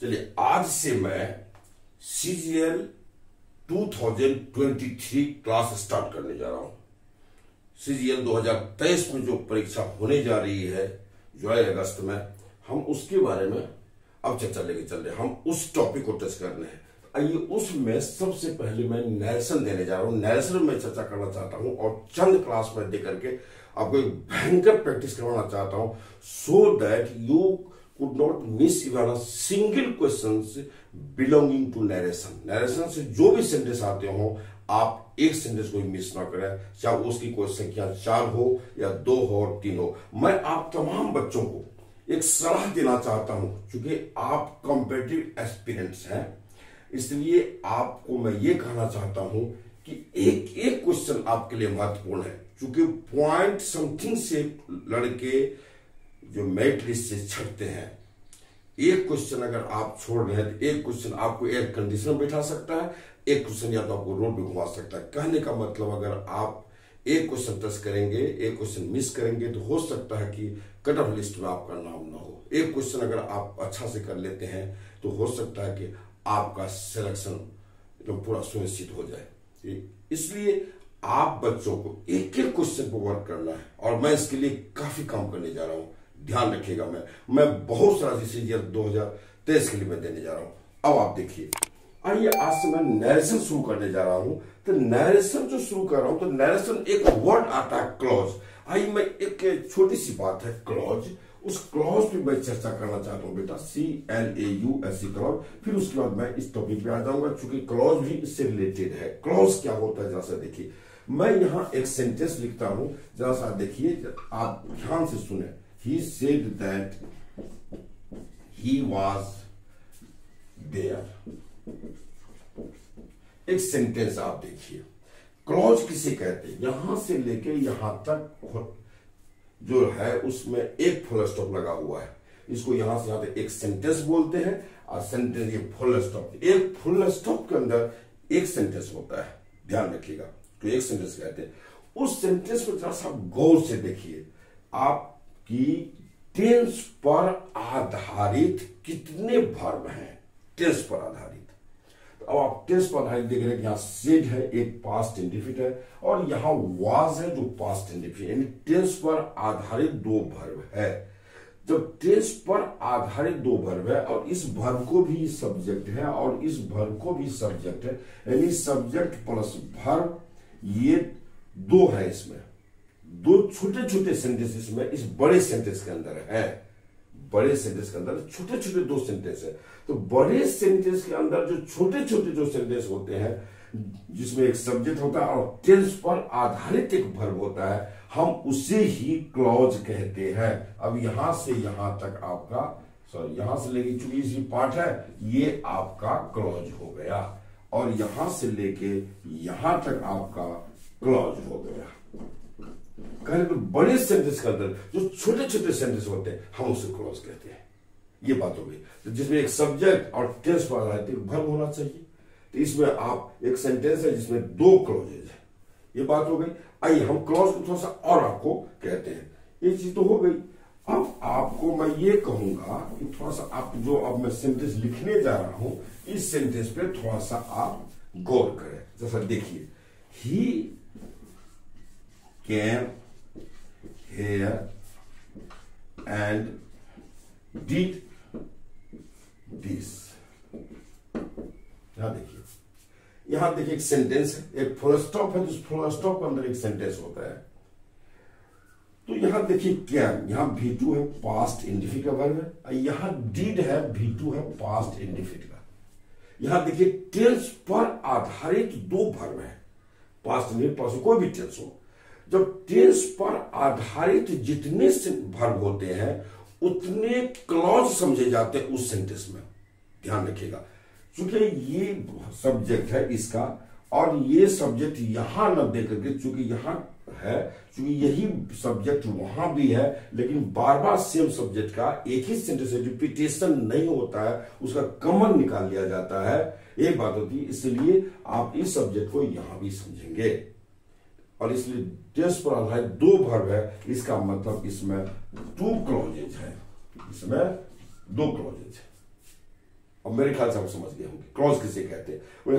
चलिए आज से मैं CGL 2023 क्लास स्टार्ट करने जा रहा हूं। CGL 2023 में जो परीक्षा होने जा रही है जुलाई अगस्त में, हम उसके बारे में अब चर्चा लेके चल रहे हैं। हम उस टॉपिक को टच करने हैं। आइए उसमें सबसे पहले मैं नरेशन देने जा रहा हूं। नरेशन में चर्चा करना चाहता हूं और चंद क्लास में दे करके आपको एक भयंकर प्रैक्टिस करवाना चाहता हूं, so that you could not miss even a single questions belonging to narration। Narration से जो भी सेंटेंस आते हो आप एक सेंटेंस को मिस ना करें, चाहे उसकी कोई संख्या 4 हो या 2 हो और 3 हो। मैं आप तमाम बच्चों को एक सलाह देना चाहता हूं, क्योंकि आप कॉम्पिटिटिव एस्पिरेंट्स हैं, इसलिए आपको मैं ये कहना चाहता हूं कि एक एक क्वेश्चन आपके लिए महत्वपूर्ण है, क्योंकि पॉइंट समथिंग से लड़के जो मेरिट लिस्ट से छटते हैं, एक क्वेश्चन अगर आप छोड़ रहे हैं तो एक क्वेश्चन आपको एयर कंडीशन में बैठा सकता है, एक क्वेश्चन या तो आपको रोड पे घुमा सकता है। कहने का मतलब अगर आप एक क्वेश्चन टच करेंगे, एक क्वेश्चन मिस करेंगे, तो हो सकता है कि कट ऑफ लिस्ट में आपका नाम ना हो। एक क्वेश्चन अगर आप अच्छा से कर लेते हैं तो हो सकता है कि आपका सिलेक्शन तो पूरा सुनिश्चित हो जाए। इसलिए आप बच्चों को एक एक क्वेश्चन पर वर्क करना है और मैं इसके लिए काफी काम करने जा रहा हूं। ध्यान रखिएगा, मैं बहुत सारा CGL 2023 के लिए मैं देने जा रहा हूं। अब आप देखिए, आइए आज से मैं नरेशन शुरू करने जा रहा हूं। तो नरेशन जो शुरू कर रहा हूं, तो नरेशन एक वर्ड आता है क्लॉज। आइए मैं एक छोटी सी बात है क्लॉज, उस क्लॉज पे मैं चर्चा करना चाहता हूं बेटा, CLAUSE क्लॉज। फिर उसके बाद मैं इस टॉपिक पे आ जाऊंगा, क्योंकि क्लॉज भी इससे रिलेटेड है। क्लॉज क्या होता है जरा सा देखिए। मैं यहां एक सेंटेंस लिखता हूं, जरा सा देखिए, आप ध्यान से सुने। He said that he was there। एक सेंटेंस आप देखिए, क्लॉज किसे कहते हैं? यहां से लेके यहां तक जो है उसमें एक फुल स्टॉप लगा हुआ है। इसको यहां से यहां तक एक सेंटेंस बोलते हैं, और सेंटेंस ये फुल स्टॉप। एक फुल स्टॉप के अंदर एक सेंटेंस होता है, ध्यान रखिएगा, तो एक सेंटेंस कहते हैं। उस सेंटेंस को थोड़ा सा गौर से देखिए। आप कि टेंस पर आधारित कितने वर्ब हैं? टेंस पर आधारित। तो अब आप टेंस पर आधारित देख रहे हैं कि यहां सेड है, एक पास्ट इंडिफिनिट है, और यहां वाज है जो पास्ट इंडिफिनिट, यानी टेंस पर आधारित 2 वर्ब है। जब टेंस पर आधारित 2 वर्ब है और इस वर्ब को भी सब्जेक्ट है और इस वर्ब को भी सब्जेक्ट है, यानी सब्जेक्ट प्लस वर्ब, ये 2 है। इसमें 2 छोटे छोटे सेंटेंस में इस बड़े सेंटेंस के अंदर है। बड़े सेंटेंस के अंदर छोटे छोटे 2 सेंटेंस है। तो बड़े सेंटेंस के अंदर जो छोटे छोटे जो सेंटेंस होते हैं, जिसमें एक सब्जेक्ट होता है और टेंस पर आधारित एक वर्ब होता है, हम उसे ही क्लॉज कहते हैं। अब यहां से यहां तक आपका, सॉरी यहां से लेके, चूंकि इसी पार्ट है, ये आपका क्लॉज हो गया, और यहां से लेके यहां तक आपका क्लॉज हो गया। कहने तो बड़े सेंटेंस के अंदर जो छोटे छोटे सेंटेंस होते हैं, हम उसे क्लॉज कहते हैं। ये बात हो गई। तो जिसमें एक सब्जेक्ट और टेंस पर आधारित एक वर्ब होना चाहिए। तो इसमें आप एक सेंटेंस है जिसमें 2 क्लॉजेज है। ये बात हो गई। आइए हम क्लॉज को थोड़ा सा और आपको कहते हैं। ये चीज तो हो गई। अब आपको मैं ये कहूंगा कि थोड़ा सा आप जो अब मैं सेंटेंस लिखने जा रहा हूं, इस सेंटेंस पे थोड़ा सा आप गौर करें। जैसा देखिए, ही came here and did this। यहां देखिए, यहां देखिए एक सेंटेंस है, एक फुल स्टॉप है, जिस फुल स्टॉप के अंदर एक सेंटेंस होता है। तो यहां देखिए कैम, यहां V2 है, पास्ट इंडिफिनिट का वर्ब है। यहां डिड है, V2 है, पास्ट इंडिफिनिट का। यहां देखिए टेंस पर आधारित 2 वर्ब है, पास्ट इंडिफिनिट, पास्ट, कोई भी टेंस हो। जब टेंस पर आधारित जितने वर्ब होते हैं उतने क्लॉज समझे जाते हैं उस सेंटेंस में। ध्यान रखिएगा, क्योंकि ये सब्जेक्ट है इसका, और ये सब्जेक्ट यहां न देकर के, चूंकि यहां है, क्योंकि यही सब्जेक्ट वहां भी है, लेकिन बार बार सेम सब्जेक्ट का एक ही सेंटेंस है, रिपीटेशन नहीं होता है, उसका कॉमन निकाल लिया जाता है। एक बात होती है, इसलिए आप इस सब्जेक्ट को यहां भी समझेंगे। और इसलिए टेंस पर आधारित 2 वर्ब है, इसका मतलब इसमें 2 क्लॉजेज है, इसमें 2 क्लॉजेज है। और मेरे ख्याल से आप समझ गए होंगे क्लॉज किसे कहते हैं। और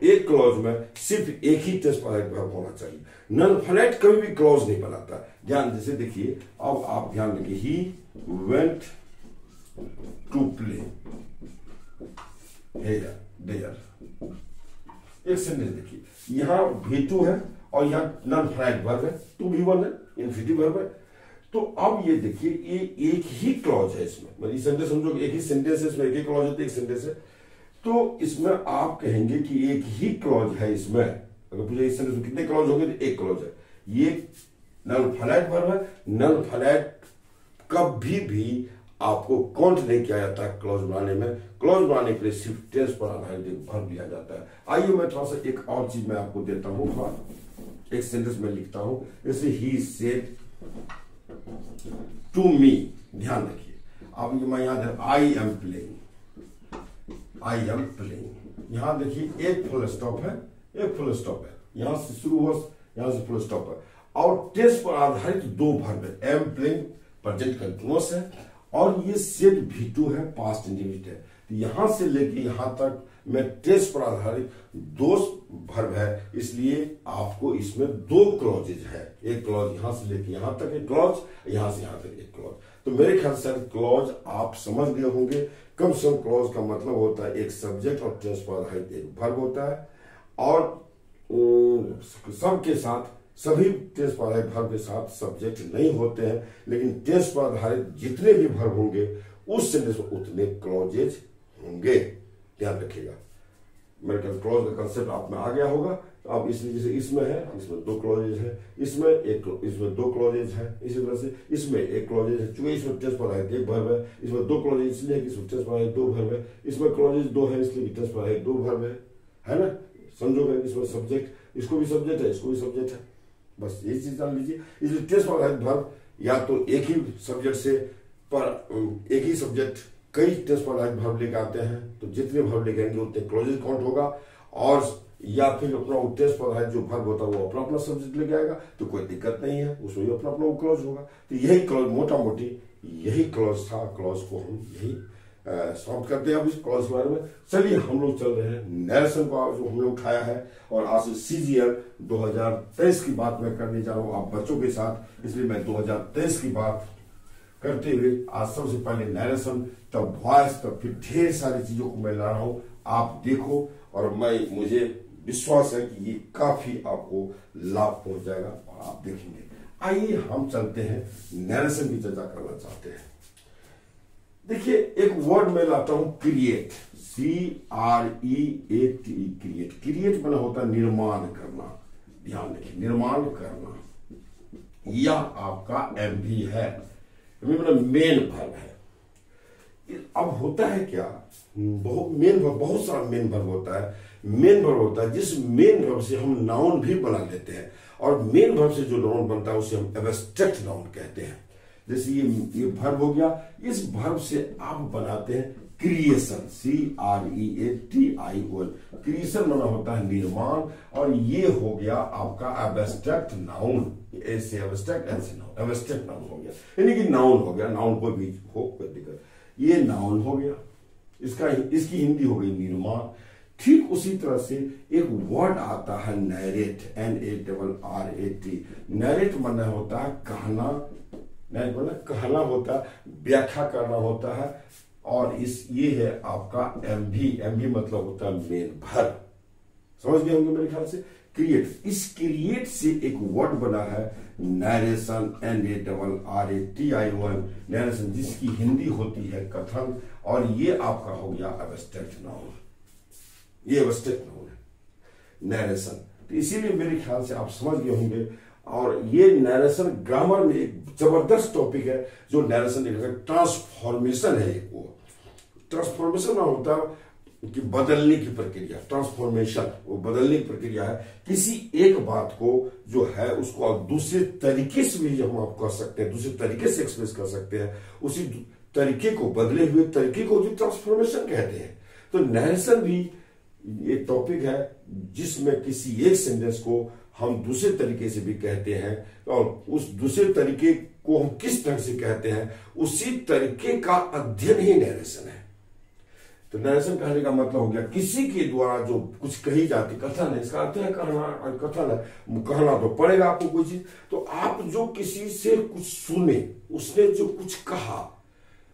एक क्लॉज में सिर्फ एक ही टेस्ट फाइनाइट वर्ब होना चाहिए, नॉन फाइनाइट कभी भी क्लॉज नहीं बनाता। ध्यान जैसे देखिए, अब आप ध्यान रखिए, he went to play there, एक सेंटेंस देखिए, यहां V2 है और यहां नॉन फाइनाइट वर्ब है, टू भी वन है, इन्फिनिटिव वर्ब है। तो अब ये देखिए, ये एक ही क्लॉज है इसमें, मतलब ये सेंटेंस समझो एक ही सेंटेंस है, इसमें एक ही क्लॉज है, एक सेंटेंस है। तो इसमें आप कहेंगे कि एक ही क्लॉज है इसमें। अगर पूछे इस सेंटेंस में कितने क्लॉज होंगे, तो एक क्लॉज है। ये नॉन फाइनाइट वर्ब है। नॉन फाइनाइट कभी भी आपको काउंट नहीं किया जाता है क्लॉज बनाने में। क्लॉज बनाने के लिए सिर्फ टेंस पर आधारित एक वर्ब लिया जाता है। आइए मैं थोड़ा सा एक और चीज मैं आपको देता हूं, एक सेंटेंस में लिखता हूं, जैसे ही सेड टू मी। ध्यान रखिए, आप मैं याद है, I am playing, I am playing. यहां देखिए एक फुल स्टॉप है, एक फुल स्टॉप है, यहां से शुरू हो, यहां से फुल स्टॉप है। और टेंस पर आधारित दो वर्ब है, एम प्लेइंग प्रेजेंट कंटिन्यूअस है, और ये सेड V2 है, पास्ट इंडिफिनिट है। तो यहां से लेके यहां तक में टेंस पर आधारित दो वर्ब है, इसलिए आपको इसमें दो क्लॉजेज है। एक क्लॉज यहां से लेके यहां तक एक क्लॉज, यहां से यहां तक एक क्लॉज। तो मेरे ख्याल से क्लॉज आप समझ गए होंगे। कम से कम क्लॉज का मतलब होता है एक सब्जेक्ट और टेंस पर आधारित एक वर्ब होता है, और सबके साथ सभी टेंस पर आधारित वर्ब के साथ सब्जेक्ट नहीं होते हैं, लेकिन टेंस पर आधारित जितने भी वर्ब होंगे उस सेंटेंस में उतने क्लॉजेज होंगे। ध्यान रखिएगा, मेरे ख्याल क्लॉज का कंसेप्ट आप में आ गया होगा। तो आप इसलिए जैसे इसमें है, इसमें दो क्लॉजेज है, इसमें दो क्लॉजेज है, इसी तरह से इसमें एक क्लॉजेज है। चूंकि इसमें टेंस पर आधारित एक वर्ब है, इसमें दो क्लॉजेज इसलिए कि इसमें टेंस पर आधारित दो वर्ब है, इसमें क्लॉजेज दो है इसलिए टेंस पर आधारित दो वर्ब है ना। समझोगे, इसमें सब्जेक्ट, इसको भी सब्जेक्ट है, इसको भी सब्जेक्ट है, बस ये चीज जान लीजिए। इसलिए टेंस पर आधारित वर्ब या तो एक ही सब्जेक्ट से, पर एक ही सब्जेक्ट कई टेंस पर आधारित वर्ब लेकर आते हैं, तो जितने वर्ब लेके आएंगे उतने क्लॉजेज काउंट होगा। और या फिर अपना टेंस पर आधारित जो वर्ब होता है वो अपना अपना सब्जेक्ट लेके आएगा, तो कोई दिक्कत नहीं है, उसमें भी अपना अपना क्लॉज होगा। तो यही क्लॉज, मोटा मोटी यही क्लॉज था। क्लॉज को हम यही सॉल्व करते हैं अब इस क्लॉज के बारे में। चलिए हम लोग चल रहे हैं नैरेशन को, जो हमने उठाया है, और आज से CGL 2023 की बात मैं करने जा रहा हूं आप बच्चों के साथ। इसलिए मैं 2023 की बात करते हुए आज सबसे पहले नैरेशन, तब वॉइस, तब फिर ढेर सारी चीजों को मैं ला रहा हूं। आप देखो, और मुझे विश्वास है कि ये काफी आपको लाभ पहुंच जाएगा और आप देखेंगे। आइए हम चलते हैं नैरेशन की चर्चा करना चाहते हैं। देखिए, एक वर्ड में लाता हूं, क्रिएट, CREATE, क्रिएट। क्रिएट बना होता है निर्माण करना। ध्यान रखिए, निर्माण करना, यह आपका MV है, मतलब मेन वर्ब है। अब होता है क्या, बहुत सारा मेन वर्ब होता है। मेन वर्ब होता है, जिस मेन वर्ब से हम नाउन भी बना लेते हैं, और मेन वर्ब से जो नाउन बनता है उसे हम एब्स्ट्रैक्ट नाउन कहते हैं। जैसे ये वर्ब हो गया, इस वर्ब से आप बनाते हैं क्रिएशन, CREATION। क्रिएशन बना होता है निर्माण, और ये हो गया आपका एब्स्ट्रैक्ट नाउन। ऐसे एब्स्ट्रैक्ट, ऐसे नाउन, एब्स्ट्रैक्ट नाउन हो गया, यानी कि नाउन हो गया। नाउन कोई भी हो, कोई दिक्कत, ये नाउन हो गया, इसकी हिंदी हो गई निर्माण। ठीक उसी तरह से एक वर्ड आता है नैरेट, NARRAT। नैरेट माना होता है कहना, नहीं बोला कहना होता है, व्याख्या करना होता है। और ये है आपका MV मतलब होता है मेन वर्ब। समझ गए होंगे मेरे ख्याल से। क्रिएट, इस क्रिएट से एक वर्ड बना है नैरेशन, NARRATION, नैरेशन, जिसकी हिंदी होती है कथन, और ये आपका हो गया एब्स्ट्रैक्ट नाउन। ये एब्स्ट्रैक्ट नाउन है नैरेशन। तो इसीलिए मेरे ख्याल से आप समझ गए होंगे। और ये नैरेशन ग्रामर में एक जबरदस्त टॉपिक है, जो नैरेशन ट्रांसफॉर्मेशन है। एक वो ट्रांसफॉर्मेशन ना होता कि बदलने की प्रक्रिया, ट्रांसफॉर्मेशन वो बदलने की प्रक्रिया है। किसी एक बात को जो है उसको आप दूसरे तरीके से भी हम आप कर सकते हैं, दूसरे तरीके से एक्सप्रेस कर सकते हैं। उसी तरीके को, बदले हुए तरीके को जो ट्रांसफॉर्मेशन कहते हैं। तो नैरेशन भी एक टॉपिक है जिसमें किसी एक सेंटेंस को हम दूसरे तरीके से भी कहते हैं, और उस दूसरे तरीके को हम किस ढंग से कहते हैं, उसी तरीके का अध्ययन ही नैरेशन है। तो नरेशन कहने का मतलब हो गया किसी के द्वारा जो कुछ कही जाती कथन है, इसका अर्थ है कहना, कथन है, कहना तो पड़ेगा आपको कोई चीज। तो आप जो किसी से कुछ सुने, उसने जो कुछ कहा,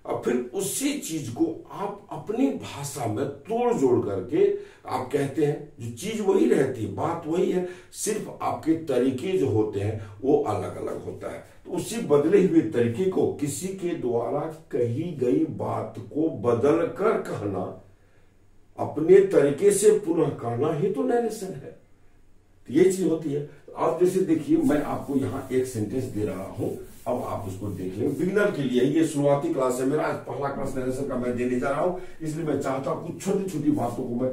और फिर उसी चीज को आप अपनी भाषा में तोड़ जोड़ करके आप कहते हैं। जो चीज वही रहती है, बात वही है, सिर्फ आपके तरीके जो होते हैं वो अलग अलग होता है। तो उसी बदले हुए तरीके को, किसी के द्वारा कही गई बात को बदल कर कहना, अपने तरीके से पुनः कहना ही तो नरेशन है। तो ये चीज होती है। आप जैसे देखिए, मैं आपको यहाँ एक सेंटेंस दे रहा हूं, अब आप उसको देख लें। बिगिनर के लिए ये शुरुआती क्लास है मेरा, आज पहला क्लास नरेशन का मैं देने जा रहा हूं, इसलिए मैं चाहता हूं कुछ छोटी छोटी बातों को मैं,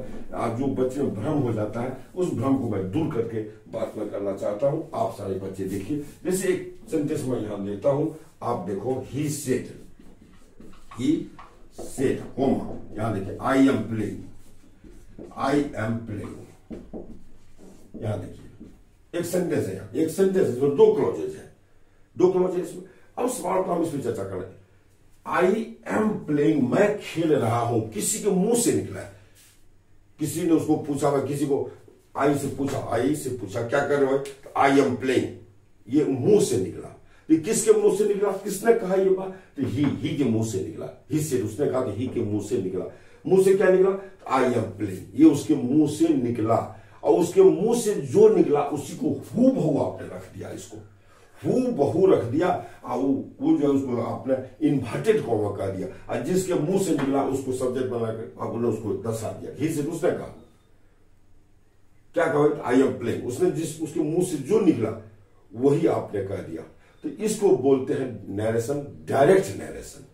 जो बच्चे में भ्रम हो जाता है उस भ्रम को मैं दूर करके बात मैं करना चाहता हूं। आप सारे बच्चे देखिए, जैसे एक सेंटेंस मैं यहां देता हूं, आप देखो, ही सेड होमा, यहां देखिए, आई एम प्लेइंग, यहां देखिए एक सेंटेंस है, एक सेंटेंस है, दो क्लॉजेज है, दो क्लॉजेज में। अब सवाल को हम इसमें चर्चा करें। आई एम प्लेइंग, मैं खेल रहा हूं, किसी के मुंह से निकला है, किसी ने उसको पूछा, किसी को आई से पूछा क्या कर रहे हो, तो आई एम प्लेइंग, ये मुंह से निकला। ये किसके मुंह से निकला, किसने कहा ये बात, तो ही के मुंह से निकला, ही से, उसने कहा कि ही के मुंह से निकला। मुंह से क्या निकला, आई एम प्लेइंग, ये उसके मुंह से निकला। और उसके मुंह से जो निकला उसी को हूबहू आपने रख दिया, इसको हूबहू रख दिया, और वो जो है उसको आपने इन्वर्टेड कॉमा कर दिया, और जिसके मुंह से निकला उसको सब्जेक्ट बनाकर आपने उसको दर्शा दिया। ही से उसने कहा, क्या कहा, आई एम प्लेइंग, उसने उसके मुंह से जो निकला वही आपने कह दिया। तो इसको बोलते हैं नरेशन, डायरेक्ट नरेशन,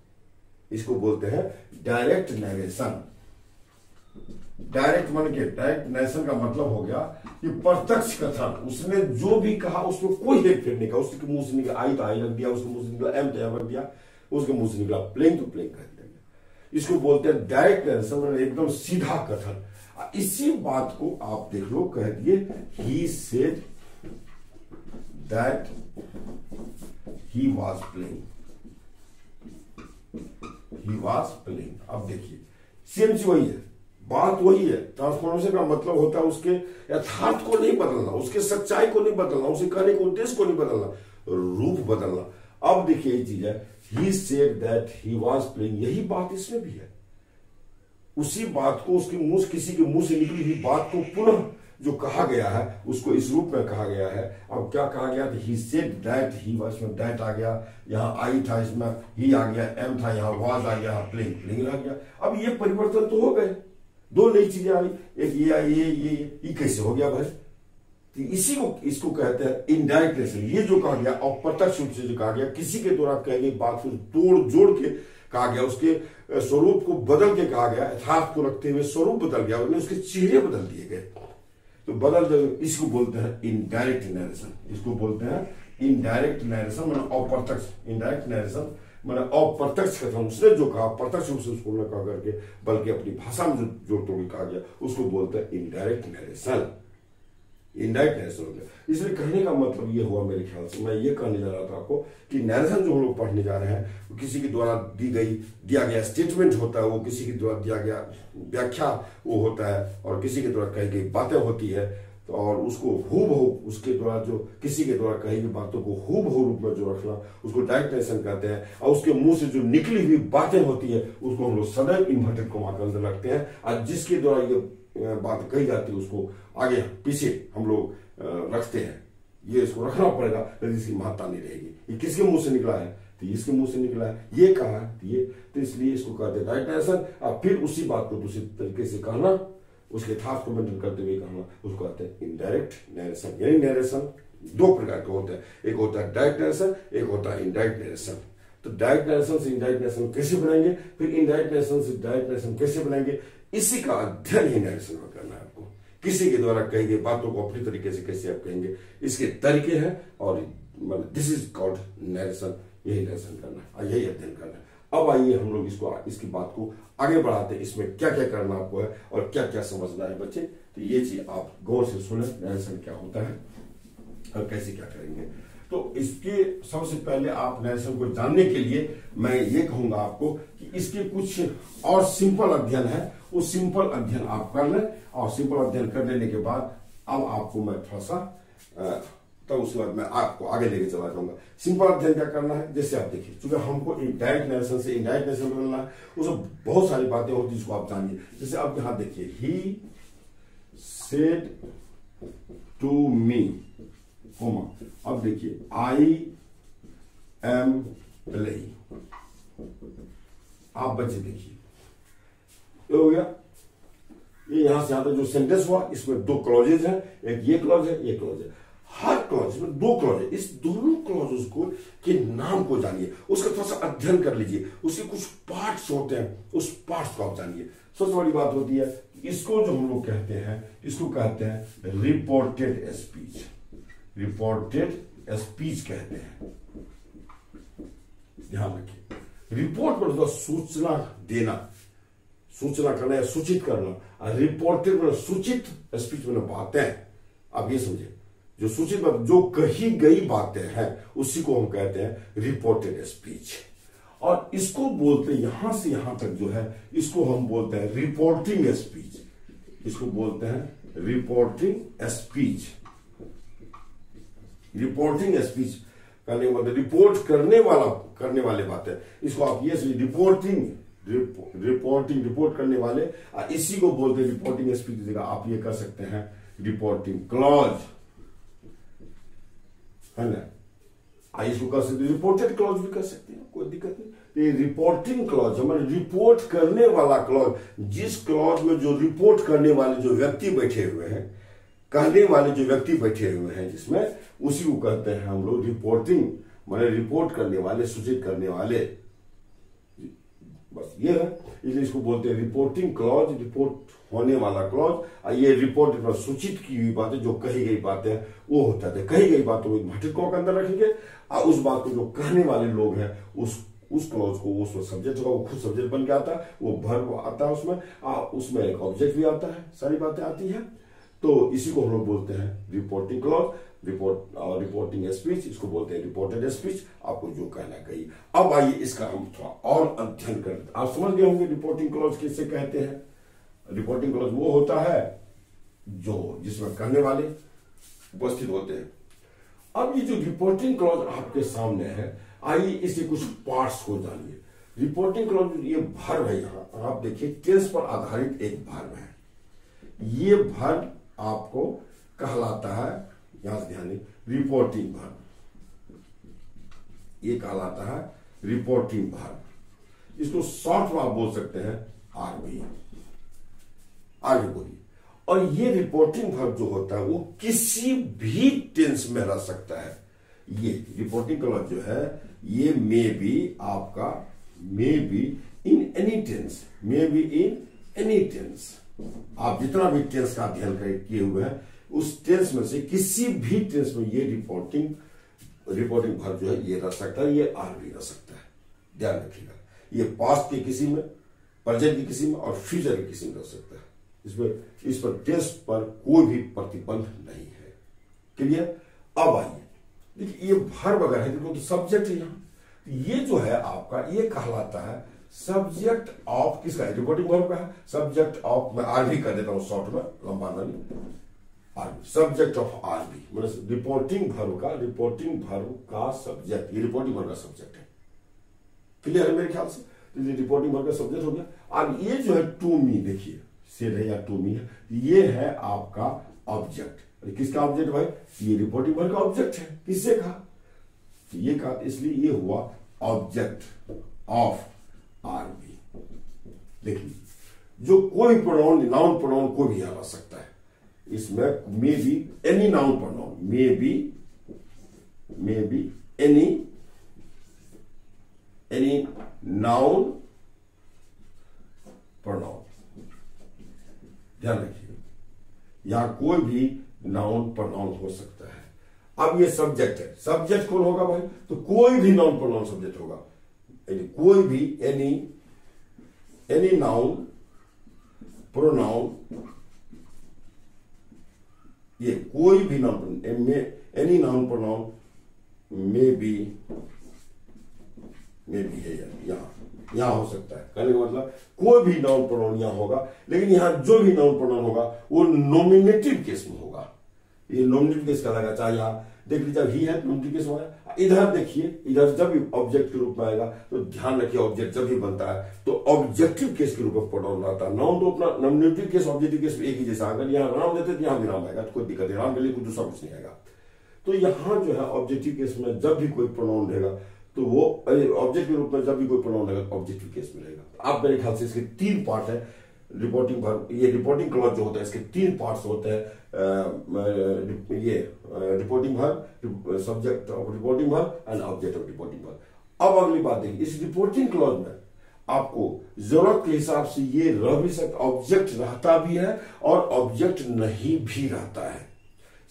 इसको बोलते हैं डायरेक्ट नरेशन। डायरेक्ट मान के, डायरेक्ट नरेशन का मतलब हो गया कि प्रत्यक्ष कथन, उसने जो भी कहा उसमें कोई हेर फेर नहीं कहा, उसके मुंह से निकला आई तो आई रख दिया, उसके मुंह से निकला एम तो एम रख दिया, उसके मुंह से निकला प्लेइंग तो प्लेइंग कर दिया। इसको बोलते हैं डायरेक्ट नरेशन, एकदम सीधा कथन। इसी बात को आप देख लो, कह दिए, he said that he was playing, he was playing. अब देखिए सेम चीज वही है, बात वही है। ट्रांसफॉर्मेशन का मतलब होता है उसके यथार्थ को नहीं बदलना, उसके सच्चाई को नहीं बदलना, उसे कहने के उद्देश्य को नहीं बदलना, रूप बदलना। अब देखिए ये चीज है, he said that he was playing, यही बात इसमें भी है। उसी बात को, उसके मुंह, किसी के मुंह से निकली हुई बात को पुनः जो कहा गया है उसको इस रूप में कहा गया है। अब क्या कहा गया, he said that he was, इसमें दैट आ गया, यहाँ आई था, इसमें ही आ गया, एम था, यहाँ वाज आ गया, प्लेइंग प्लेइंग आ गया। अब ये परिवर्तन तो हो गए, दो नई चीजें आई, एक ये आई, ये कैसे हो गया भाई। तो इसी को, इसको कहते हैं इनडायरेक्ट नरेशन। ये जो कहा गया अप्रत्यक्ष रूप से जो कहा गया, किसी के द्वारा कही गई बात को तोड़ जोड़ के कहा गया, उसके स्वरूप को बदल के कहा गया, यथार्थ को रखते हुए स्वरूप बदल गया, उसके चेहरे बदल दिए गए, तो बदल, इसको बोलते हैं इनडायरेक्ट नरेशन। इसको बोलते हैं इनडायरेक्ट नरेशन, मतलब अप्रत्यक्ष। इनडायरेक्ट नरेशन मतलब अप्रत्यक्ष कथन, उसने जो कहा प्रत्यक्ष रूप से उसको न कहा करके, बल्कि अपनी भाषा में जो जोड़ तोड़ कहा गया, उसको बोलते हैं इनडायरेक्ट नरेशन। इनडायरेक्ट नरेशन हो गया। इसलिए कहने का मतलब ये हुआ मेरे ख्याल से, मैं ये कहने जा रहा था आपको कि नरेशन जो हम लोग पढ़ने जा रहे हैं, वो किसी के द्वारा दिया गया स्टेटमेंट होता है, वो किसी के द्वारा दिया गया व्याख्या वो होता है, और किसी के द्वारा कही गई बातें होती है, तो और उसको हूबहू, उसके द्वारा जो किसी के द्वारा कही गई बातों को हूबहू रूप में जो रखना, उसको डायरेक्ट नरेशन कहते हैं। और उसके मुंह से जो निकली हुई बातें होती है उसको हम लोग सदैव इन्वर्टेड कॉमा के अंदर रखते हैं, और जिसके द्वारा ये बात कही जाती है उसको आगे पीछे हम लोग रखते हैं। ये इसको रखना पड़ेगा, नहीं इसकी महत्ता नहीं रहेगी। ये किसके मुंह से निकला है, तो इसके मुंह से निकला है, ये कहा ये, तो इसलिए इसको कहते हैं डायरेक्ट नरेशन। और फिर उसी बात को दूसरे तरीके से कहना, उसके यथार्थ को मेंटेन करते हुए कहना, उसको कहते हैं इनडायरेक्ट नरेशन। यानी नरेशन दो प्रकार के होते हैं, एक होता है डायरेक्ट नरेशन, एक होता है इनडायरेक्ट नरेशन। तो डायरेक्ट नरेशन से इनडायरेक्ट नरेशन कैसे बनाएंगे, फिर इनडायरेक्ट नरेशन से डायरेक्ट नरेशन कैसे बनाएंगे, इसी का अध्ययन ही नरेशन में करना है आपको। किसी के द्वारा कही गई बातों को अपनी तरीके से कैसे आप कहेंगे, इसके तरीके हैं, और दिस इज कॉल्ड नरेशन। यही नरेशन करना है और यही अध्ययन करना है। अब आइए हम लोग इसकी बात को आगे बढ़ाते हैं। इसमें क्या क्या करना आपको है और क्या क्या समझना है बच्चे, तो ये चीज आप गौर से सुने, नरेशन क्या होता है और कैसे क्या करेंगे। तो इसके सबसे पहले आप नरेशन को जानने के लिए मैं ये कहूंगा आपको कि इसके कुछ और सिंपल अध्ययन है, वो सिंपल अध्ययन आप कर लें, और सिंपल अध्ययन कर लेने के बाद अब आपको मैं थोड़ा सा तो उसके बाद मैं आपको आगे लेके चला जाऊंगा। सिंपल अध्ययन क्या करना है, जैसे आप देखिए, क्योंकि हमको डायरेक्ट नरेशन से इनडायरेक्ट नरेशन बदलना है, उसमें बहुत सारी बातें होती है जिसको आप जानिए। जैसे आप यहां देखिए, ही सेड टू मी, अब देखिए आई एम प्लेइंग, आप बच्चे देखिए ये हो गया। ये यहां से यहां तक जो सेंटेंस हुआ, इसमें दो क्लॉजेज हैं, एक ये क्लॉज है, ये क्लॉज है। हर क्लॉज में दो क्लॉज है, इस दोनों क्लॉजेस को के नाम को जानिए, उसका थोड़ा सा अध्ययन कर लीजिए, उसके कुछ पार्ट्स होते हैं, उस पार्ट्स को आप जानिए। सबसे बड़ी बात होती है, इसको जो हम लोग कहते हैं, इसको कहते हैं रिपोर्टेड स्पीच, रिपोर्टेड स्पीच कहते हैं। ध्यान रखिए, रिपोर्ट मतलब सूचना देना, सूचना करना या सूचित करना, और रिपोर्टेड मतलब सूचित स्पीच मतलब बातें। आप ये समझे, जो सूचित बात, जो कही गई बातें हैं, उसी को हम कहते हैं रिपोर्टेड स्पीच। और इसको बोलते हैं, यहां से यहां तक जो है, इसको हम बोलते हैं रिपोर्टिंग स्पीच, इसको बोलते हैं रिपोर्टिंग स्पीच। रिपोर्टिंग स्पीच करने मतलब रिपोर्ट करने वाले बातें, इसको आप ये रिपोर्ट करने वाले, इसी को बोलते हैं रिपोर्टिंग स्पीच। जगह आप ये कर सकते हैं रिपोर्टिंग क्लॉज, है ना, इसको कर सकते हैं रिपोर्टेड क्लॉज भी कर सकते हैं, कोई दिक्कत नहीं। ये रिपोर्टिंग क्लॉज हमारे रिपोर्ट करने वाला क्लॉज, जिस क्लॉज में जो रिपोर्ट करने वाले जो व्यक्ति बैठे हुए हैं, कहने वाले जो व्यक्ति बैठे हुए हैं, जिसमें उसी को कहते हैं हम लोग रिपोर्टिंग, माने रिपोर्ट करने वाले, सूचित करने वाले, बस ये है। इसलिए इसको बोलते हैं रिपोर्टिंग क्लॉज, रिपोर्ट होने वाला क्लॉज। ये रिपोर्ट पर सूचित की हुई बातें, जो कही गई बातें वो होता है। कही गई बातों को महत्व के अंदर रखेंगे, और उस बात को जो कहने वाले लोग हैं, उस क्लॉज को, उसमें सब्जेक्ट होगा, वो खुद सब्जेक्ट बन के आता है, वो वर्ब आता है उसमें, उसमें एक ऑब्जेक्ट भी आता है, सारी बातें आती है। तो इसी को हम लोग बोलते हैं रिपोर्टिंग क्लॉज, रिपोर्टिंग स्पीच, इसको बोलते हैं रिपोर्टेड स्पीच। आपको जो कहना कही। अब आइए इसका हम थोड़ा और अध्ययन करते हैं। आप समझ गए होंगे रिपोर्टिंग क्लॉज किसे कहते हैं। रिपोर्टिंग क्लॉज वो होता है जो जिसमें कहने वाले उपस्थित होते हैं। अब ये जो रिपोर्टिंग क्लॉज आपके सामने है, आइए इसके कुछ पार्ट्स को जानिए। रिपोर्टिंग क्लॉज ये वर्ब है, यहां आप देखिए टेंस पर आधारित एक वर्ब है। ये वर्ब आपको कहलाता है, यहां से ध्यान दें, रिपोर्टिंग वर्ब, ये कहलाता है रिपोर्टिंग वर्ब। इसको शॉर्ट में आप बोल सकते हैं आरबी, आगे बोलिए। और ये रिपोर्टिंग वर्ब जो होता है वो किसी भी टेंस में रह सकता है। ये रिपोर्टिंग क्लॉज जो है, ये मे बी आपका, may be in any tense, may be in any tense. आप जितना भी टेंस का अध्ययन किए हुए हैं, उस टेंस में से किसी भी टेंस में ये रिपोर्टिंग वर्ब जो है ये रह सकता है, ये आर भी रह सकता है। ध्यान रखिएगा, ये पास्ट के किसी में, प्रेजेंट के किसी में और फ्यूचर के किसी में रह सकता है। इस पर टेंस पर कोई भी प्रतिबंध नहीं है। क्लियर। अब आइए देखिए, ये वर्ब अगर है तो सब्जेक्ट है यहां, ये जो है आपका, ये कहलाता है सब्जेक्ट ऑफ, किसका है, रिपोर्टिंग वर्ब का है। सब्जेक्ट ऑफ, मैं आर भी कर देता हूं शॉर्ट में, लंबा नहीं, आरबी, सब्जेक्ट ऑफ आरबी, मतलब रिपोर्टिंग वर्ब का सब्जेक्ट, ये रिपोर्टिंग वर्ब का सब्जेक्ट है। क्लियर है मेरे ख्याल से। तो ये रिपोर्टिंग वर्ब का सब्जेक्ट हो गया। अब ये जो है टू मी, देखिए सेड है या टू मी है, ये है आपका ऑब्जेक्ट। किसका ऑब्जेक्ट भाई, ये रिपोर्टिंग वर्ब का ऑब्जेक्ट है। किससे कहा, ये कहा, इसलिए ये हुआ ऑब्जेक्ट ऑफ आरबी। देखिए, जो कोई प्रोनाउन, नाउन प्रोनाउन कोई भी आ सकता है इसमें, may be any noun pronoun, may be any noun pronoun. ध्यान रखिए, यहां कोई भी नाउन प्रोनाउन हो सकता है। अब ये सब्जेक्ट है, सब्जेक्ट कौन होगा भाई, तो कोई भी नाउन प्रोनाउन सब्जेक्ट होगा। कोई भी एनी नाउन प्रोनाउन, ये कोई भी noun, any noun pronoun may be है यहाँ हो सकता है। कहने का मतलब कोई भी नाउन प्रोनाउन यहाँ होगा, लेकिन यहाँ जो भी नाउन प्रोनाउन होगा वो नॉमिनेटिव केस में होगा। ये नॉमिनेटिव केस कहलाएगा। चाहे यहाँ देख लीजिए ही है नॉमिनेटिव केस होगा। इधर देखिए, इधर जब भी ऑब्जेक्ट के रूप में आएगा तो ध्यान रखिए ऑब्जेक्ट जब भी बनता है तो ऑब्जेक्टिव केस के रूप में प्रोनाउन आता है। नाउन तो अपना नॉमिनेटिव केस ऑब्जेक्टिव केस एक ही जैसा। अगर यहाँ नाम देते तो यहाँ भी नाम आएगा, तो कोई दिक्कत नहीं, नाम के लिए कुछ दूसरा कुछ नहीं आएगा। तो यहाँ जो है ऑब्जेक्टिव केस में जब भी कोई प्रोनाउन रहेगा तो वो ऑब्जेक्ट के रूप में जब भी कोई प्रोनाउन रहेगा ऑब्जेक्टिव केस में रहेगा। आप मेरे ख्याल से इसके 3 पार्ट है रिपोर्टिंग वर्ब। ये रिपोर्टिंग क्लॉज जो होता है इसके 3 पार्ट्स होते हैं। ये reporting verb, subject of reporting verb and object of reporting verb. अब अगली बात देखिए, इस रिपोर्टिंग क्लॉज में आपको जरूरत के हिसाब से ये रह भी सकता, ऑब्जेक्ट रहता भी है और ऑब्जेक्ट नहीं भी रहता है।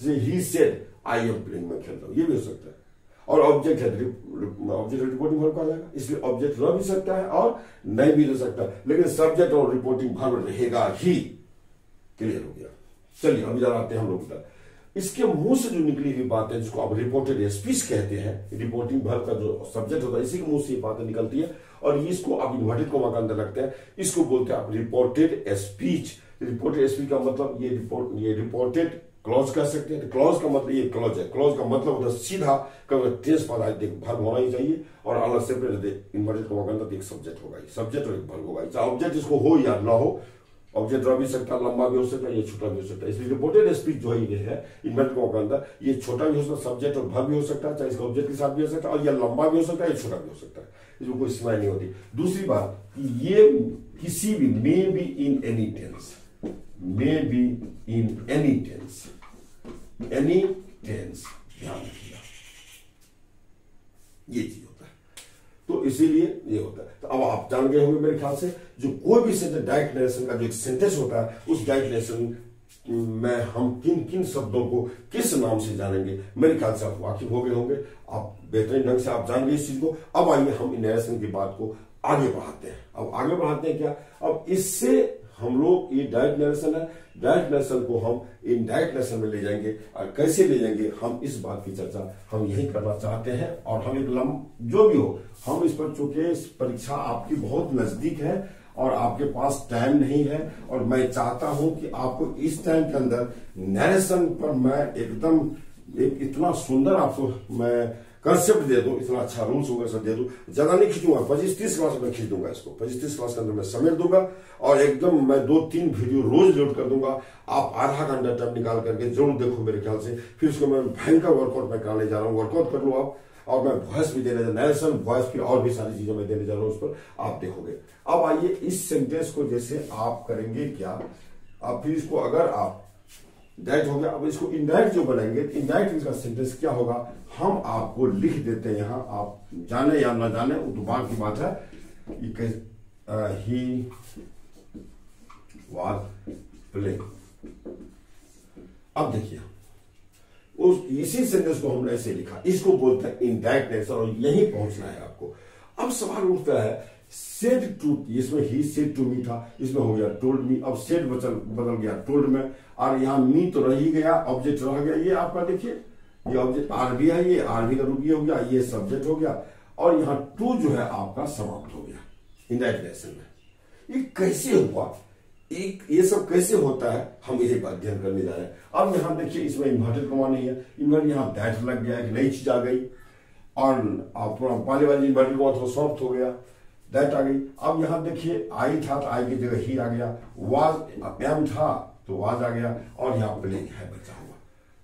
जैसे he said I am playing, मैं खेल रहा हूं, ये भी हो सकता है। और ऑब्जेक्ट है, ऑब्जेक्ट रिपोर्टिंग वर्ब कहा जाएगा, इसलिए ऑब्जेक्ट रह भी सकता है और नहीं भी रह सकता, लेकिन सब्जेक्ट और रिपोर्टिंग वर्ब रहेगा ही। क्लियर हो गया। चलिए अभी जरा आते हैं हम लोग इसके मुंह से जो निकली हुई बात है जिसको आप रिपोर्टेड स्पीच कहते हैं, रिपोर्टिंग वर्ब का जो सब्जेक्ट होता है इसी के मुंह से ये बातें निकलती है और इसको आप इन्वर्टेड कोमा का अंदर रखते हैं, इसको बोलते हैं आप रिपोर्टेड स्पीच। रिपोर्टेड स्पीच का मतलब ये रिपोर्टेड क्लॉज कह सकते हैं। क्लॉज का मतलब ये क्लॉज है, क्लॉज का मतलब होता है सीधा कभी टेंस पद वर्ब होना ही चाहिए और अलग सेपरेट इन्वर्टेड कोमा के अंदर एक सब्जेक्ट होगा, सब्जेक्ट और एक वर्ब होगा। चाहे ऑब्जेक्ट इसको हो या ना हो, ऑब्जेक्ट रह भी सकता है, लंबा भी हो सकता है, ये छोटा भी हो सकता है। इसलिए रिपोर्टेड स्पीच जो है ये है इन्वर्टेड कोमा के अंदर, ये छोटा भी हो सकता है, सब्जेक्ट और वर्ब भी हो सकता है, चाहे इसका ऑब्जेक्ट के साथ भी हो सकता है, और ये लंबा भी हो सकता है, ये छोटा भी हो सकता है, इसमें कोई सीमा नहीं होती। दूसरी बात कि ये किसी भी may be in any tense, may be in any tense, any tense, ध्यान रखिएगा ये चीज होता है। तो इसीलिए ये होता है। तो अब आप जान गए होंगे मेरे ख्याल से जो कोई भी सेंटेंस डायरेक्ट नरेशन का जो एक सेंटेंस होता है उस डायरेक्ट नरेशन में हम किन किन शब्दों को किस नाम से जानेंगे, मेरे ख्याल से आप वाकिफ हो गए होंगे, आप बेहतरीन ढंग से आप जान गए इस चीज को। अब आइए हम इन नरेशन की बात को आगे बढ़ाते हैं। अब आगे बढ़ाते हैं क्या, अब इससे हम लोग ये डायरेक्ट नरेशन है, डायरेक्ट नरेशन को हम इनडायरेक्ट नरेशन में ले जाएंगे और कैसे ले जाएंगे हम इस बात की चर्चा हम यही करना चाहते हैं। और हम एक जो भी हो हम इस पर, चूंकि परीक्षा आपकी बहुत नजदीक है और आपके पास टाइम नहीं है और मैं चाहता हूं कि आपको इस टाइम के अंदर नरेशन पर मैं एकदम एक इतना सुंदर आपको मैं कंसेप्ट दे दूं, इतना अच्छा रूल्स वगैरह सब दे दूं, ज्यादा नहीं खींचूंगा, 25-30 क्लास में खींच दूंगा इसको, 25-30 क्लास के अंदर मैं समेट दूंगा और एकदम मैं 2-3 वीडियो रोज लोड कर दूंगा। आप आधा घंटा टाइम निकाल करके जरूर देखो मेरे ख्याल से। फिर उसको मैं भयंकर वर्कआउट में कराने जा रहा हूँ, वर्कआउट कर लो आप। और मैं वॉइस भी देने जा रहा हूँ, नरेशन वॉइस फिर और भी सारी चीजें मैं देने जा रहा हूँ, उस पर आप देखोगे। अब आइए इस सेंटेंस को जैसे आप करेंगे क्या, अब फिर इसको अगर आप डायरेक्ट हो गया, अब इसको इनडायरेक्ट जो बनाएंगे, इनडायरेक्ट इसका सेंटेंस क्या होगा हम आपको लिख देते हैं यहाँ, आप जाने या ना जाने वो तो बाद की बात है। He was playing. अब देखिए उस इसी सेंटेंस को हमने ऐसे लिखा, इसको बोलते हैं इनडायरेक्ट नरेशन और यही पहुंचना है आपको। अब सवाल उठता है सेड टू, इसमें ही सेड टू मी था, इसमें हो गया टोल्ड मी, अब सेड बदल गया टोल्ड में और यहाँ मी तो रह ही गया, ऑब्जेक्ट रह गया। ये आपका देखिए ये ऑब्जेक्ट आरबी है, ये आरबी का रूप ये हो गया, ये सब्जेक्ट हो गया और यहाँ टू जो है आपका समाप्त हो गया इनडायरेक्ट नरेशन में। ये कैसे हुआ, ये सब कैसे होता है हम यही बात अध्ययन करने जा रहे हैं। अब यहाँ देखिए इसमें इन्वर्टेड कोमा नहीं है, इन्वर्टेड यहाँ दैट लग गया, एक नई चीज आ गई और आप पहले वाली इन्वर्टेड कोमा थोड़ा समाप्त हो गया, दैट आ गई। अब यहाँ देखिए आई था तो आई की जगह ही आ गया, वाज एम था तो वाज आ गया और यहाँ प्लेइंग है बचा हुआ।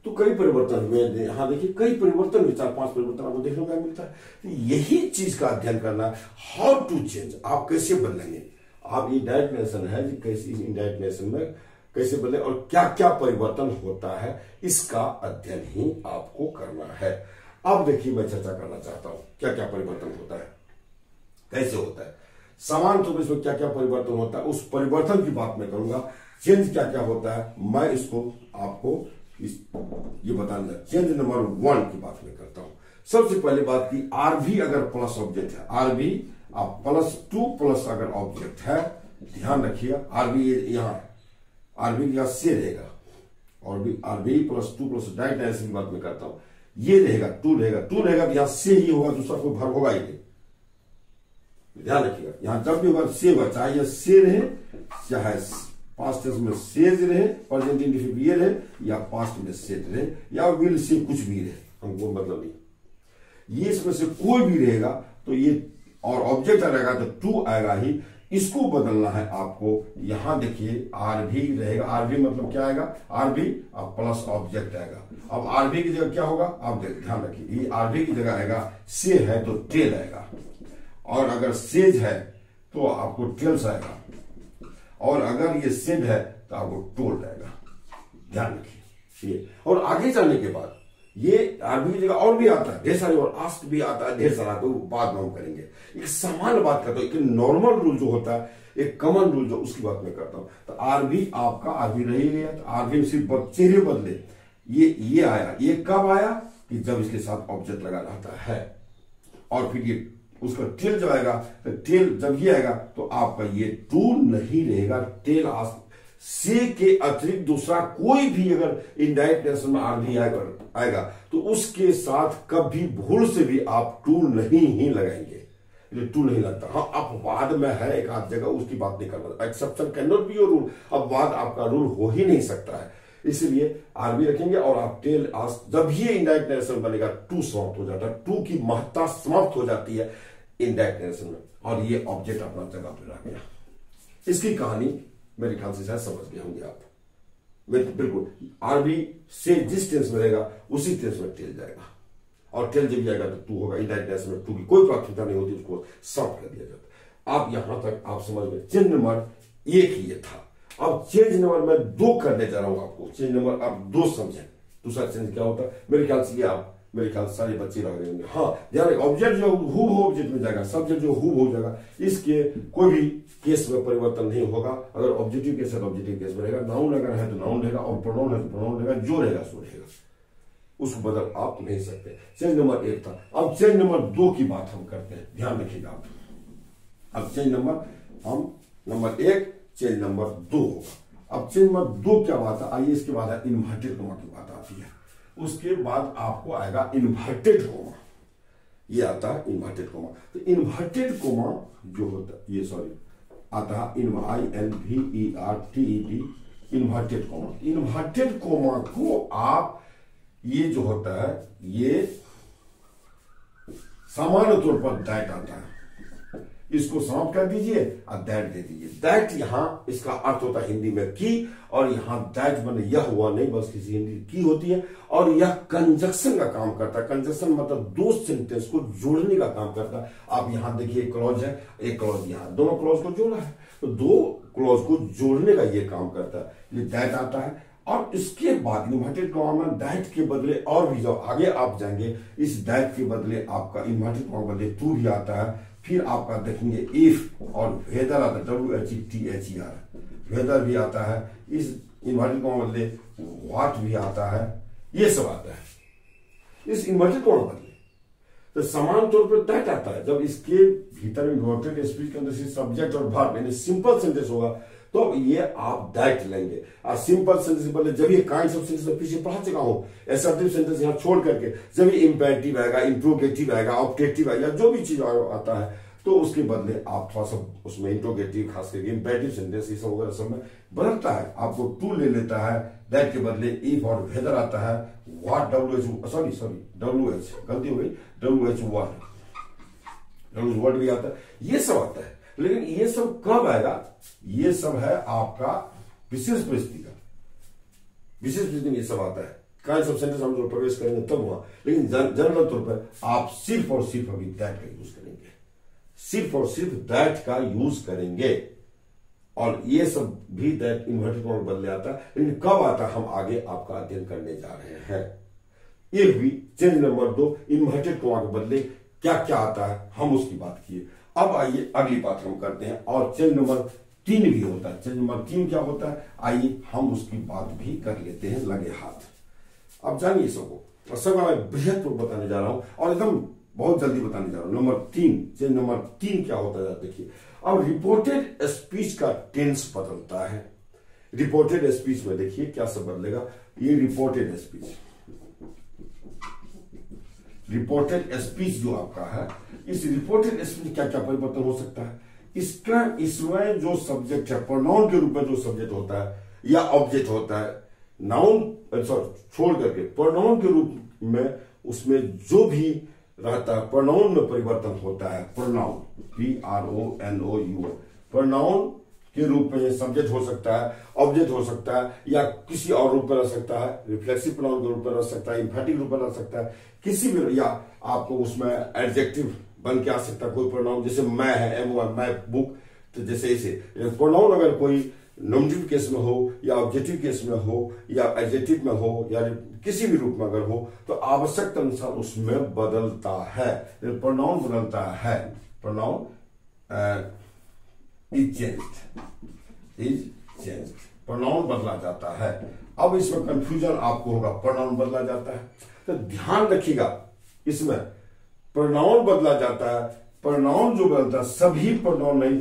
तो कई परिवर्तन हुए, यहाँ देखिए कई परिवर्तन हुए, 4-5 परिवर्तन आपको देखने को मिलता है। तो यही चीज का अध्ययन करना है, हाउ टू चेंज, आप कैसे बदलेंगे। आप ये डायरेक्ट नरेशन है कि कैसे इनडायरेक्ट नरेशन में कैसे बदले और क्या क्या परिवर्तन होता है, इसका अध्ययन ही आपको करना है। अब देखिए मैं चर्चा करना चाहता हूं क्या क्या परिवर्तन होता है, कैसे होता है, समान तो इसमें क्या क्या परिवर्तन होता है, उस परिवर्तन की बात मैं करूंगा। चेंज क्या क्या होता है मैं इसको आपको ये बताना, चेंज नंबर 1 की बात मैं करता हूं। सबसे पहले बात की आरबी अगर प्लस ऑब्जेक्ट है, आरबी आप +2 प्लस अगर ऑब्जेक्ट है, ध्यान रखिए आरबी यहां आरबी का से रहेगा और भी आरबी +2 प्लस डायरेक्ट नरेशन की बात मैं करता हूं। ये रहेगा टू रहेगा, टू रहेगा तो यहां से ही होगा, दूसरा कोई भाग होगा ही नहीं। ध्यान रखिएगा, यहां जब भी होगा से होगा, चाहे यह से रहे, चाहे पास्ट टेंस में सेज रहे, प्रेजेंट इंडेफिनिट ये रहे, या पास्ट में सेड रहे, या विल से कुछ भी रहे, हमको मतलब नहीं। ये इसमें से कोई भी रहेगा तो ये, और ऑब्जेक्ट रहेगा तो टू आएगा ही। इसको बदलना है आपको। यहां देखिए आर भी रहेगा, आर भी मतलब क्या आएगा, आर भी प्लस ऑब्जेक्ट आएगा। अब आर भी की जगह क्या होगा, आप ध्यान रखिए, ये आर भी की जगह आएगा, से है तो टेल आएगा, और अगर सेज है तो आपको टेल्स आएगा, और अगर ये सेड है तो आपको टोल्ड आएगा। ध्यान रखिए ये। और आगे जाने के बाद ये आरबी की जगह और भी आता है, ढेर सारे, और आस्क भी आता है, ढेर सारा, तो बाद में हम करेंगे। एक सामान्य बात करता हूं, एक नॉर्मल रूल जो होता है, एक कॉमन रूल जो, उसकी बात मैं करता हूं। तो आरबी आपका आरबी रही गया, तो आरबी में सिर्फ चेहरे बदले, ये आया, ये कब आया कि जब इसके साथ ऑब्जेक्ट लगा रहता है, और फिर ये उसका टेल जब आएगा, तो टेल जब ये आएगा तो आपका ये टू नहीं रहेगा, टेल आस्क से के अतिरिक्त दूसरा कोई भी अगर इनडायरेक्ट टेंस में आरबी आएगा तो उसके साथ कभी भूल से भी आप टू नहीं ही लगाएंगे, टू नहीं लगता। हाँ, अपवाद में है एक आध जगह, उसकी बात नहीं करना, exception can not be your rule, अपवाद आपका रूल हो ही नहीं सकता है, इसलिए आरबी रखेंगे। और आप टेल आस्क, जब ये इनडायरेक्ट नेरेशन बनेगा टू समाप्त हो जाता है, टू की महत्ता समाप्त हो जाती है इनडायरेक्ट नेरेशन में, और ये ऑब्जेक्ट अपना जगह पे रह गया। इसकी कहानी मेरे ख्याल से शायद समझ गए होंगे आप। बिल्कुल, आरबी से जिस टेंस में रहेगा उसी टेंस में टेल जाएगा, और टेल जब जाएगा तो टू होगा। इनडायरेक्ट नेरेशन में टू की कोई प्राथमिकता नहीं होती, उसको समाप्त कर दिया जाता है। आप यहां तक आप समझ गए। चेंज नंबर एक ही ये था। अब चेंज नंबर मैं 2 करने जा रहा हूं आपको। चेंज नंबर आप 2 समझें। दूसरा चेंज क्या होता है, मेरे ख्याल से ये आप, मेरे ख्याल सारे बच्चे लग रहे होंगे। हाँ, ध्यान रखिए, ऑब्जेक्ट जो हु ऑब्जेक्ट में जाएगा, सब्जेक्ट जो हु हो जाएगा, इसके कोई भी केस में परिवर्तन नहीं होगा। अगर ऑब्जेक्टिव केस है तो ऑब्जेक्टिव केस में रहेगा, नाउन अगर है तो नाउन रहेगा, और प्रोनाउन है तो प्रोनाउन रहेगा, जो रहेगा सो रहेगा, उसको बदल आप नहीं सकते। चेंज नंबर 1 था। अब चेंज नंबर 2 की बात हम करते हैं, ध्यान रखिएगा आप। अब चेंज नंबर, हम नंबर 1 चेंज नंबर 2 होगा। अब चेंज नंबर 2 क्या बात है, आइए इसके बाद है इन्वर्टेड कोमा की बात आती है। उसके बाद आपको आएगा इन्वर्टेड कोमा, ये आता है इन्वर्टेड कोमा। तो इन्वर्टेड कोमा जो होता है, ये सॉरी आता है INVERTED, inverted coma. Inverted coma को आप, ये जो होता है, ये सामान्य तौर पर दैट आता है, इसको समाप्त कर दीजिए और दैट दे दीजिए। दैट यहां इसका अर्थ होता है हिंदी में की, और यहां दैट बने यह हुआ नहीं, बस किसी हिंदी की होती है, और यह कंजक्शन का काम करता है। कंजक्शन मतलब दो सेंटेंस को जोड़ने का काम करता है। आप यहां देखिए, एक क्लॉज है, एक क्लॉज यहां, दोनों क्लॉज को जोड़ा है, तो 2 क्लॉज को जोड़ने का यह काम करता है, ये दैट आता है। और इसके बाद इन्वर्टेड कोमा में दैट के बदले, और भी जब आगे आप जाएंगे, इस दैट के बदले आपका इन्वर्टेड कोमा बदले टू भी आता है। फिर आपका देखेंगे इफ और वेदर आता है, WHETHER, वेदर भी आता है। इस इन्वर्टेड कोमा बदले व्हाट भी आता है, ये सब आता है इस इन्वर्टेड कोमा बदले। तो समान तौर पर दैट आता है जब इसके भीतर इन्वर्टेड स्पीच के अंदर से सब्जेक्ट और वर्ब यानी सिंपल सेंटेंस होगा, तो ये आप दैट लेंगे। और सिंपल सेंटेंस बदले जब ये काइंड्स ऑफ सेंटेंस में पीछे पढ़ा चुका हूं, असर्टिव सेंटेंस यहां छोड़ करके जब ये इंपेरेटिव आएगा, इंट्रोगेटिव आएगा, ऑब्जेक्टिव आएगा, जो भी चीज आता है, तो उसके बदले आप थोड़ा सा उसमें इंट्रोगेटिव, खास करके इंपेरेटिव सेंटेंस ये सब वगैरह सब में बदलता है, आपको टू ले लेता है। दैट के बदले इफ और वेदर आता है। व्हाट, WH गलती हो गई, WH वर्ड भी आता है, ये सब आता है। लेकिन ये सब कब आएगा, ये सब है आपका विशेष परिस्थिति का, विशेष परिस्थिति में ये सब आता है। काइंड्स ऑफ सेंटेंस हम जो प्रवेश करेंगे तब वहां, लेकिन जनरल तौर पर आप सिर्फ और सिर्फ अभी दैट का यूज करेंगे, सिर्फ और सिर्फ दैट का यूज करेंगे। और ये सब भी दैट इन्वर्टेड कोमा बदले आता है, लेकिन कब आता है हम आगे आपका अध्ययन करने जा रहे हैं। ये भी चेंज नंबर 2 इन्वर्टेड कोमा के बदले क्या क्या आता है, हम उसकी बात किए। अब आइए अगली बात हम करते हैं, और चेंज नंबर 3 भी होता है। चेंज नंबर 3 क्या होता है, आइए हम उसकी बात भी कर लेते हैं लगे हाथ। अब जानिए सबको, और सब मैं बृहद बताने जा रहा हूं, और एकदम बहुत जल्दी बताने जा रहा हूं। नंबर 3, चेंज नंबर 3 क्या होता है, देखिए। अब रिपोर्टेड स्पीच का टेंस बदलता है। रिपोर्टेड स्पीच में देखिए क्या सब बदलेगा, ये रिपोर्टेड स्पीच, रिपोर्टेड स्पीच जो आपका है, इस रिपोर्टेड स्पीच में क्या क्या परिवर्तन हो सकता है? इसमें जो सब्जेक्ट है, प्रोनाउन के रूप में जो सब्जेक्ट होता है या ऑब्जेक्ट होता है, नाउन छोड़ करके प्रोनाउन के रूप में उसमें जो भी रहता है, प्रोनाउन में परिवर्तन होता है। प्रोनाउन PRONOUN, प्रोनाउन के रूप में सब्जेक्ट हो सकता है, ऑब्जेक्ट हो सकता है, या किसी और रूप में रह सकता है, रिफ्लेक्सिव प्रोनाउन के रूप में रह सकता है, इंफैटिक रूप में रह सकता है, किसी भी, या आपको उसमें एडजेक्टिव बन के आ सकता है कोई प्रोनाउन, जैसे मैं है, मैं बुक, तो जैसे इसे प्रोनाउन अगर कोई नॉमिनेटिव केस में हो या ऑब्जेक्टिव केस में हो या एडजेक्टिव में हो या किसी भी रूप में अगर हो, तो आवश्यकता अनुसार उसमें बदलता है, प्रोनाउन बदलता है। प्रोनाउन इज चेंज्ड, प्रोनाउन बदला जाता है। अब इसमें कंफ्यूजन आपको होगा, प्रोनाउन बदला जाता है, तो ध्यान रखिएगा, इसमें प्रोनाउन बदला जाता है, प्रोनाउन जो बदलता है सभी प्रोनाउन नहीं,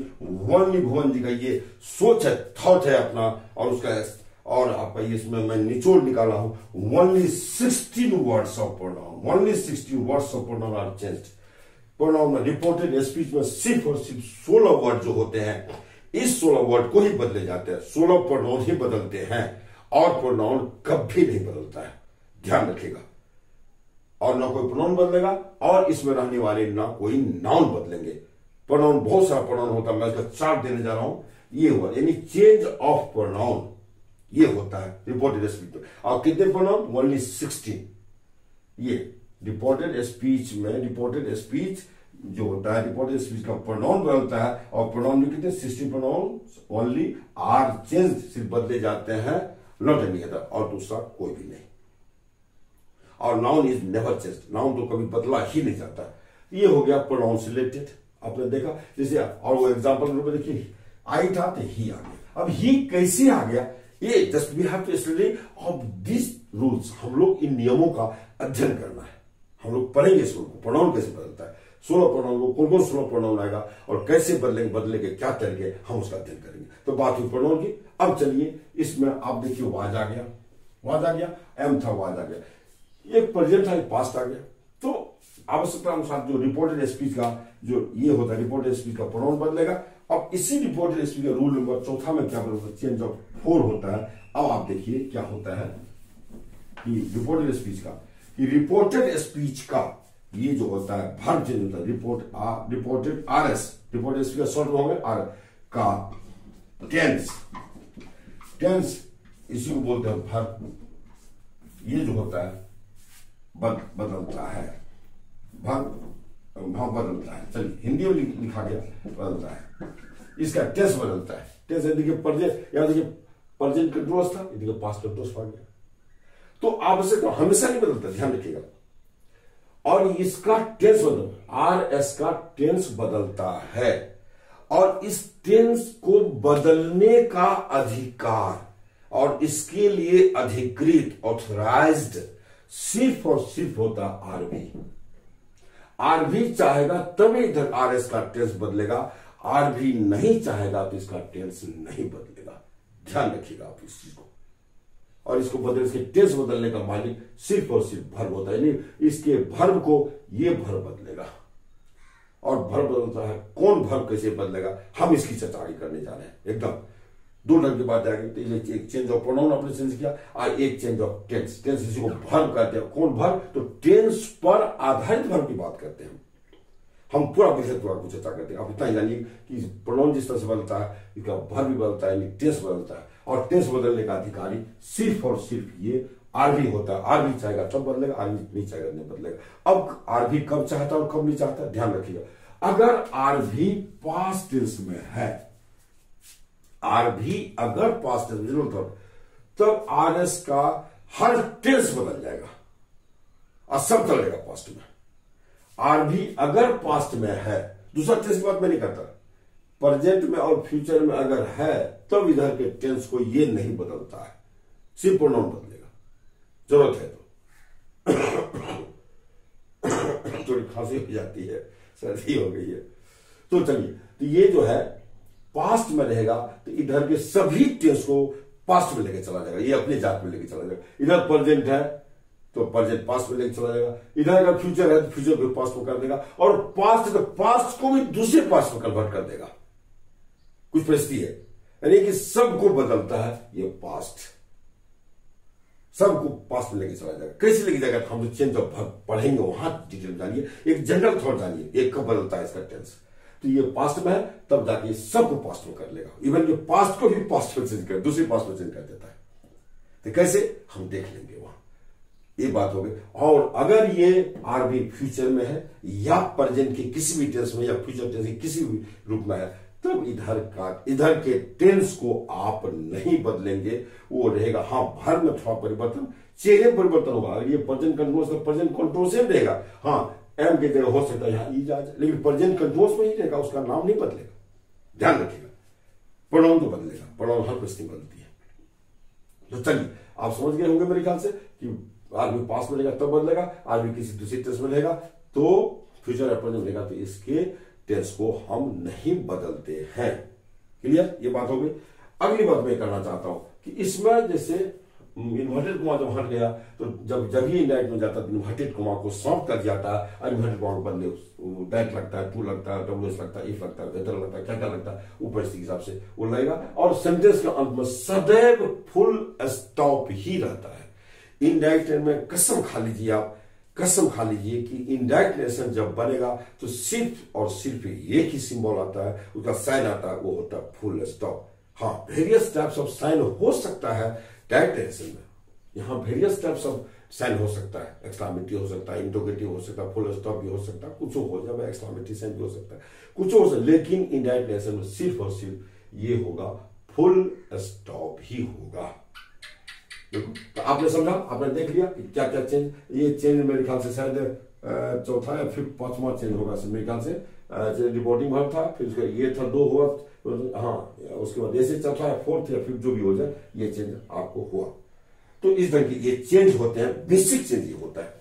ओनली भुवन जी का ये सोच है, थॉट है अपना, और उसका और आपका इसमें मैं निचोड़ निकाला हूं, only 16 words of pronoun, only 16 words of pronoun are changed. Pronoun में रिपोर्टेड स्पीच में सिर्फ और सिर्फ 16 वर्ड जो होते हैं, इस 16 वर्ड को ही बदले जाते हैं, 16 प्रोनाउन ही बदलते हैं, और प्रोनाउन कभी नहीं बदलता है, ध्यान रखिएगा। और ना कोई प्रोनाउन बदलेगा, और इसमें रहने वाले ना कोई नाउन बदलेंगे। प्रोनाउन बहुत सारा प्रोनाउन होता है, मैं इसका चार्ट देने जा रहा हूं, ये हुआ यानी चेंज ऑफ प्रोनाउन, ये होता है रिपोर्टेड स्पीच में। और कितने प्रोनाउन? ओनली 16। ये रिपोर्टेड स्पीच में, रिपोर्टेड स्पीच जो होता है, रिपोर्टेड स्पीच का प्रोनाउन बदलता है, और प्रोनाउन में कितने? 16 प्रोनाउन ओनली आर चेंज, सिर्फ बदले जाते हैं, नॉट एनी अदर, और दूसरा कोई भी नहीं। और noun is never changed, noun तो कभी बदला ही नहीं जाता। ये हो गया प्रोनाउन से रिलेटेड, आपने देखा। जैसे और वो एग्जांपल के रूप में देखिए, आई था तो ही आ गया। अब ही कैसे आ गया? ये just we have to study of this rules, हम लोग इन नियमों का अध्ययन करना है, हम लोग पढ़ेंगे इसको, प्रोनाउन कैसे बदलता है, 16 प्रोनाउन को, कौन कौन 16 प्रोनाउन आएगा और कैसे बदलेंगे, बदले के क्या तरीके, हम उसका अध्ययन करेंगे। तो बात हुई प्रोनाउन की। अब चलिए इसमें आप देखिए, वाज आ गया, वाज आ गया, एम था, वाज आ गया, एक प्रेजेंट था, पास्ट आ गया। तो आवश्यकता अनुसार जो रिपोर्टेड स्पीच का जो ये होता है, रिपोर्टेड स्पीच का प्रोनाउन बदलेगा। अब इसी रिपोर्टेड स्पीच का रूल नंबर 4 में क्या बदलता? चेंज ऑफ 4 होता है। अब आप देखिए क्या होता है कि रिपोर्टेड स्पीच का, कि रिपोर्टेड स्पीच का ये जो होता है वर्ब चेंज होता है। रिपोर्टेड RS, रिपोर्टेड स्पीच का शॉर्ट हो गया R का टेंस, टेंस इसी को बोलते हैं वर्ब। ये जो होता है बदलता है, बदलता है। चलिए हिंदी में लिखा गया, बदलता है, इसका टेंस बदलता है। टेंस देखिए प्रेजेंट, या देखिए प्रेजेंट कंटिन्यूअस था, ये देखिए पास्ट कंटिन्यूअस आ गया। तो आवश्यक हमेशा नहीं बदलता, ध्यान रखिएगा। और इसका टेंस RS का टेंस बदलता है, और इस टेंस को बदलने का अधिकार और इसके लिए अधिकृत, ऑथराइज्ड सिर्फ और सिर्फ होता RV। RV चाहेगा तभी इधर RS का टेंस बदलेगा, RV नहीं चाहेगा तो इसका टेंस नहीं बदलेगा। ध्यान रखिएगा आप इस चीज को। और इसको बदले, इसके टेंस बदलने का मालिक सिर्फ और सिर्फ वर्ब होता है, यानी इसके वर्ब को ये वर्ब बदलेगा। और वर्ब बदलता है, कौन वर्ब कैसे बदलेगा, हम इसकी चर्चा करने जा रहे हैं। एकदम 2 ढंग की बात आएगी। एक चेंज ऑफ प्रोनाउन आपने चेंज किया, और एक चेंज ऑफ टेंस। टेंस इसी को वर्ब कहते हैं। कौन वर्ब? तो टेंस पर आधारित वर्ब की बात करते हैं हम पूरा विषय पूरा कुछ चर्चा करते हैं। अब इतना ही जानिए कि प्रोनाउन जिस तरह से बदलता है, इसका वर्ब भी बदलता है, टेंस बदलता है, और टेंस बदलने का अधिकारी सिर्फ और सिर्फ ये RV होता है। RV चाहेगा तब बदलेगा, RV नहीं चाहेगा नहीं बदलेगा। अब RV कब चाहता है और कब नहीं चाहता, ध्यान रखिएगा। अगर RV पास्ट टेंस में है, RV अगर पास्ट टेंस में तब RS का हर टेंस बदल जाएगा और सब चलेगा पास्ट में। RV अगर पास्ट में है, दूसरा टेंस की बात मैं नहीं करता, प्रेजेंट में और फ्यूचर में अगर है, तब इधर के टेंस को ये नहीं बदलता है, सिर्फ प्रोनाउन बदलेगा, जरूरत है तो। थोड़ी खांसी हो जाती है, सर्दी हो गई है। तो चलिए, तो ये जो है पास्ट में रहेगा, तो इधर के सभी टेंस को पास्ट में लेके चला जाएगा, ये अपने जात में लेके चला जाएगा। इधर प्रेजेंट है, तो प्रेजेंट पास्ट में लेके चला जाएगा। इधर अगर फ्यूचर है तो फ्यूचर को पास्ट में कर देगा, और पास्ट है तो पास्ट को भी दूसरे पास्ट में कन्वर्ट कर देगा। कुछ परिस्थिति है, यानी कि सबको बदलता है ये पास्ट, सबको पास्ट में लेके चला जाएगा। कैसे लेके जाएगा, हम तो चेंज ऑफ पढ़ेंगे, वहां डिटेल जानिए, एक जनरल थॉट जानिए, एक कब बदलता है इसका टेंस। तो ये पास्ट में है, तब जाके सबको पास्ट में कर लेगा, इवन ये पास्ट को भी पास्ट में चेंज कर, दूसरे पास्ट में चेंज कर देता है। तो कैसे, हम देख लेंगे वहां, ये बात हो गई। और अगर ये आरबी फ्यूचर में है या प्रेजेंट के किसी भी टेंस में या फ्यूचर टेंस के किसी भी रूप में है, तब इधर के टेंस को आप नहीं बदलेंगे, वो रहेगा। हाँ, भर में थोड़ा परिवर्तन, चेहरे परिवर्तन होगा। अगर ये प्रेजेंट कंटिन्यूअस तो प्रेजेंट कंटिन्यूअस रहेगा, हाँ एम की जगह हो सकता है यहां ई आ जाए, लेकिन प्रेजेंट कंटिन्यूअस में ही रहेगा, उसका नाम नहीं बदलेगा। ध्यान रखिएगा, प्रोनाउन तो बदलेगा, प्रोनाउन हर परिस्थिति बदलती है। तो चलिए, आप समझ गए होंगे मेरे ख्याल से कि आदमी पास में रहेगा तब बदलेगा, आदमी किसी दूसरे टेंस में रहेगा तो फ्यूचर या प्रेजेंट रहेगा, तो इसके टेंस को हम नहीं बदलते हैं। क्लियर, ये बात हो गई। अगली बात मैं करना चाहता हूं कि इसमें जैसे इन्वर्टेड कोमा जब हट गया, तो जब ही इंडायरेक्ट में जाता है तो इन्वर्टेड कोमा को सॉफ्ट कर जाता है, इन्वर्टेड कोमा के बदले दैट लगता है, टू लगता है, डब्ल्यूएस लगता है, इफ लगता है, वेदर लगता है, क्या लगता है, वो परिस्थिति के हिसाब से वो लगेगा। और सेंटेंस के अंत में सदैव फुल स्टॉप ही रहता है। इनडायरेक्ट में कसम खा लीजिए, आप कसम खा लीजिए कि इनडायरेक्ट नेशन जब बनेगा तो सिर्फ और सिर्फ एक ही सिंबल आता है, उसका साइन आता है, वो होता है फुल स्टॉप। हाँ, वेरियस टाइप्स ऑफ साइन हो सकता है डायरेक्ट नेशन में, यहां वेरियस टाइप्स ऑफ साइन हो सकता है, एक्सक्लामेटरी हो सकता है, इंटरोगेटिव हो सकता है, फुल स्टॉप भी हो सकता है, कुछ हो जाए, एक्सक्लामेटरी साइन भी हो सकता है, कुछ हो सकता है, लेकिन इनडायरेक्ट नेशन में सिर्फ और सिर्फ ये होगा, फुल स्टॉप ही होगा। तो आपने समझा, आपने देख लिया कि क्या क्या चेंज, ये चेंज मेरे ख्याल से शायद चौथा या फिर पांचवा चेंज होगा मेरे ख्याल से। रिपोर्टिंग वर्ब था, फिर उसका ये था, दो हुआ, हाँ, उसके बाद ऐसे चौथा या फोर्थ या फिफ्थ जो भी हो जाए, ये चेंज आपको हुआ। तो इस तरह के ये चेंज होते हैं, बेसिक चेंज ये होता है।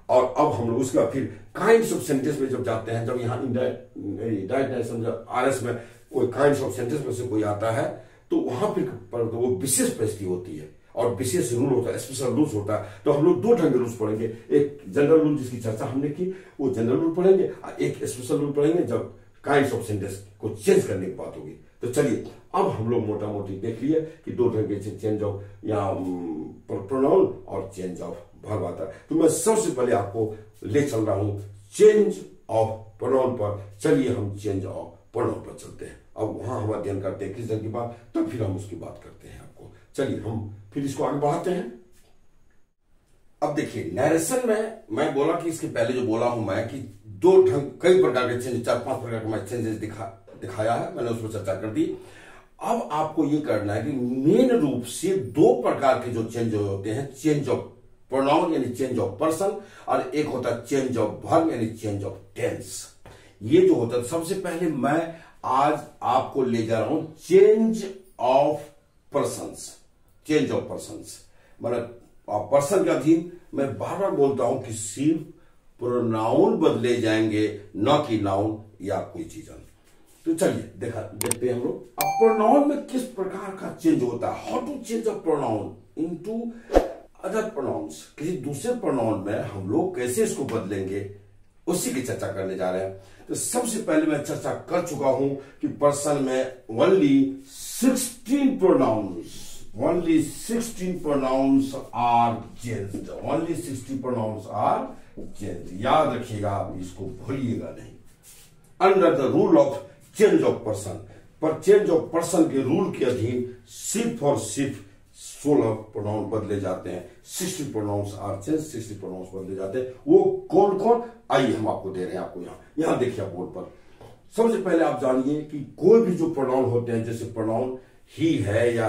और अब हम लोग उसके बाद फिर काइंड्स ऑफ सेंटेंस में जब जाते हैं, जब यहाँ डायरेक्ट नेशन आरएस में कोई काइंड्स ऑफ सेंटेंस में से कोई आता है, तो वहां फिर वो विशेष परिस्थिति होती है और विशेष रूल होता है, स्पेशल रूल्स होता है। तो हम लोग दो ढंग के रूल्स पढ़ेंगे, एक जनरल रूल जिसकी चर्चा हमने की, वो जनरल रूल पढ़ेंगे, और एक स्पेशल रूल पढ़ेंगे जब काइंड्स ऑफ सेंटेंस को चेंज करने की बात होगी। तो चलिए, अब हम लोग मोटा मोटी देख लिए कि दो ढंग के चेंज ऑफ या प्रोनाउन और चेंज ऑफ वर्ब आता है। तो मैं सबसे पहले आपको ले चल रहा हूं चेंज ऑफ प्रोनाउन पर। चलिए हम चेंज ऑफ प्रोनाउन पर चलते हैं। अब वहां हम अध्ययन करते हैं किस ढंग की बात, तब फिर हम उसकी बात करते हैं आपको। चलिए हम फिर इसको आगे बढ़ाते हैं। अब देखिए, नरेशन में मैं बोला कि इसके पहले जो बोला हूं मैं कि दो ढंग, कई प्रकार के चेंज, 4-5 प्रकार के मैं चेंजेस दिखाया है, मैंने उस पर चर्चा कर दी। अब आपको ये करना है कि मेन रूप से दो प्रकार के जो चेंज होते हैं, चेंज ऑफ प्रोनाउन यानी चेंज ऑफ पर्सन, और एक होता है चेंज ऑफ वर्ब यानी चेंज ऑफ टेंस। ये जो होता है, सबसे पहले मैं आज आपको ले जा रहा हूं change of persons. Change of persons मतलब पर्सन के अधीन मैं बार बार बोलता हूं कि सिर्फ प्रोनाउन बदले जाएंगे, न कि नाउन या कोई चीज। तो चलिए देखते हैं हम लोग अब प्रोनाउन में किस प्रकार का चेंज होता है। How to change a pronoun into other pronouns, किसी दूसरे प्रोनाउन में हम लोग कैसे इसको बदलेंगे, उसी की चर्चा करने जा रहे हैं। तो सबसे पहले मैं चर्चा कर चुका हूं कि पर्सन में only 16 pronounce, only 16 pronouns are changed, only 60 pronouns are changed। याद रखिएगा, आप इसको भूलिएगा नहीं। Under the rule of change of person, पर चेंज ऑफ पर्सन के रूल के अधीन सिर्फ और सिर्फ 16 प्रोनाउन बदले जाते हैं। 60 प्रोनाउंस आर चेंज, 60 प्रोनाउंस बदले जाते हैं। वो कौन कौन, आइए हम आपको दे रहे हैं। आपको यहां देखिए बोर्ड पर। सबसे पहले आप जानिए कि कोई भी जो प्रोनाउन होते हैं, जैसे प्रोनाउन ही है या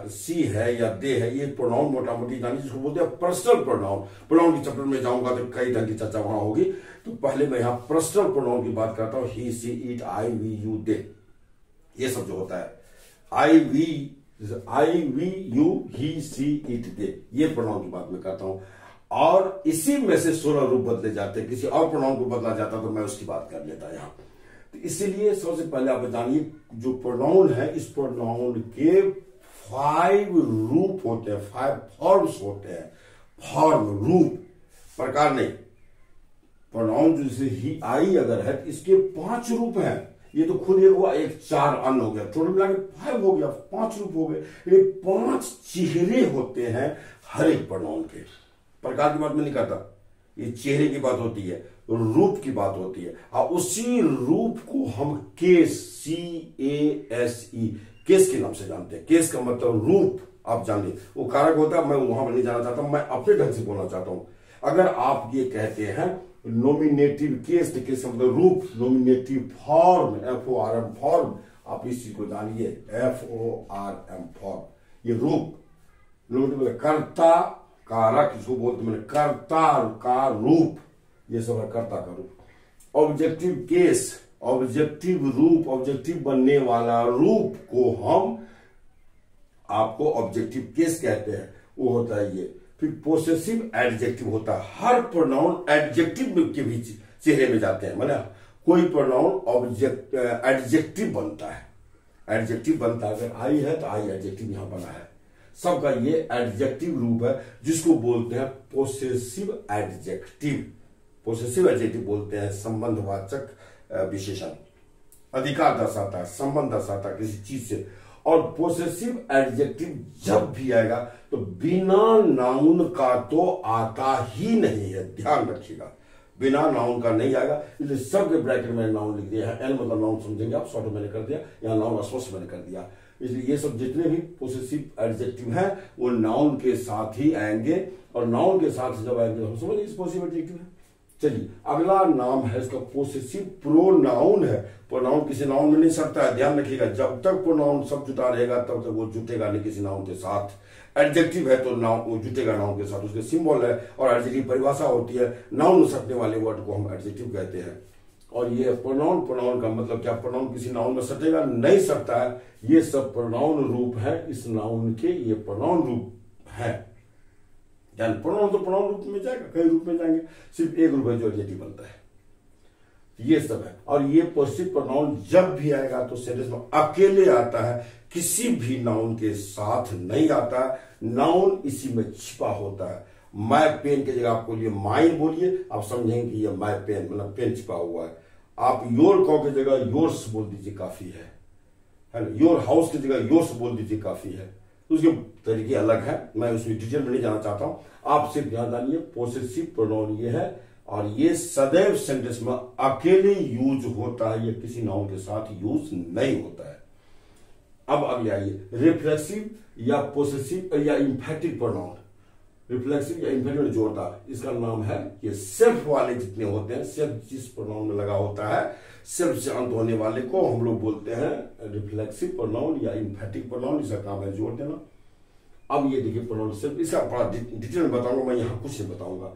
सी है या दे है, ये प्रोनाउन मोटा मोटी जानिए जिसको बोलते हैं पर्सनल प्रोनाउन। प्रोनाउन के चैप्टर में जाऊंगा तो कई ढंग की चर्चा वहां होगी। तो पहले मैं यहां पर्सनल प्रोनाउन की बात करता हूं। He, she, it, I, we, you, they, ये सब जो होता है, I we you, he, she, it, they, ये प्रोनाउन की बात मैं करता हूं। और इसी में से 16 रूप बदले जाते हैं। किसी और प्रोनाउन को बदला जाता तो मैं उसकी बात कर लेता यहां। तो इसीलिए सबसे पहले आप जानिए जो प्रोनाउन है, इस प्रोनाउन के 5 रूप होते हैं, 5 फॉर्म्स होते हैं। फॉर्म, रूप, प्रकार नहीं। प्रोनाउन जैसे ही, आई अगर है तो इसके 5 रूप हैं। ये तो खुद एक हुआ, एक 4 अन्य हो गया, टोटल मिला के 5 हो गया, 5 रूप हो गए। ये 5 चेहरे होते हैं हर एक प्रोनाउन के। प्रकार की बात मैं नहीं करता, ये चेहरे की बात होती है, रूप की बात होती है। और उसी रूप को हम केस, CASE, केस के नाम से जानते हैं। केस का मतलब रूप, आप जान लीजिए। वो कारक होता है, मैं वहां पर नहीं जाना चाहता हूं, मैं अपने ढंग से बोलना चाहता हूं। अगर आप ये कहते हैं नॉमिनेटिव केस, तो केस का मतलब रूप, नॉमिनेटिव फॉर्म, FORM फॉर्म, आप इस चीज को जानिए, FORM फॉर्म, ये रूप। नॉमिनेटिव मतलब कर्ता, कारक, इसको बोलते मैंने कर्ता का रूप, ये सब है कर्ता का रूप। ऑब्जेक्टिव केस, ऑब्जेक्टिव रूप, ऑब्जेक्टिव बनने वाला रूप को हम आपको ऑब्जेक्टिव केस कहते हैं, वो होता है ये। फिर पोसेसिव एडजेक्टिव होता है। हर प्रोनाउन एडजेक्टिव के भी चेहरे में जाते हैं, मतलब कोई प्रोनाउन एडजेक्टिव बनता है, एडजेक्टिव बनता है। अगर आई है तो आई एडजेक्टिव यहां बना है, सबका ये एडजेक्टिव रूप है, जिसको बोलते हैं पोसेसिव एडजेक्टिव। पोसेसिव एडजेक्टिव बोलते हैं संबंधवाचक विशेषण, अधिकार दर्शाता है, संबंध दर्शाता है किसी चीज से। और पोसेसिव एडजेक्टिव जब भी आएगा तो बिना नाउन का तो आता ही नहीं है, ध्यान रखिएगा, बिना नाउन का नहीं आएगा। इसलिए सबके ब्रैकेट में नाउन लिख दिया है। एल मतलब नाउन समझेंगे आप, शॉर्ट मैंने कर दिया, यहाँ नाउन स्पष्ट मैंने कर दिया। इसलिए ये सब जितने भी पोसेसिव एडजेक्टिव हैं वो नाउन के साथ ही आएंगे, और नाउन के साथ जब आएंगे तो हम समझ इस पोसेसिव एडजेक्टिव है। चलिए अगला नाम है इसका पोसेसिव प्रोनाउन है। प्रोनाउन किसी नाउन में नहीं सकता है, ध्यान रखिएगा। जब तक प्रोनाउन सब जुटा रहेगा तब तक वो जुटेगा नहीं किसी नाउन के साथ। एडजेक्टिव है तो नाउन वो जुटेगा नाउन के साथ, उसके सिंबल है, और एडजेक्टिव परिभाषा होती है। नाउन में सटने वाले वर्ड को हम एडजेक्टिव कहते हैं। और ये प्रोनाउन, प्रोनाउन का मतलब क्या, प्रोनाउन किसी नाउन में सटेगा नहीं सकता है। ये सब प्रोनाउन रूप है इस नाउन के, ये प्रोनाउन रूप है। प्रोनाउन तो प्रोनाउन रूप में जाएगा, कई रूप में जाएंगे, सिर्फ एक रूप है जो एडजेक्टिव बनता है। ये सब है। और ये पोसेसिव प्रोनाउन जब भी आएगा तो सेंटेंस में अकेले आता है, किसी भी नाउन के साथ नहीं आता। नाउन इसी में छिपा होता है। माय पेन की जगह आपको लिए माइन बोलिए, आप समझेंगे कि ये माय पेन मतलब पेन छिपा हुआ है। आप योर कॉ की जगह योर्स बोल दीजिए, काफी है ना। योर हाउस की जगह योर्स बोल दीजिए, काफी है। उसके तरीके अलग है, मैं उसमें डिटेल में नहीं जाना चाहता हूं। आप सिर्फ ध्यान जानिए पोसेसिव प्रोनाउन ये है, और ये सदैव सेंटेंस में अकेले यूज होता है, ये किसी नाउन के साथ यूज नहीं होता है। अब अगले आइए, रिफ्लेक्सिव या पोसेसिव या इंफेक्टिव प्रोनाउन। रिफ्लेक्सिव या इंफेक्टिव में जोड़ता, इसका नाम है, ये सेल्फ वाले जितने होते हैं, सेल्फ जिस प्रोनाउन में लगा होता है, सेल्फ से अंत होने वाले को हम लोग बोलते हैं रिफ्लेक्सिव प्रोनाउन या इंफेक्टिव प्रोनाउन। इसका काम है जोड़ देना। अब ये देखिए प्रोनाउन सेल्फ, इसका बड़ा डिटेल में बताऊंगा, मैं यहां कुछ नहीं बताऊंगा,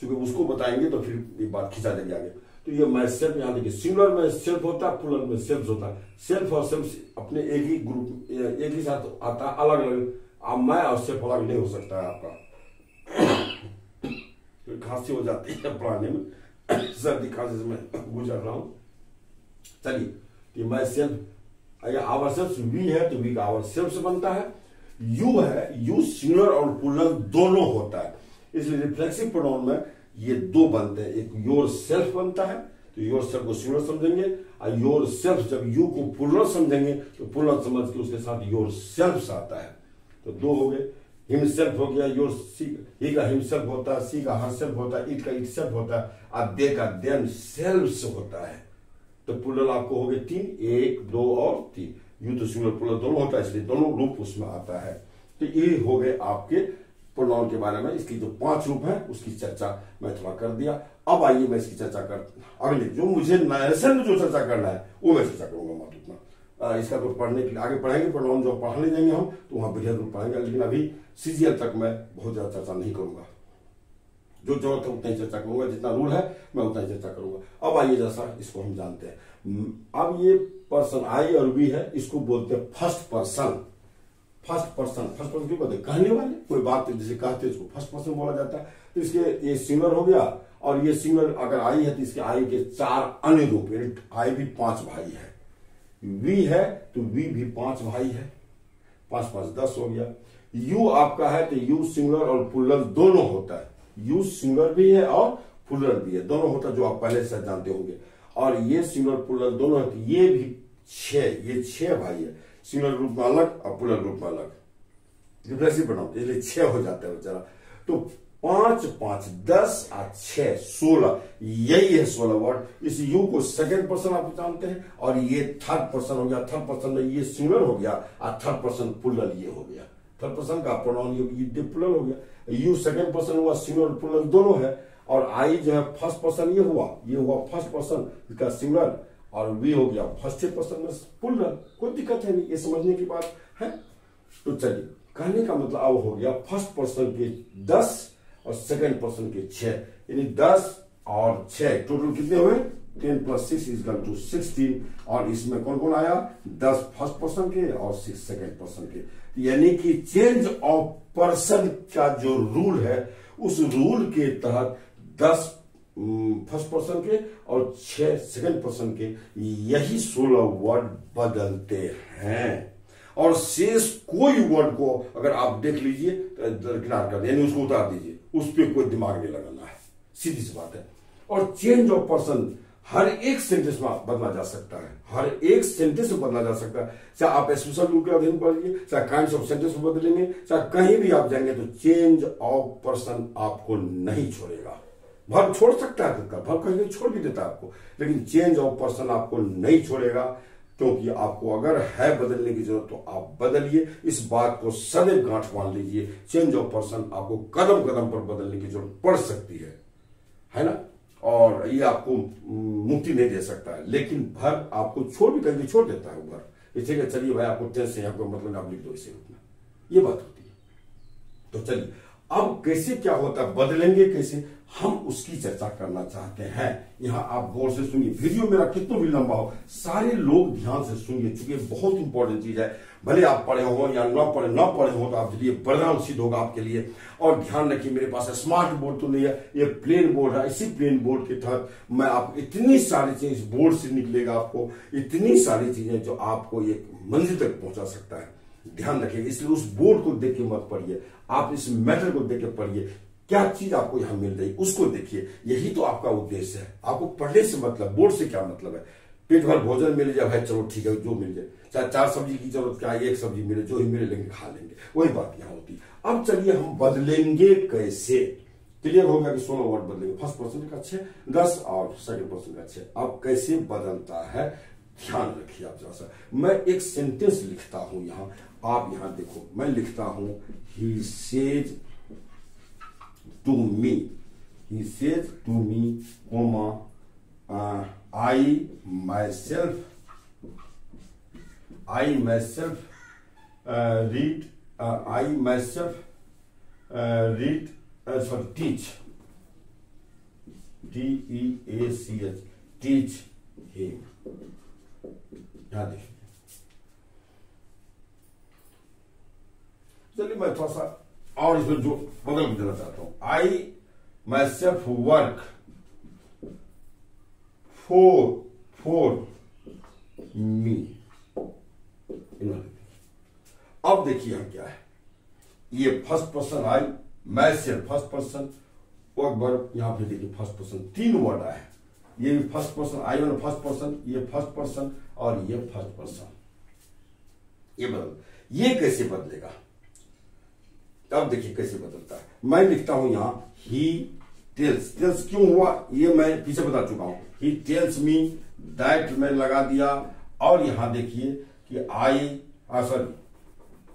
क्योंकि उसको बताएंगे तो फिर ये बात खिंचा जाएगी आगे। तो ये मैं सेल्फ, यहां देखिए सिंगुलर में सेल्फ होता है, प्लूरल में सेल्फ होता है। सेल्फ और सेल्फ अपने एक ही ग्रुप, एक ही साथ आता है, अलग अलग। अब मैं और सेल्फ अलग नहीं हो सकता है आपका। खांसी हो जाती है पढ़ाने में, सर्दी खांसी से मैं गुजर रहा हूं। चलिए, तो मैं सेल्फ या आवर सेल्फ, वी है तो वी का आवर सेल्फ से बनता है। यू है, यू सिंगुलर और प्लूरल दोनों होता है। इसलिए रिफ्लेक्सिव प्रोनाउन में ये दो बनते हैं, एक योर सेल्फ बनता है तो योर सेल्फ को सिंगुलर समझेंगे, और योर सेल्फ जब यू को प्लूरल समझेंगे तो प्लूरल समझ के उसके साथ योर सेल्फ आता है। तो दो हो गए, हिमसेल्फ हो गया, योर ही का हिमसेल्फ होता है, सी का हरसेल्फ होता है, इट का इटसेल्फ होता है, और दे का देम सेल्फ्स होता है। तो प्लूरल आपको हो गए 3, 1, 2 और 3। यू तो सिंगुलर प्लूरल दोनों होता है, इसलिए दोनों रूप उसमें आता है। तो ये हो गए आपके प्रोनाउन के बारे में। इसकी जो 5 रूप है उसकी चर्चा मैं थोड़ा कर दिया। अब आइए मैं इसकी चर्चा कर, अगले जो मुझे नरेशन में जो चर्चा करना है वो मैं चर्चा करूंगा मत उतना। इसका तो पढ़ने के लिए आगे पढ़ाएंगे, प्रोनाउन जो पढ़ने जाएंगे हम तो वहां बढ़िया रूप पढ़ाएंगे, लेकिन अभी सीजीएल तक मैं बहुत ज्यादा चर्चा नहीं करूंगा। जो जरूरत है उतना ही चर्चा करूंगा, जितना रूल है मैं उतना ही चर्चा करूंगा। अब आइए जैसा इसको हम जानते हैं। अब ये पर्सन आई और वी है, इसको बोलते हैं first person. First person, first person क्यों बोलते हैं? कहने वाले, कोई बात जैसे कहते हैं उसको फर्स्ट पर्सन बोला जाता है। तो इसके ये सिंगुलर हो गया, और ये सिंगुलर अगर आई है तो इसके आई के 4 अन्य रूप, आई भी 5 भाई है। वी है तो वी भी 5 भाई है, 5 5 10 हो गया। यू आपका है तो यू सिंगुलर और प्लूरल दोनों होता है, यू सिंगुलर भी है और प्लूरल भी है, दोनों होता है, जो आप पहले से जानते होंगे। और ये सिंगुलर प्लूरल दोनों है, ये भी 6, ये 6 भाई है, सिंगुलर ग्रुप में अलग और प्लूरल ग्रुप में अलग, वैसे बनाओ इसलिए 6 हो जाता है बेचारा। तो 5 5 10 और 6 16, यही है 16 वर्ड। इस यू को सेकंड पर्सन आप जानते हैं और ये थर्ड पर्सन हो गया, थर्ड पर्सन में ये सिंगुलर हो गया और थर्ड पर्सन प्लूरल ये हो गया, थर्ड पर्सन का प्रोनाउन ये प्लूरल हो गया। यू सेकंड पर्सन हुआ, सिंगुलर प्लूरल दोनों है। और आई जो है फर्स्ट पर्सन, ये हुआ फर्स्ट पर्सन इसका सिंगुलर, और वी हो गया फर्स्ट पर्सन में प्लूरल। कोई दिक्कत है नहीं, ये समझने की बात है। तो चलिए, कहने का मतलब अब हो गया फर्स्ट पर्सन के 10 और सेकंड पर्सन के 6, यानी 10 और 6 टोटल कितने हुए? 10 + 6 = 16। और इसमें कौन कौन आया? 10 फर्स्ट पर्सन के और 6 सेकंड पर्सन के। यानी कि चेंज ऑफ पर्सन का जो रूल है, उस रूल के तहत 10 फर्स्ट पर्सन के और 6 सेकंड पर्सन के, यही 16 वर्ड बदलते हैं। और शेष कोई वर्ड को अगर आप देख लीजिए तो दरकिनार कर, यानी उसको उतार दीजिए, उस पर कोई दिमाग नहीं लगाना है, सीधी सी बात है। और चेंज ऑफ पर्सन हर एक सेंटेंस में बदला जा सकता है, हर एक सेंटेंस में बदला जा सकता है। चाहे आप स्पेशल रूल के अधीन पढ़िए, चाहे काइंड्स ऑफ सेंटेंस में बदलेंगे, चाहे कहीं भी आप जाएंगे, तो चेंज ऑफ पर्सन आपको नहीं छोड़ेगा। वर्ब छोड़ सकता है, वर्ब कहीं छोड़ भी देता है आपको, लेकिन चेंज ऑफ पर्सन आपको नहीं छोड़ेगा। क्योंकि आपको अगर है बदलने की जरूरत तो आप बदलिए, इस बात को सदैव गांठ बांध लीजिए। चेंज ऑफ पर्सन आपको कदम कदम पर बदलने की जरूरत पड़ सकती है ना, और ये आपको मुक्ति नहीं दे सकता है, लेकिन वर्ब आपको छोड़ भी कहीं छोड़ देता है वर्ब। इसलिए चलिए भाई, आपको टेंस से आपको मतलब आप लिख दो इसे रुकना, ये बात होती है। तो चलिए, अब कैसे क्या होता है, बदलेंगे कैसे, हम उसकी चर्चा करना चाहते हैं। यहां आप गौर से सुनिए, वीडियो मेरा कितना भी लंबा हो, सारे लोग ध्यान से सुनिए, चूंकि बहुत इंपॉर्टेंट चीज है। भले आप पढ़े हो या ना पढ़े हो, तो आपके लिए वरदान सिद्ध होगा आपके लिए। और ध्यान रखिए, मेरे पास स्मार्ट बोर्ड तो नहीं है, ये प्लेन बोर्ड है। इसी प्लेन बोर्ड के तहत मैं आपको इतनी सारी चीज, इस बोर्ड से निकलेगा आपको इतनी सारी चीजें जो आपको एक मंजिल तक पहुंचा सकता है। ध्यान रखिएगा, इसलिए उस बोर्ड को देख के मत पढ़िए, आप इस मैटर को देख के पढ़िए, क्या चीज आपको यहां मिल रही उसको देखिए। यही तो आपका उद्देश्य है। आपको पढ़ने से मतलब, बोर्ड से क्या मतलब है? पेट भर भोजन मिल जाए भाई, चलो ठीक है, जो मिल जाए, चाहे 4 सब्जी की जरूरत क्या है, 1 सब्जी मिले, जो ही मिले लेंगे, खा लेंगे, वही बात यहां होती है। अब चलिए, हम बदलेंगे कैसे। क्लियर हो गया कि 16 वर्ड बदलेंगे, फर्स्ट पर्सन का 6, 10 और सेकंड पर्सन का 6। अब कैसे बदलता है, ध्यान रखिए आप जरा सा। मैं एक सेंटेंस लिखता हूं यहां, आप यहां देखो, मैं लिखता हूं, he says to me, he says to me, I myself teach, T-E-A-C-H, teach him। यहां देखिए, चलिए मैं थोड़ा सा और इसमें जो बदल देना चाहता हूं, I myself work for me. अब देखिए हम क्या है, ये फर्स्ट पर्सन आई, मैं सेल्फ फर्स्ट पर्सन, वर्ब यहां पे देखिए फर्स्ट पर्सन, 3 वर्ड आए, ये भी first person, I one first person, ये फर्स्ट पर्सन और ये फर्स्ट पर्सन। ये बदल, ये कैसे बदलेगा? अब देखिए कैसे बदलता है। मैं लिखता हूं यहां, ही टेल्स, टेल्स क्यों हुआ ये मैं पीछे बता चुका हूं। ही टेल्स मी दैट मैं लगा दिया, और यहां देखिए कि आई, सॉरी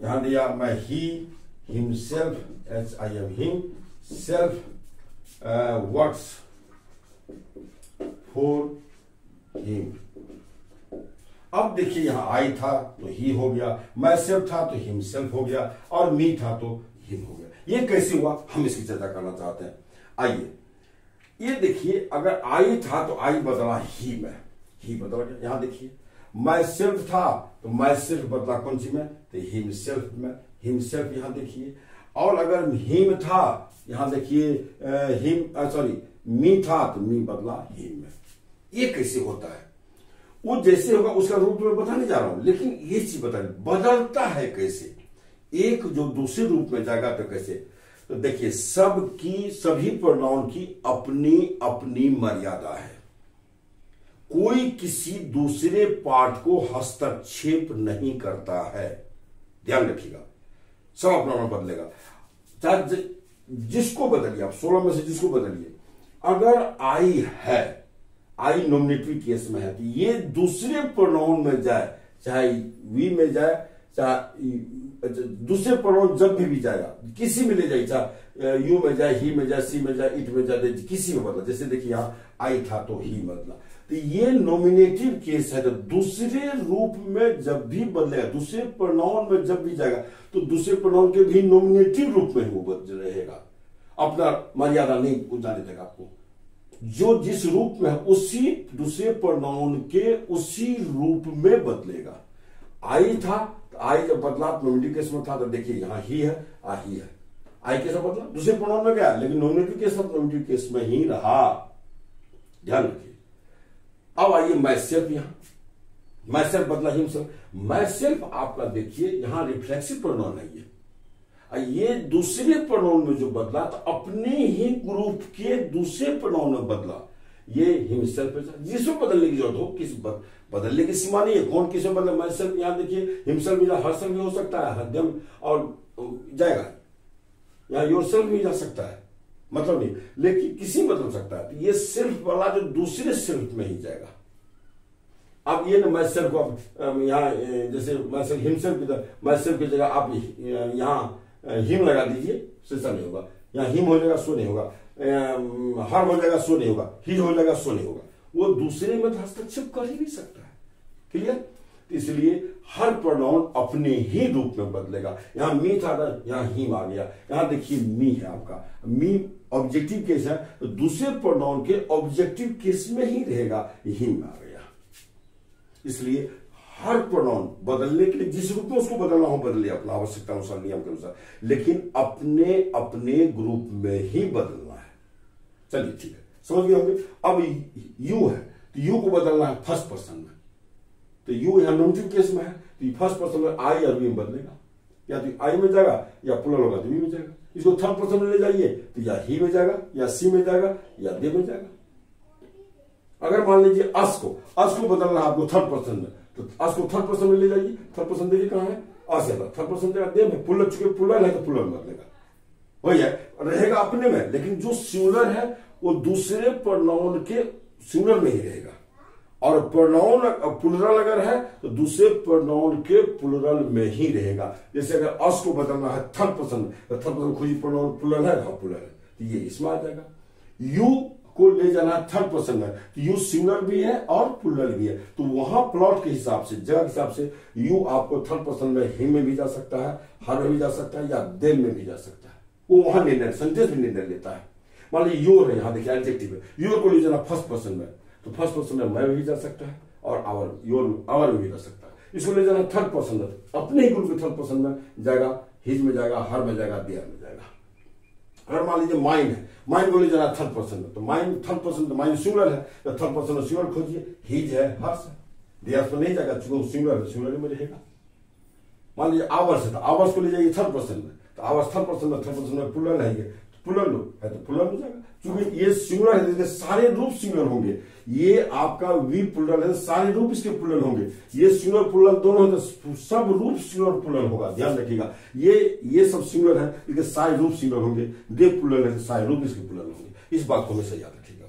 यहां दिया मैं, he himself, HIM, him self works for him. अब देखिए, यहां आई था तो ही हो गया, मैं सेल्फ था तो हिमसेल्फ हो गया, और मी था तो हिम हो गया। ये कैसे हुआ, हम इसकी चर्चा करना चाहते हैं। आइए, ये देखिए, अगर आई था तो आई बदला ही में, ही बदला गया। यहां देखिए, मैं सेल्फ था तो मैं सेल्फ बदला कौन सी में, तो हिमसेल्फ में, हिमसेल्फ यहां देखिए। और अगर हिम था, यहां देखिए हिम, सॉरी मी था तो मी बदला हिम में। ये कैसे होता है, वो जैसे होगा उसका रूप मैं बताने जा रहा हूं, लेकिन ये चीज बता, बदलता है कैसे, एक जो दूसरे रूप में जाएगा तो कैसे, तो देखिए सभी प्रोनाउन की अपनी अपनी मर्यादा है। कोई किसी दूसरे पार्ट को हस्तक्षेप नहीं करता है, ध्यान रखिएगा। सब प्रोनाउन बदलेगा, चाहे जिसको बदलिए आप, 16 में से जिसको बदलिए। अगर आई है, आई नॉमिनेटिव केस में है, तो ये दूसरे प्रोनाउन में जाए, चाहे वी में जाए, चाहे दूसरे प्रोनाउन जब भी जाएगा, किसी में ले जाए, चाहे यू में जाए, ही में जाए, सी में जाए, इट में जाए, किसी में बदला। जैसे देखिए यहां आई था तो ही बदला, तो ये नॉमिनेटिव केस है। तो दूसरे रूप में जब भी बदलेगा, दूसरे प्रोनाउन में जब भी जाएगा, तो दूसरे प्रोनाउन के भी नॉमिनेटिव रूप में ही वो बदल रहेगा, अपना मर्यादा नहीं जाने देगा आपको। जो जिस रूप में है उसी दूसरे प्रोनाउन के उसी रूप में बदलेगा। आई था, तो आई जब बदला नॉमिनेटिव केस में था, तो देखिए यहां ही है, ही है। आई कैसा बदला, दूसरे प्रोनाउन में गया, लेकिन नॉमिनेटिव केस नॉमिनेटिव केस में ही रहा, ध्यान रखिए। अब आइए माई सेल्फ, यहां माई सेल्फ बदला हिमसेल्फ। माई सेल्फ आपका देखिए यहां रिफ्लेक्सिव प्रोनाउन है ये दूसरे प्रोनाउन में जो बदला, तो अपने ही ग्रुप के दूसरे प्रोनाउन में बदला, ये हिमसेल्फ है। जिसमें बदलने की जरूरत हो, किस बदलने की सीमा नहीं है, कौन किस में बदले। माई सेल्फ यहां देखिए हिमसेल्फ भी हर सेल्फ भी हो सकता है, हद्यम और जाएगा, यहां योर सेल्फ भी जा सकता है, मतलब नहीं, लेकिन किसी में बदल सकता है। तो ये सेल्फ वाला जो दूसरे सेल्फ में ही जाएगा। अब ये ना माई सेल्फ को आप यहाँ जैसे my self himself my self की जगह आप यहाँ हिम लगा दीजिए, ऐसा नहीं होगा। यहाँ हिम हो जाएगा, सो नहीं होगा, हर हो जाएगा, सो नहीं होगा, ही हो जाएगा, सो नहीं होगा। वो दूसरे में हस्तक्षेप कर ही नहीं सकता है, क्लियर। इसलिए हर प्रोनाउन अपने ही रूप में बदलेगा। यहां मी था, यहां हिम आ गया। यहां देखिए मी है आपका, मी ऑब्जेक्टिव केस है, तो दूसरे प्रोनाउन के ऑब्जेक्टिव केस में ही रहेगा, हिम आ गया। इसलिए हर प्रोनाउन बदलने के लिए जिस रूप में उसको बदलना हो बदलिए, अपना आवश्यकता अनुसार, नियम के अनुसार, लेकिन अपने अपने ग्रुप में ही बदलना है। चलिए ठीक है, समझ गए होंगे। अब यू है, तो यू को बदलना है फर्स्ट पर्सन में, तो यू यहां नॉमिनेटिव केस में है, तो फर्स्ट पर्सन में आई और वी में बदलेगा, या तो आई में जाएगा, या प्लुरल होगा तो वी में जाएगा। इसको थर्ड पर्सन में ले जाइए, तो या ही में जाएगा, या सी में जाएगा, या दे में जाएगा। अगर मान लीजिए अस को बदलना है आपको थर्ड पर्सन में, तो अस को थर्ड पर्सन में ले जाइए। थर्ड पर्सन देखिए कहां है, अस है, थर्ड पर्सन जगह दे में, प्लुरल चुके प्लुरल है तो प्लुरल बदलेगा, वही है, रहेगा अपने में, लेकिन जो सिंगुलर है वो दूसरे प्रोनाउन के सिंगुलर में ही रहेगा। और प्रोनाउन प्लुरल अगर है तो दूसरे प्रोनाउन के प्लुरल में ही रहेगा। जैसे अगर अस को बदलना है थर्ड पर्सन, तो थर्ड पर्सन खोजी प्रोनाउन प्लुरल है, हाँ प्लुरल है, तो ये इसमें आ जाएगा। यू को ले जाना है थर्ड पर्सन में, तो यू सिंगुलर भी है और प्लुरल भी है, तो वहां प्लॉट के हिसाब से, जगह के हिसाब से यू आपको थर्ड पर्सन में हिम में भी जा सकता है, हर में भी जा सकता है, या देम में भी जा सकता है। वो वहां निर्णय सेंटेंस भी निर्णय लेता है। मान लीजिए योर है, यहां देखिए एडजेक्टिव है, योर को ले जाना फर्स्ट पर्सन में, तो फर्स्ट पर्सन में मैं भी जा सकता है, और आवर, योर आवर में भी जा सकता है। इसको ले जाना थर्ड पर्सन में, अपने ही ग्रुप के थर्ड पर्सन में जाएगा, हिज में जाएगा, हर में जाएगा, देयर में जाएगा। अगर मान लीजिए माइंड है, माइंड को ले जाना थर्ड पर्सन में, तो माइंड थर्ड पर्सन, तो माइंड सिंगुलर है, तो थर्ड पर्सन में सिंगुलर खोजिए, हिज है, हर्ष है, देयर में नहीं जाएगा, चूंकि सिंगुलर है, सिंगुलर में रहेगा। मान लीजिए आवर्स है, तो आवर्स को ले जाइए थर्ड पर्सन में, तो आवर्स थर्ड पर्सन में, थर्ड पर्सन में प्लुरल है, प्लुरल है तो प्लुरल हो जाएगा, क्योंकि ये सिंगुलर है, सारे रूप सिंगुलर होंगे। ये आपका वी प्लुरल है, सारे रूप इसके प्लुरल होंगे। ये सिंगुलर प्लुरल दोनों है, तो सब रूप सिंगुलर प्लुरल होगा, ध्यान रखिएगा। ये सब सिंगुलर है, इसके सारे रूप सिंगुलर होंगे। दे प्लुरल है, सारे रूप इसके प्लुरल होंगे। इस बात को हमेशा याद रखिएगा,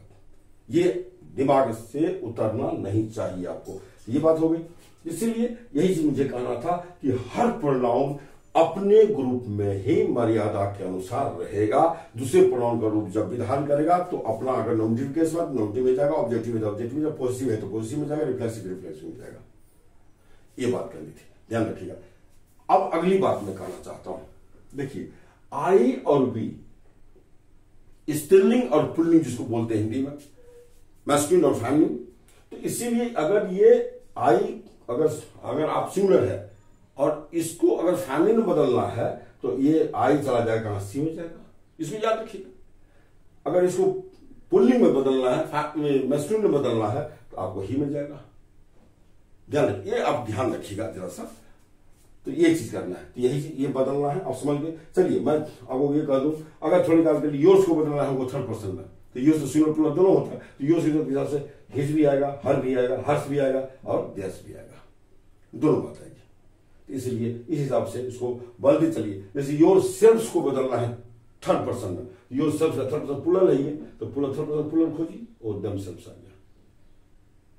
ये दिमाग से उतरना नहीं चाहिए आपको। ये बात हो गई। इसीलिए यही चीज मुझे कहना था कि हर प्रोनाउन अपने ग्रुप में ही मर्यादा के अनुसार रहेगा। दूसरे प्रोनाउन का रूप जब भी धारण करेगा तो अपना, अगर नॉमिनेटिव केस में नॉमिनेटिव में जाएगा, ऑब्जेक्टिव में ऑब्जेक्टिव में, पॉजिटिव है तो पॉजिटिव में जाएगा, रिफ्लेक्सिव रिफ्लेक्सिव में जाएगा। ये बात करनी थी, ध्यान रखिएगा। अब अगली बात मैं कहना चाहता हूं, देखिए आई और वी, स्त्रीलिंग और पुल्लिंग जिसको बोलते हैं हिंदी में, मैस्कुलिन और फेमिनिन। तो इसीलिए अगर ये आई, अगर आप सिंगुलर है और इसको अगर फेमिनिन में बदलना है, तो ये आई चला जाएगा, सी में जाएगा। इसको याद रखिएगा। अगर इसको पुल्लिंग में बदलना है, मैस्कुलिन में बदलना है, तो आपको ही में जाएगा। ध्यान रखिए, ये आप ध्यान रखिएगा जरा सा। तो ये चीज करना है, तो यही ये बदलना है। आप समझ गए। चलिए मैं आपको ये कह दूं, अगर थोड़ी देर के लिए योर्स को बदलना है हमको थर्ड पर्सन में, तो योर्स तो सिंगुलर प्लूरल दोनों होता है, तो योर्स के हिसाब से हिज भी आएगा, हर भी आएगा, हर्ष भी आएगा और देयर्स भी आएगा, दोनों बात आएगी। तो इसलिए इस हिसाब से इसको बदलते चलिए। जैसे योर सेल्फ्स को बदलना है थर्ड पर्सन में, yourself third person plural है ये, तो प्लूरल थर्ड पर्सन प्लूरल खोजी और देम सेल्फ्स आ गया,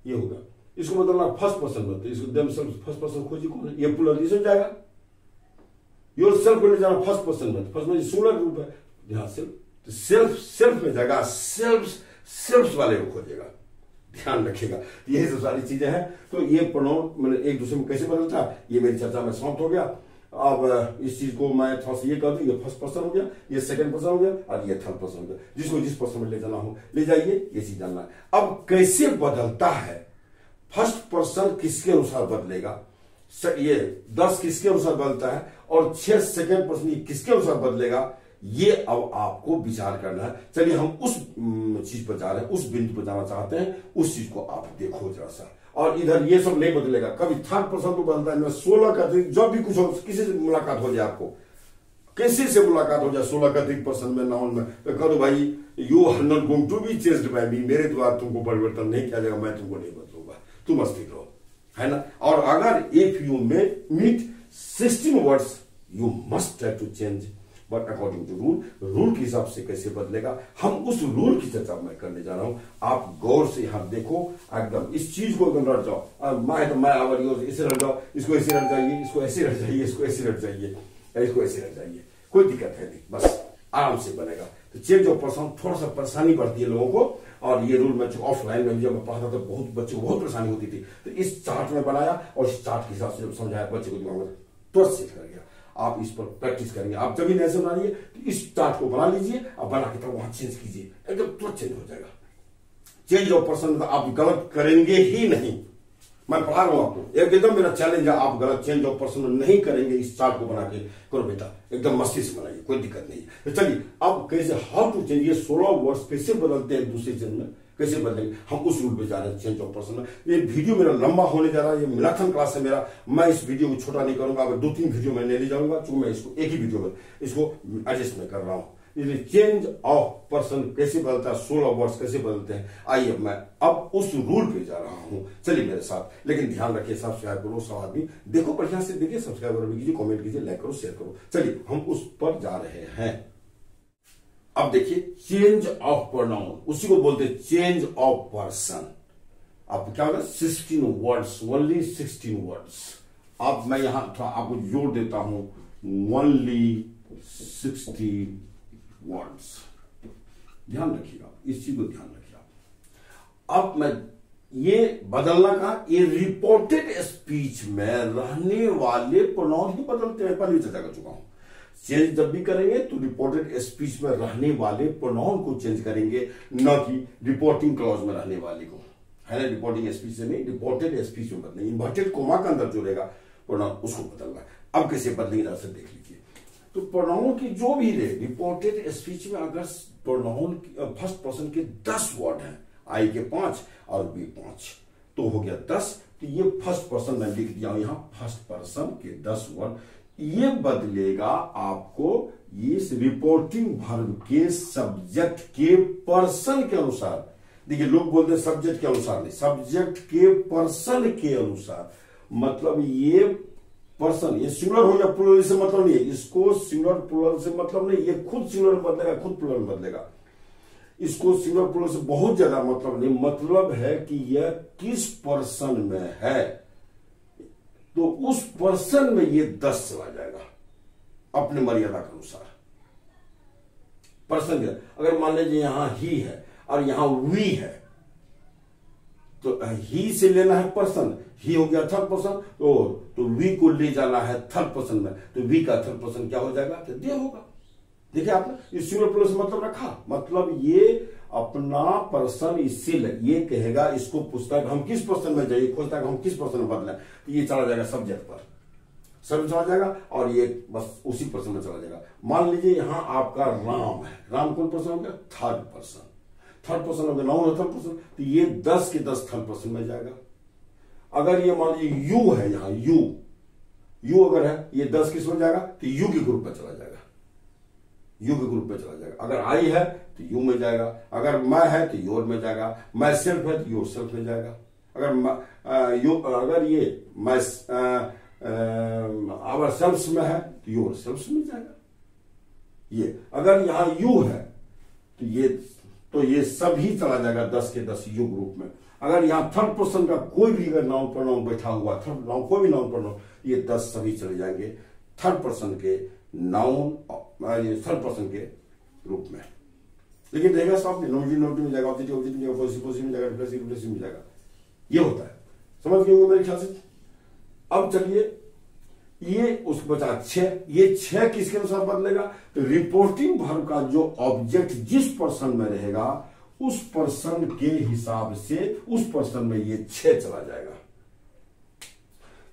ये होगा। इसको बदलना फर्स्ट पर्सन में, तो इसको देम सेल्फ फर्स्ट पर्सन खोजी कौन है, ये प्लूरल इसमें जाएगा। योर सेल्फ को ले जाना फर्स्ट पर्सन में, फर्स्ट में सिंगुलर रूप है, ध्यान सेल्फ, तो सेल्फ सेल्फ में जाएगा, सेल्फ वाले को खोजेगा, ध्यान रखिएगा। यही सब सारी चीजें हैं। तो ये प्रोनाउन मैंने एक दूसरे में कैसे बदलता है, ये मेरी चर्चा में समाप्त हो गया। अब इस चीज को मैं थोड़ा सा ये कर दूं, ये फर्स्ट पर्सन हो गया, ये सेकंड पर्सन हो गया और ये थर्ड पर्सन हो गया। जिसको जिस पर्सन में ले जाना हो ले जाइए, ये चीज जानना है। अब कैसे बदलता है, फर्स्ट पर्सन किसके अनुसार बदलेगा, ये 10 किसके अनुसार बदलता है और 6 सेकंड पर्सन किसके अनुसार बदलेगा, ये अब आपको विचार करना है। चलिए हम उस चीज पर जा रहे हैं, उस बिंदु पर जाना चाहते हैं, उस चीज को आप देखो जरा सा। और इधर ये सब नहीं बदलेगा, कभी थर्ड पर्सन तो बदलता है। 16 का जब भी कुछ हो, किसी से मुलाकात हो जाए, आपको किसी से मुलाकात हो जाए 16 का अधिक पर्सन में, नाउन में, तो कहो भाई you are not going to be changed by me, मेरे द्वारा तुमको परिवर्तन नहीं किया जाएगा, मैं तुमको नहीं बदलूंगा, तुम अस्थिर रहो, है ना। और अगर if you meet 16 words you must try to change, but according to rule के हिसाब से कैसे बदलेगा, हम उस रूल की चर्चा मैं करने जा रहा हूं। आप गौर से यहां देखो, एकदम इस चीज को एकदम रट जाओ। मैं आवर इसे रट जाओ, इसको ऐसे रट जाइए, इसको ऐसे रट जाइए, इसको ऐसे रट जाइए, इसको ऐसे रट जाइए, कोई दिक्कत है नहीं, बस आराम से बनेगा। तो चेंज ऑफ पर्सन थोड़ा सा परेशानी बढ़ती है लोगों को, और ये रूल मैं ऑफलाइन में जब मैं पढ़ाता था बहुत बच्चों को बहुत परेशानी होती थी। तो इस चार्ट में बनाया और इस चार्ट के हिसाब से जब समझाया बच्चे को दिमाग में तुरंत सीख कर गया। आप इस पर प्रैक्टिस करेंगे, आप जब भी नए से बना लिए तो इस चार्ट को बना लीजिए और बना के तब वहां चेंज कीजिए, एकदम तुरंत चेंज हो जाएगा। चेंज ऑफ पर्सन आप गलत करेंगे ही नहीं, मैं पढ़ा रहा हूं आपको, एकदम मेरा चैलेंज है, आप गलत चेंज ऑफ पर्सन नहीं करेंगे। इस चार्ट को बना के करो बेटा, एकदम मस्ती से बनाइए, कोई दिक्कत नहीं। तो चलिए अब कैसे हाउ टू चेंज, ये 16 वर्ड्स कैसे बदलते हैं दूसरे चेंज में, कैसे बदलेंगे, हम उस रूल पे जा रहे हैं चेंज ऑफ पर्सन में। ये वीडियो मेरा लंबा होने जा रहा है, ये मैराथन क्लास है मेरा, मैं इस वीडियो को छोटा नहीं करूंगा, अगर 2-3 वीडियो में ले जाऊंगा, क्योंकि मैं इसको एक ही वीडियो में इसको एडजस्ट में कर रहा हूं। इसलिए चेंज ऑफ पर्सन कैसे बदलता है, 16 वर्ड्स कैसे बदलते हैं, आइए मैं अब उस रूल पे जा रहा हूं, चलिए मेरे साथ। लेकिन ध्यान रखिए, सब्सक्राइब करो, सब आदमी देखो, बढ़िया से देखिए, सब्सक्राइब कीजिए, कमेंट कीजिए, लाइक करो, शेयर करो। चलिए हम उस पर जा रहे हैं। अब देखिए चेंज ऑफ प्रोनाउन, उसी को बोलते हैं चेंज ऑफ पर्सन। अब क्या होगा, 16 वर्ड्स, ओनली 16 वर्ड्स। अब मैं यहां थोड़ा आपको जोड़ देता हूं, ओनली 60 वर्ड्स, ध्यान रखिएगा, इस चीज को ध्यान रखिएगा। अब मैं ये बदलना का, ये रिपोर्टेड स्पीच में रहने वाले प्रोनाउन ही बदलते हैं, पहले चर्चा कर चुका हूं। चेंज जब भी करेंगे तो रिपोर्टेड स्पीच में रहने वाले प्रोनाउन को चेंज करेंगे, न कि रिपोर्टिंग क्लॉज में रहने वाले को, है ना। रिपोर्टिंग स्पीच से नहीं, रिपोर्टेड स्पीच में बदलेंगे, इन्वर्टेड कोमा के अंदर जो रहेगा प्रोनाउन उसको बदलना है। अब कैसे बदलेंगे जरा से देख लीजिए। तो प्रोनाउन की जो भी रहे रिपोर्टेड स्पीच में, अगर प्रोनाउन फर्स्ट पर्सन के 10 वर्ड हैं, आई के 5 और बी 5, तो हो गया 10। तो ये फर्स्ट पर्सन मैं लिख दिया हूं यहां, फर्स्ट पर्सन के 10 वर्ड, ये बदलेगा आपको इस रिपोर्टिंग वर्ब के सब्जेक्ट के पर्सन के अनुसार। देखिए लोग बोलते हैं सब्जेक्ट के अनुसार, नहीं, सब्जेक्ट के पर्सन के अनुसार। मतलब ये पर्सन, ये सिंगुलर हो या प्लूरल से मतलब नहीं है, इसको सिंगुलर प्लूरल से मतलब नहीं, ये खुद सिंगुलर बदलेगा, खुद प्लूरल बदलेगा। इसको सिंगुलर प्लूरल से बहुत ज्यादा मतलब नहीं, मतलब है कि यह किस पर्सन में है, तो उस पर्सन में ये 10 चला जाएगा अपने मर्यादा के अनुसार। पर्सन अगर मान लीजिए यहां ही है और यहां वी है, तो ही से लेना है पर्सन, ही हो गया थर्ड पर्सन, तो वी को ले जाना है थर्ड पर्सन में, तो वी का थर्ड पर्सन क्या हो जाएगा, तो दे होगा। देखिए आपने इस सिंगुलर प्लूरल से मतलब रखा, मतलब ये अपना पर्सन इससे ये कहेगा, इसको पूछता है हम किस पर्सन में जाइए, खोजता है हम किस पर्सन में बदलें, तो ये चला जाएगा सब्जेक्ट पर, सब चला जाएगा और ये बस उसी पर्सन में चला जाएगा। मान लीजिए यहां आपका राम है, राम कौन पर्सन हो गया, थर्ड पर्सन, थर्ड पर्सन हो गया, नाउन है थर्ड पर्सन, तो ये 10 के 10 थर्ड पर्सन में जाएगा। अगर ये मान लीजिए यू है, यहां यू अगर है, ये 10 किस में जाएगा तो यू के ग्रुप में चला जाएगा, यू के ग्रुप में चला जाएगा। अगर आई है तो यू में जाएगा, अगर मैं है तो योर में जाएगा, माई सेल्फ है तो योर सेल्फ में जाएगा, अगर ये माई आवर सेल्फ में है तो योर सेल्फ में जाएगा। ये अगर यहां यू है तो ये सब ही चला जाएगा 10 के 10 यू ग्रुप में। अगर यहां थर्ड पर्सन का कोई भी अगर नाउन प्रोनाउन बैठा हुआ, थर्ड नाउन कोई भी नाउन प्रोनाउन, ये 10 सभी चले जाएंगे थर्ड पर्सन के नाउन, थर्ड पर्सन के रूप में। लेकिन रहेगा सब नोमिनेटिव में जाएगा, ऑब्जेक्टिव में जाएगा, पॉजिटिव में जाएगा, रिफ्लेक्सिव में जाएगा। ये होता है, समझ गए होंगे मेरे ख्याल से। अब चलिए ये उसको बचा 6, ये 6 किसके अनुसार बदलेगा तो रिपोर्टिंग वर्ब का जो ऑब्जेक्ट जिस पर्सन में रहेगा उस पर्सन के हिसाब से उस पर्सन में ये 6 चला जाएगा।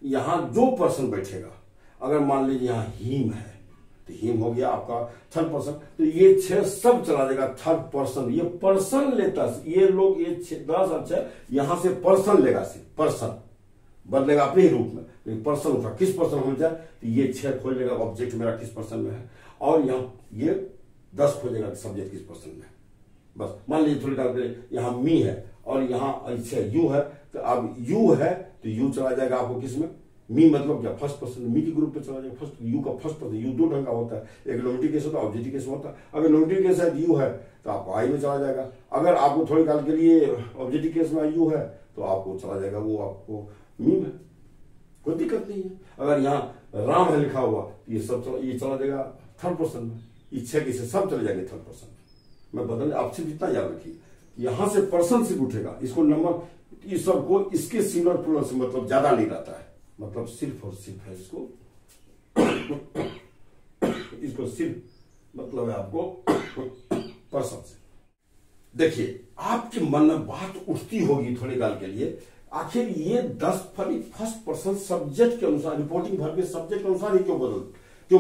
यहां जो पर्सन बैठेगा, अगर मान लीजिए यहां हीम है तो हीम हो गया आपका थर्ड पर्सन, तो ये 6 सब चला जाएगा थर्ड पर्सन। ये पर्सन लेता, ये लोग ये 10 और 6 यहां से पर्सन लेगा, सिर्फ पर्सन बदलेगा अपने ही रूप में, लेकिन पर्सन उठा किस पर्सन हो जाए तो ये 6 खोल लेगा ऑब्जेक्ट मेरा किस पर्सन में है, और यहां ये 10 खोजेगा सब्जेक्ट किस पर्सन में। बस मान लीजिए थोड़ी देर यहां मी है और यहां अच्छा यू है, तो अब यू है तो यू चला जाएगा आपको किसमें, मी मतलब क्या फर्स्ट पर्सन, मी के ग्रुप में चला जाएगा। फर्स्ट यू का फर्स्ट पर्सन, यू 2 ढंग का होता है, एक नोमिनेटिव केस होता है, ऑब्जेक्टिव केस होता है। अगर नोमिनेटिव केस है यू है तो आपको आई में चला जाएगा। अगर आपको थोड़ी काल के लिए ऑब्जेक्टिव केस में यू है तो आपको चला जाएगा वो आपको मी में, कोई दिक्कत नहीं है। अगर यहाँ राम है लिखा हुआ ये सब ये चला जाएगा थर्ड पर्सन में, ये 6 के सब चले जाएंगे थर्ड पर्सन में। मैं बदल आप सिर्फ इतना याद रखिए, यहां से पर्सन सिर्फ उठेगा, इसको नंबर इस सब को इसके सिंगुलर प्लूरल से मतलब ज्यादा नहीं रहता है, मतलब सिर्फ और सिर्फ है इसको इसको सिर्फ मतलब है आपको पर्सन से। देखिए आपके मन में बात उठती होगी थोड़ी काल के लिए, आखिर ये 10 फली फर्स्ट पर्सन सब्जेक्ट के अनुसार, रिपोर्टिंग वर्ब के सब्जेक्ट के अनुसार ही क्यों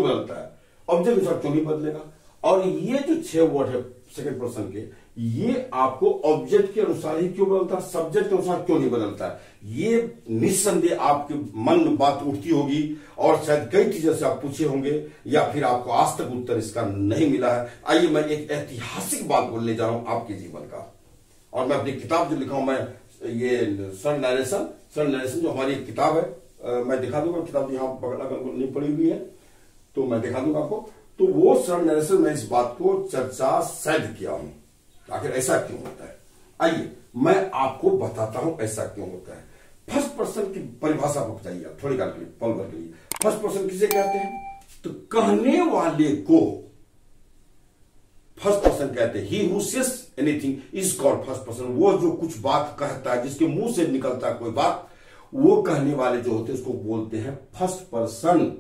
बदलता है, ऑब्जेक्ट के अनुसार क्यों नहीं बदलेगा। और ये जो 6 वर्ड है सेकंड पर्सन के, ये आपको ऑब्जेक्ट के अनुसार ही क्यों बदलता है, सब्जेक्ट के अनुसार क्यों नहीं बदलता है। ये निस्संदेह आपके मन में बात उठती होगी और शायद कई टीचर से आप पूछे होंगे या फिर आपको आज तक उत्तर इसका नहीं मिला है। आइए मैं एक ऐतिहासिक बात बोलने जा रहा हूं आपके जीवन का, और मैं अपनी किताब जो लिखा हूं, मैं ये सर नरेशन जो हमारी एक किताब है, मैं दिखा दूंगा, किताब यहाँ अगर नहीं पड़ी हुई है तो मैं दिखा दूंगा आपको। तो वो सर नरेशन में इस बात को चर्चा शायद किया हूं, आखिर ऐसा क्यों होता है। आइए मैं आपको बताता हूं ऐसा क्यों होता है। फर्स्ट पर्सन की परिभाषा को बताइए थोड़ी देर के लिए, पल भर के लिए। फर्स्ट पर्सन किसे कहते हैं तो कहने वाले को फर्स्ट पर्सन कहते हैं। He who says anything is called first person. वो जो कुछ बात कहता है, जिसके मुंह से निकलता है कोई बात, वो कहने वाले जो होते हैं उसको बोलते हैं फर्स्ट पर्सन।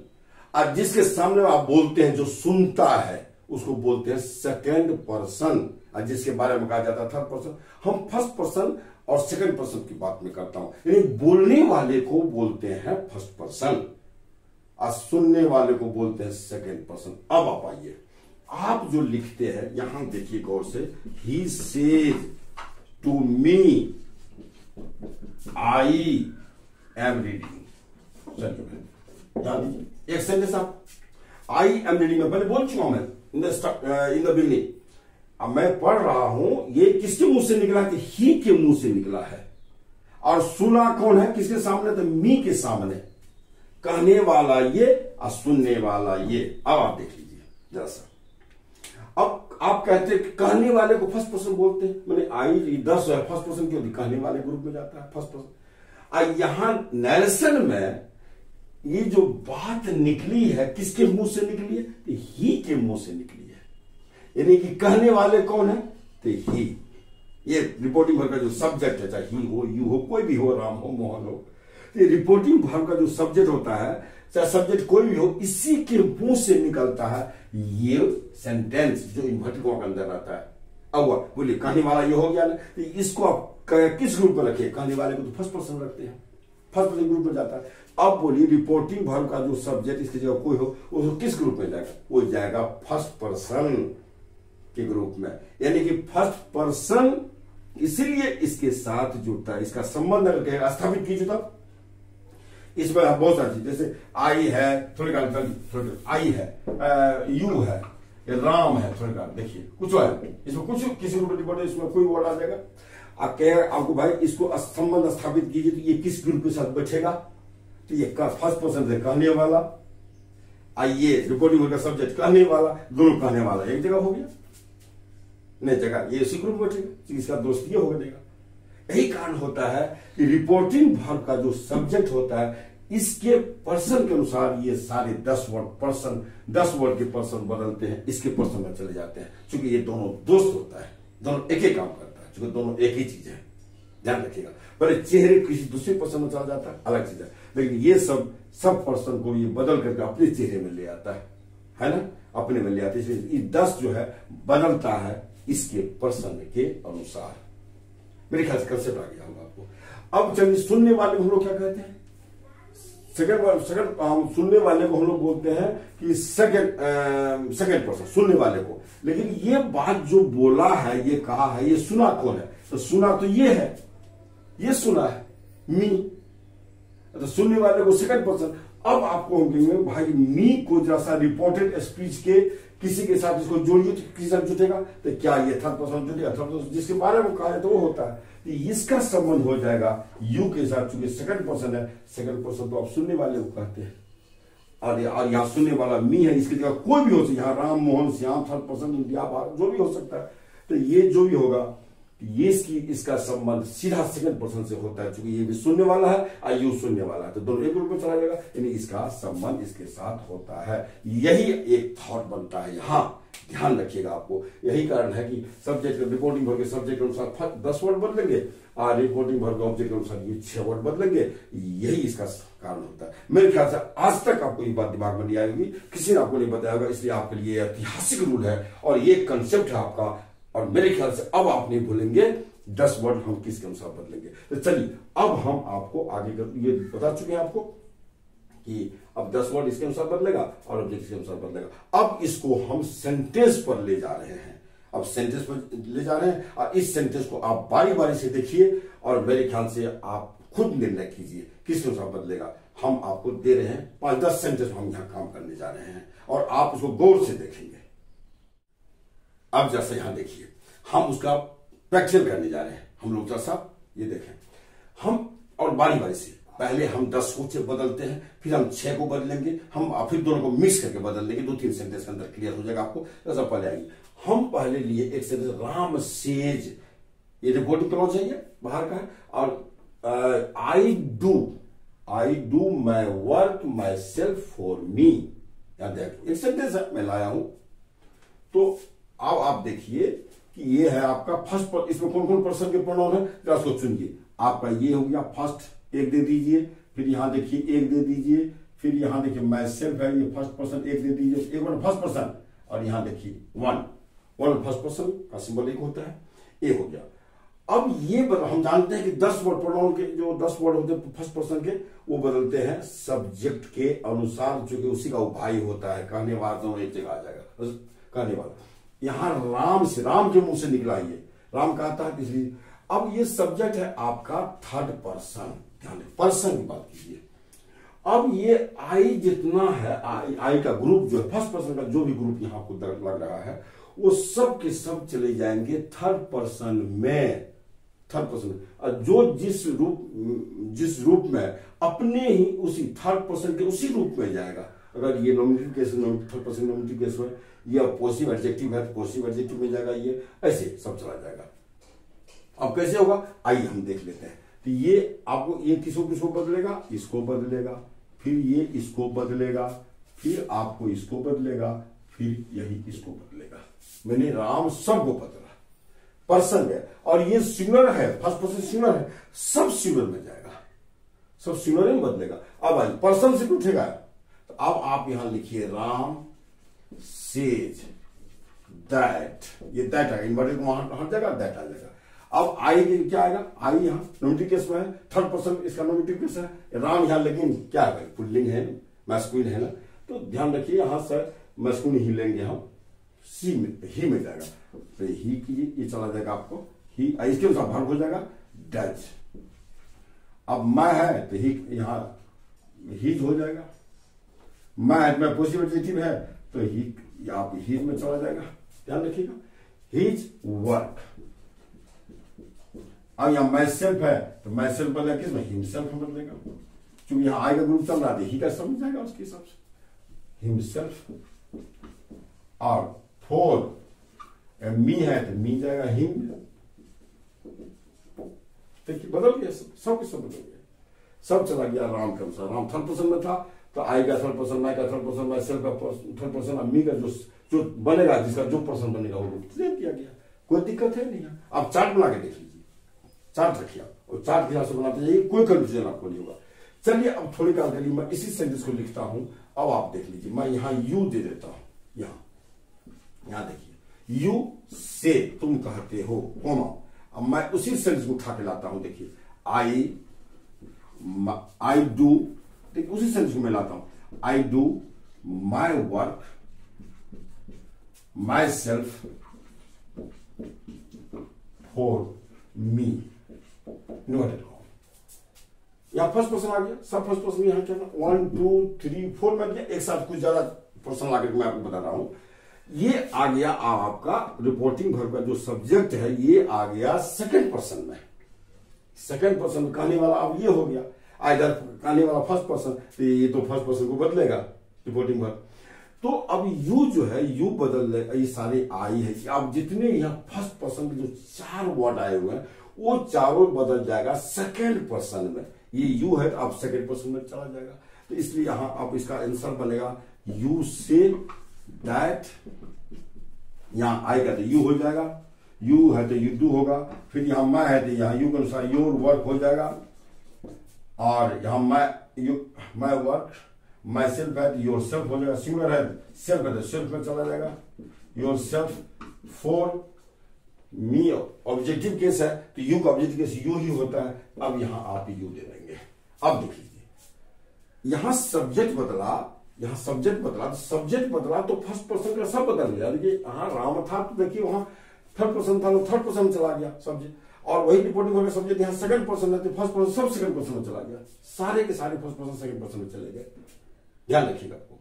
और जिसके सामने आप बोलते हैं, जो सुनता है, उसको बोलते हैं सेकंड पर्सन। और जिसके बारे में कहा जाता है थर्ड पर्सन। हम फर्स्ट पर्सन और सेकंड पर्सन की बात में करता हूं, यानी बोलने वाले को बोलते हैं फर्स्ट पर्सन और सुनने वाले को बोलते हैं सेकंड पर्सन। अब आप आइए, आप जो लिखते हैं यहां देखिए गौर से, he says to me I am reading. एक सेंटेंस आप आई एम रीडिंग में पहले बोल चुका हूं मैं इन द बिगनिंग। अब मैं पढ़ रहा हूं, ये किसके मुंह से निकला कि ही के मुंह से निकला है। और सुना कौन है, किसके सामने, तो मी के सामने। कहने वाला ये और सुनने वाला ये। अब आप देख लीजिए जरा सा। अब आप कहते हैं कहने वाले को फर्स्ट पर्सन बोलते हैं, मैंने आई 10 है, फर्स्ट पर्सन क्यों, कहने वाले ग्रुप में जाता है फर्स्ट पर्सन। यहां नरेशन में ये जो बात निकली है किसके मुंह से निकली है, तो ही के मुंह से निकली है। यानी कि कहने वाले कौन है, तो ही। ये रिपोर्टिंग वर्ब का जो सब्जेक्ट है, चाहे ही हो, यू हो, कोई भी हो, राम हो, मोहन हो, तो रिपोर्टिंग वर्ब का जो सब्जेक्ट होता है, चाहे सब्जेक्ट कोई भी हो, इसी के मुंह से निकलता है ये सेंटेंस जो इन्वर्टेड कॉमा के अंदर रहता है। अब बोलिए कहने वाला ये हो गया ना, तो इसको आप किस ग्रुप में रखिए, कहने वाले को तो फर्स्ट पर्सन रखते हैं, फर्स्ट पर्सन ग्रुप में जाता है। अब बोलिए रिपोर्टिंग वर्ब का जो सब्जेक्ट इसकी जगह कोई हो, वो किस ग्रुप में जाएगा, वो जाएगा फर्स्ट पर्सन के ग्रुप में। यानी कि फर्स्ट पर्सन इसलिए इसके साथ जुड़ता है, इसका संबंध अगर स्थापित कीजिए तब इसमें बहुत सारी चीज, जैसे आई है, थोड़ी थोड़ी आई है, यू है, राम है, थोड़ी देखिए कुछ है इसमें, कुछ किसी को इसमें कोई वर्ड आ जाएगा। आप कहेगा आपको भाई इसको संबंध स्थापित कीजिए तो ये किस ग्रुप के साथ बैठेगा, तो ये फर्स्ट पर्सन से कहने वाला, आइए रिपोर्टिंग का सब्जेक्ट कहने वाला, दोनों कहने वाला एक जगह हो गया, नहीं जगह ये इसी ग्रुप में बैठेगा, इसका दोस्त ये होगा देगा। यही कारण होता है कि रिपोर्टिंग वर्ब का जो सब्जेक्ट होता है इसके पर्सन के अनुसार ये सारे 10 वर्ड के पर्सन बदलते हैं, इसके पर्सन में चले जाते हैं, क्योंकि ये दोनों दोस्त होता है, दोनों एक ही काम करता है, क्योंकि दोनों एक ही चीज है, ध्यान रखिएगा। पहले चेहरे किसी दूसरे पर्सन में चला जाता है, अलग चीज है, लेकिन ये सब पर्सन को ये बदल करके अपने चेहरे में ले आता है ना, अपने में ले आते हैं। इसलिए 10 जो है बदलता है इसके पर्सन के अनुसार। मेरे ख्याल से कंसेप्ट आ गया होगा आपको। अब चलिए सुनने वाले को हम लोग क्या कहते हैं, सेकंड सुनने वाले को हम लोग बोलते हैं कि सेकंड पर्सन, सुनने वाले को। लेकिन ये बात जो बोला है, ये कहा है, ये सुना कौन है, तो सुना तो ये है, ये सुना है मी, तो सुनने वाले को सेकंड पर्सन। अब आपको हम कहेंगे भाई मी को जरा सा रिपोर्टेड स्पीच के किसी के साथ इसको जोड़िए, तो किसी साथ जुटेगा, तो क्या ये थर्ड पर्सन जुटेगा, थर्ड पर्सन जिसके बारे में कहा है तो वो होता है, तो इसका संबंध हो जाएगा यू के साथ, चूंकि सेकंड पर्सन है, सेकंड पर्सन तो आप सुनने वाले को कहते हैं, और यहाँ सुनने वाला मी है, इसकी जगह कोई भी हो सकता है, यहाँ Ram Mohan Shyam third person India Bharat जो भी हो सकता है, तो ये जो भी होगा ये इसका संबंध सीधा सेकंड पर्सन से होता है, क्योंकि ये भी सुनने वाला है और यू सुनने वाला है, तो दोनों एक ग्रुप में चला जाएगा, यानी इसका संबंध इसके साथ होता है। यही एक थॉट बनता है, यहाँ ध्यान रखिएगा आपको। यही कारण है कि सब्जेक्ट रिपोर्टिंग वर्ब के सब्जेक्ट के अनुसार 10 वर्ड बदलेंगे और रिपोर्टिंग वर्ब के ऑब्जेक्ट के अनुसार ये 6 वर्ड बदलेंगे, यही इसका कारण होता है। मेरे ख्याल से आज तक आपको ये बात दिमाग में नहीं आएगी, किसी ने आपको नहीं बताया होगा, इसलिए आपके लिए ऐतिहासिक रूल है और ये कंसेप्ट है आपका, और मेरे ख्याल से अब आप नहीं भूलेंगे 10 वर्ड हम किसके अनुसार बदलेंगे। तो चलिए अब हम आपको आगे ये बता चुके हैं आपको कि अब 10 वर्ड इसके अनुसार बदलेगा और ऑब्जेक्ट इसके अनुसार बदलेगा। अब इसको हम सेंटेंस पर ले जा रहे हैं, अब सेंटेंस पर ले जा रहे हैं, और इस सेंटेंस को आप बारी बारी से देखिए और मेरे ख्याल से आप खुद निर्णय कीजिए किसके अनुसार बदलेगा। हम आपको दे रहे हैं 5-10 सेंटेंस हम यहां काम करने जा रहे हैं और आप उसको गौर से देखेंगे। अब जैसे यहां देखिए हम उसका प्रैक्टिकल करने जा रहे हैं, हम लोग जैसा ये देखें हम, और बारी बारी से पहले हम 10 को बदलते हैं, फिर हम 6 को बदलेंगे, हम फिर दोनों को मिक्स करके बदल देंगे, 2-3 सेंटेंस के अंदर क्लियर हो जाएगा आपको। जैसा पहले आएंगे हम पहले लिए एक सेंटेंस राम सेज, ये रिपोर्टिंग क्लॉज है, ये बाहर का है, और I do my work my self for me, याद देख एक सेंटेंस है मैं लाया हूं। तो अब आप देखिए कि ये है आपका फर्स्ट पर, इसमें कौन कौन पर्सन के प्रोनाउन है जरा उसको चुनिए। आपका ये हो गया फर्स्ट, एक दे दीजिए, फिर यहां देखिए एक दे दीजिए, फिर यहां देखिए माई सेल्फ है, ये फर्स्ट पर्सन एक दे दीजिए, एक बार फर्स्ट पर्सन, और यहां देखिए वन फर्स्ट पर्सन का सिंबल एक होता है, एक हो गया। अब ये हम जानते हैं कि 10 वर्ड प्रोनाउन के जो 10 वर्ड होते हैं फर्स्ट पर्सन के, वो बदलते हैं सब्जेक्ट के अनुसार, जो कि उसी का भाई होता है, कहने वाला दोनों एक जगह आ जाएगा, कहने वाला यहां राम से, राम के मुंह से निकला, ये राम कहता है, इसलिए अब ये सब्जेक्ट है आपका थर्ड पर्सन, ध्यान पर्सन की बात कीजिए। अब ये आई जितना है, आई का ग्रुप जो है फर्स्ट पर्सन का जो भी ग्रुप यहां आपको लग रहा है, वो सब के सब चले जाएंगे थर्ड पर्सन में, थर्ड पर्सन, और जो जिस रूप में अपने ही उसी थर्ड पर्सन के उसी रूप में जाएगा। अगर ये nominative case third person nominative case है, ये पॉजिटिव एडजेक्टिव है तो पॉजिटिव एडजेक्टिव में जाएगा, ये ऐसे सब चला जाएगा। अब कैसे होगा आइए हम देख लेते हैं। तो ये आपको ये किसको बदलेगा, इसको बदलेगा, फिर ये इसको बदलेगा, फिर आपको इसको बदलेगा, फिर यही इसको बदलेगा। मैंने राम सबको बदला, पर्सन है, और ये सिंगुलर है, फर्स्ट पर्सन सिंगुलर है, सब सिंगुलर में जाएगा, सब सिंगुलर में बदलेगा। अब आइए पर्सन से उठेगा, तो अब आप यहां लिखिए राम सेज दैट, ये दैट आएगा, इन्वर्टेड को हट जाएगा, दैट आ जाएगा। अब आई के क्या आएगा, आई यहां नॉमिनेटिव केस में है, थर्ड पर्सन इसका नॉमिनेटिव केस है, राम यहां, लेकिन क्या है पुल्लिंग है, मैस्कुलिन है ना, तो ध्यान रखिए यहां से मैस्कुलिन ही लेंगे हम, सी में ही में जाएगा, तो ही की ये चला जाएगा आपको ही, इसके अनुसार भाग हो जाएगा डज। अब मैं है तो ही यहां हीज हो जाएगा। माई में पॉजिटिव है तो ही आप हीज में चला जाएगा, ध्यान रखिएगा। His work. अब यहां माई सेल्फ है तो माई सेल्फ बदलेगा किसमें, हिमसेल्फ में बदलेगा, क्योंकि यहां आई का ग्रुप चल रहा था, ही का समझ जाएगा उसके हिसाब से हिमसेल्फ। और फोर मी है तो मी जाएगा हिम। देखिए बदल गया, सब के सब बदल गया, सब चला गया राम के अनुसार। राम थर्ड पर्सन में था तो आई का थर्ड पर्सन, माई का थर्ड पर्सन, माई सेल्फ का थर्ड पर्सन, और मी का जो बनेगा, जिसका जो पर्सन बनेगा वो दे दिया गया, कोई दिक्कत है नहीं। आप चार्ट बना के देख लीजिए, चार्ट रखिए और चार्ट के हिसाब से बनाते जाइए, कोई कंफ्यूजन आपको नहीं होगा। चलिए अब थोड़ी काल के लिए मैं इसी सेंटेंस को लिखता हूं, अब आप देख लीजिए। मैं यहां यू दे देता हूं, यहां देखिए, यू से तुम कहते हो, कोमा। अब मैं उसी सेंटेंस को उठा के लाता हूं, देखिए आई डू, देखिए उसी सेंटेंस को मैं लाता हूं, I do my work my self for me, note it. यहां फर्स्ट पर्सन आ गया, सब फर्स्ट पर्सन यहां क्या था, 1 2 3 4 में दिया, एक साथ कुछ ज्यादा पर्सन लाकर मैं आपको बता रहा हूं। ये आ गया आपका रिपोर्टिंग वर्ब का जो सब्जेक्ट है, ये आ गया सेकंड पर्सन में। सेकंड पर्सन में कहने वाला अब ये हो गया, इधर कहने वाला फर्स्ट पर्सन, तो ये तो फर्स्ट पर्सन को बदलेगा रिपोर्टिंग वर्ब। तो अब यू जो है, यू बदल, ये सारे आई है, अब जितने यहां फर्स्ट पर्सन के जो 4 वर्ड आए हुए हैं वो चारों बदल जाएगा सेकंड पर्सन में। ये यू है तो अब सेकंड पर्सन में चला जाएगा, तो इसलिए यहां अब इसका आंसर बनेगा यू से दैट। यहां आई का तो यू हो जाएगा, यू है तो यू डू होगा, फिर यहां मैं है तो यहां यू के अनुसार योर वर्क हो जाएगा, और यहां मैं वर्क, माई सेल्फ है तो योर सेल्फ हो जाएगा, सिंगुलर है सेल्फ है तो सेल्फ में चला जाएगा, your self for me. Objective case है तो यू का ऑब्जेक्टिव केस यू ही होता है। अब यहां आप यू दे देंगे। अब देख लीजिए, यहां सब्जेक्ट बदला, यहां सब्जेक्ट बदला, तो सब्जेक्ट बदला तो फर्स्ट पर्सन का सब बदल गया। देखिए यहां राम था तो देखिए वहां थर्ड पर्सन था तो थर्ड पर्सन में चला गया सब्जेक्ट, और वही रिपोर्टिंग वर्ब का सब्जेक्ट यहां सेकंड पर्सन है तो फर्स्ट पर्सन सब सेकंड पर्सन में चला गया, सारे के सारे फर्स्ट पर्सन सेकंड पर्सन में चले गए। ध्यान रखिएगा, आपको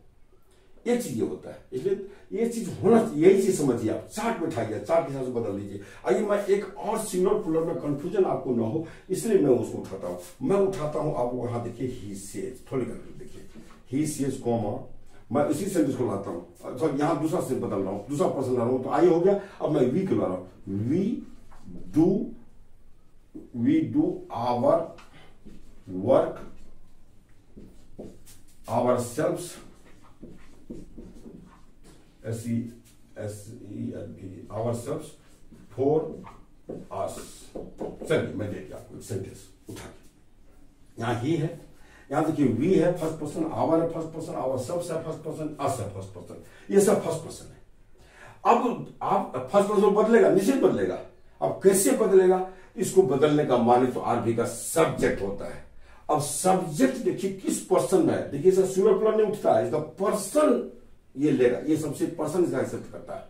ये चीज ये होता है, इसलिए ये चीज होना चाहिए, यही चीज समझिए आप। चार्ट बैठाइए, चार्ट के हिसाब से बदल लीजिए। आइए मैं एक और सिंगुलर प्लूरल में कंफ्यूजन आपको ना हो इसलिए मैं उसको उठाता हूं। मैं उठाता हूं आपको, वहां देखिए ही सेज, थोड़ी करके देखिए, ही सेज कॉमा, मैं उसी सेंटेंस को लाता हूं, तो यहां दूसरा से बदल रहा हूं, दूसरा पर्सन ला रहा हूं, तो आई हो गया। अब मैं वी को ला रहा हूं, we do our work ourselves, ourselves for us. चलिए मैं देखिए आपको एक सेंटेंस उठा के, यहां ही है, यहां देखिए वी है फर्स्ट पर्सन, आवर है फर्स्ट पर्सन, आवर सेल्व्स है फर्स्ट पर्सन, अस है फर्स्ट पर्सन, ये सब फर्स्ट पर्सन है। अब आप फर्स्ट पर्सन बदलेगा, निश्चित बदलेगा। अब कैसे बदलेगा, इसको बदलने का माने तो आरबी का सब्जेक्ट होता है। अब सब्जेक्ट देखिए किस पर्सन में है, देखिए इसका सिंगुलर प्लूरल नहीं उठता है, इसका पर्सन ये लेगा, ये सबसे पर्सन इसका एक्सेप्ट करता है।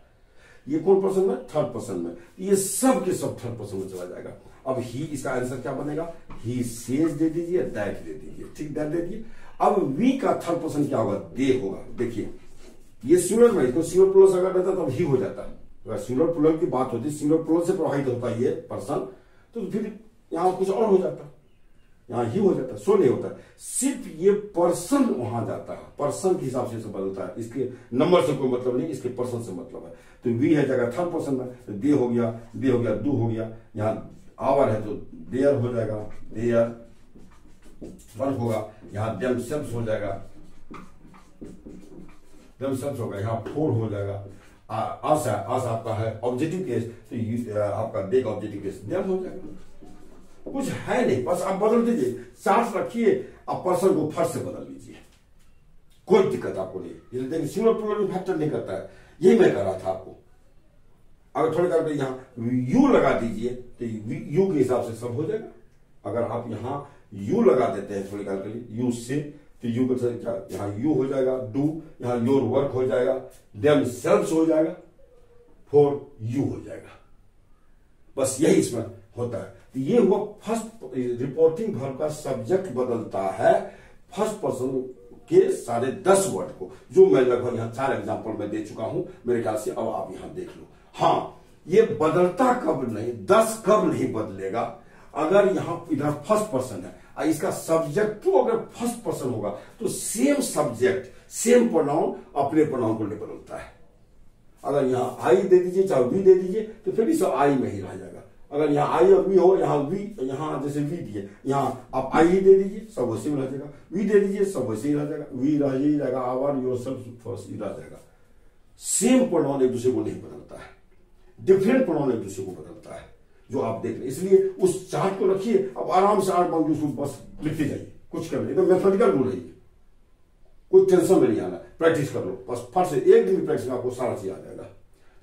ये कौन पर्सन में, थर्ड पर्सन में, ये सब के सब थर्ड पर्सन में चला जाएगा। अब ही, इसका आंसर क्या बनेगा, ही सेज दे दीजिए, दैट दे दीजिए, ठीक, दैट दे दीजिए। अब वी का थर्ड पर्सन क्या होगा, दे होगा। देखिए ये सिंगुलर में, इसको सिंगुलर प्लूरल से अगर रहता तब ही हो जाता है। अगर सिंगुलर प्लूरल की बात होती, सिंगुलर प्लूरल से प्रभावित होता है ये पर्सन, तो फिर यहां कुछ और हो जाता, यहां ही हो जाता, सो नहीं होता। सिर्फ ये पर्सन वहां जाता है, पर्सन के हिसाब से बदलता है, इसके नंबर से कोई मतलब नहीं, इसके पर्सन से मतलब है। तो वी है जगह थर्ड पर्सन में, तो दे हो गया, डू हो गया, यहां आवर है तो देयर हो जाएगा, देयर वर्क होगा, यहां देम सेल्व्स हो जाएगा, देम सेल्व्स होगा, यहां फोर हो जाएगा, अस है, अस आपका है ऑब्जेक्टिव केस, तो आपका दे का ऑब्जेक्टिव केस देम हो जाएगा। कुछ है नहीं, बस आप बदल दीजिए, चार्ट रखिए, आप पर्सन को फर्स्ट से बदल लीजिए, कोई दिक्कत आपको नहीं। ये देखिए सिंगुलर प्लूरल फैक्टर नहीं करता है, यही मैं कर रहा था आपको। अगर थोड़ी करके यहां यू लगा दीजिए तो यू के हिसाब से सब हो जाएगा। अगर आप यहां यू लगा देते हैं थोड़ी करके यू से, तो यू के यहां यू हो जाएगा, डू, यहां योर वर्क हो जाएगा, देम सेल्व्स हो जाएगा, फॉर यू हो जाएगा। बस यही इसमें होता है। ये हुआ फर्स्ट रिपोर्टिंग वर्ब का सब्जेक्ट बदलता है, फर्स्ट पर्सन के सारे 10 वर्ड को, जो मैं लगभग यहां 4 एग्जाम्पल में दे चुका हूं मेरे ख्याल से। अब आप यहां देख लो। हाँ, ये बदलता कब नहीं, 10 कब नहीं बदलेगा, अगर यहां इधर फर्स्ट पर्सन है, इसका सब्जेक्ट तो अगर फर्स्ट पर्सन होगा तो सेम सब्जेक्ट सेम प्रोनाउन अपने प्रोनाउन को ले बदलता है। अगर यहां आई दे दीजिए चाहे वी दे दीजिए तो फिर सब आई में ही रह जाएगा। अगर यहाँ आई और वी हो, यहाँ वी, यहाँ जैसे वी दिए, यहाँ आप आई ही दे दीजिए सब वैसे ही रह जाएगा, वी दे दीजिए सब वैसे ही रह जाएगा, वी रह ही जाएगा, आवर योरसेल्फ फर्स्ट ही रह जाएगा। सेम प्रोनाउन एक दूसरे को नहीं बदलता है, डिफरेंट प्रोनाउन एक दूसरे को बदलता है, जो आप देख रहे हैं। इसलिए उस चार्ट को रखिए, अब आराम से 8 बार उसको बस लिखते जाइए, कुछ कर ले, मैथमेटिकल रूल है ये, कोई टेंशन में नहीं आना, प्रैक्टिस कर लो बस, फट से एक दिन प्रैक्टिस में आपको सारा चीज आ जाएगा।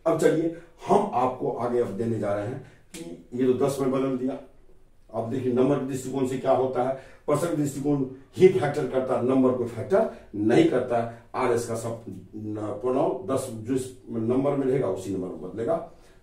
अब चलिए हम आपको आगे अब देने जा रहे हैं कि ये तो 10 में बदल दिया। अब देखिए नंबर के दृष्टिकोण से क्या होता है, पर्सन के दृष्टिकोण ही फैक्टर करता है, नंबर को फैक्टर नहीं करता है। आर का सब प्रोनाउन 10 जिस नंबर में रहेगा उसी नंबर में बदलेगा,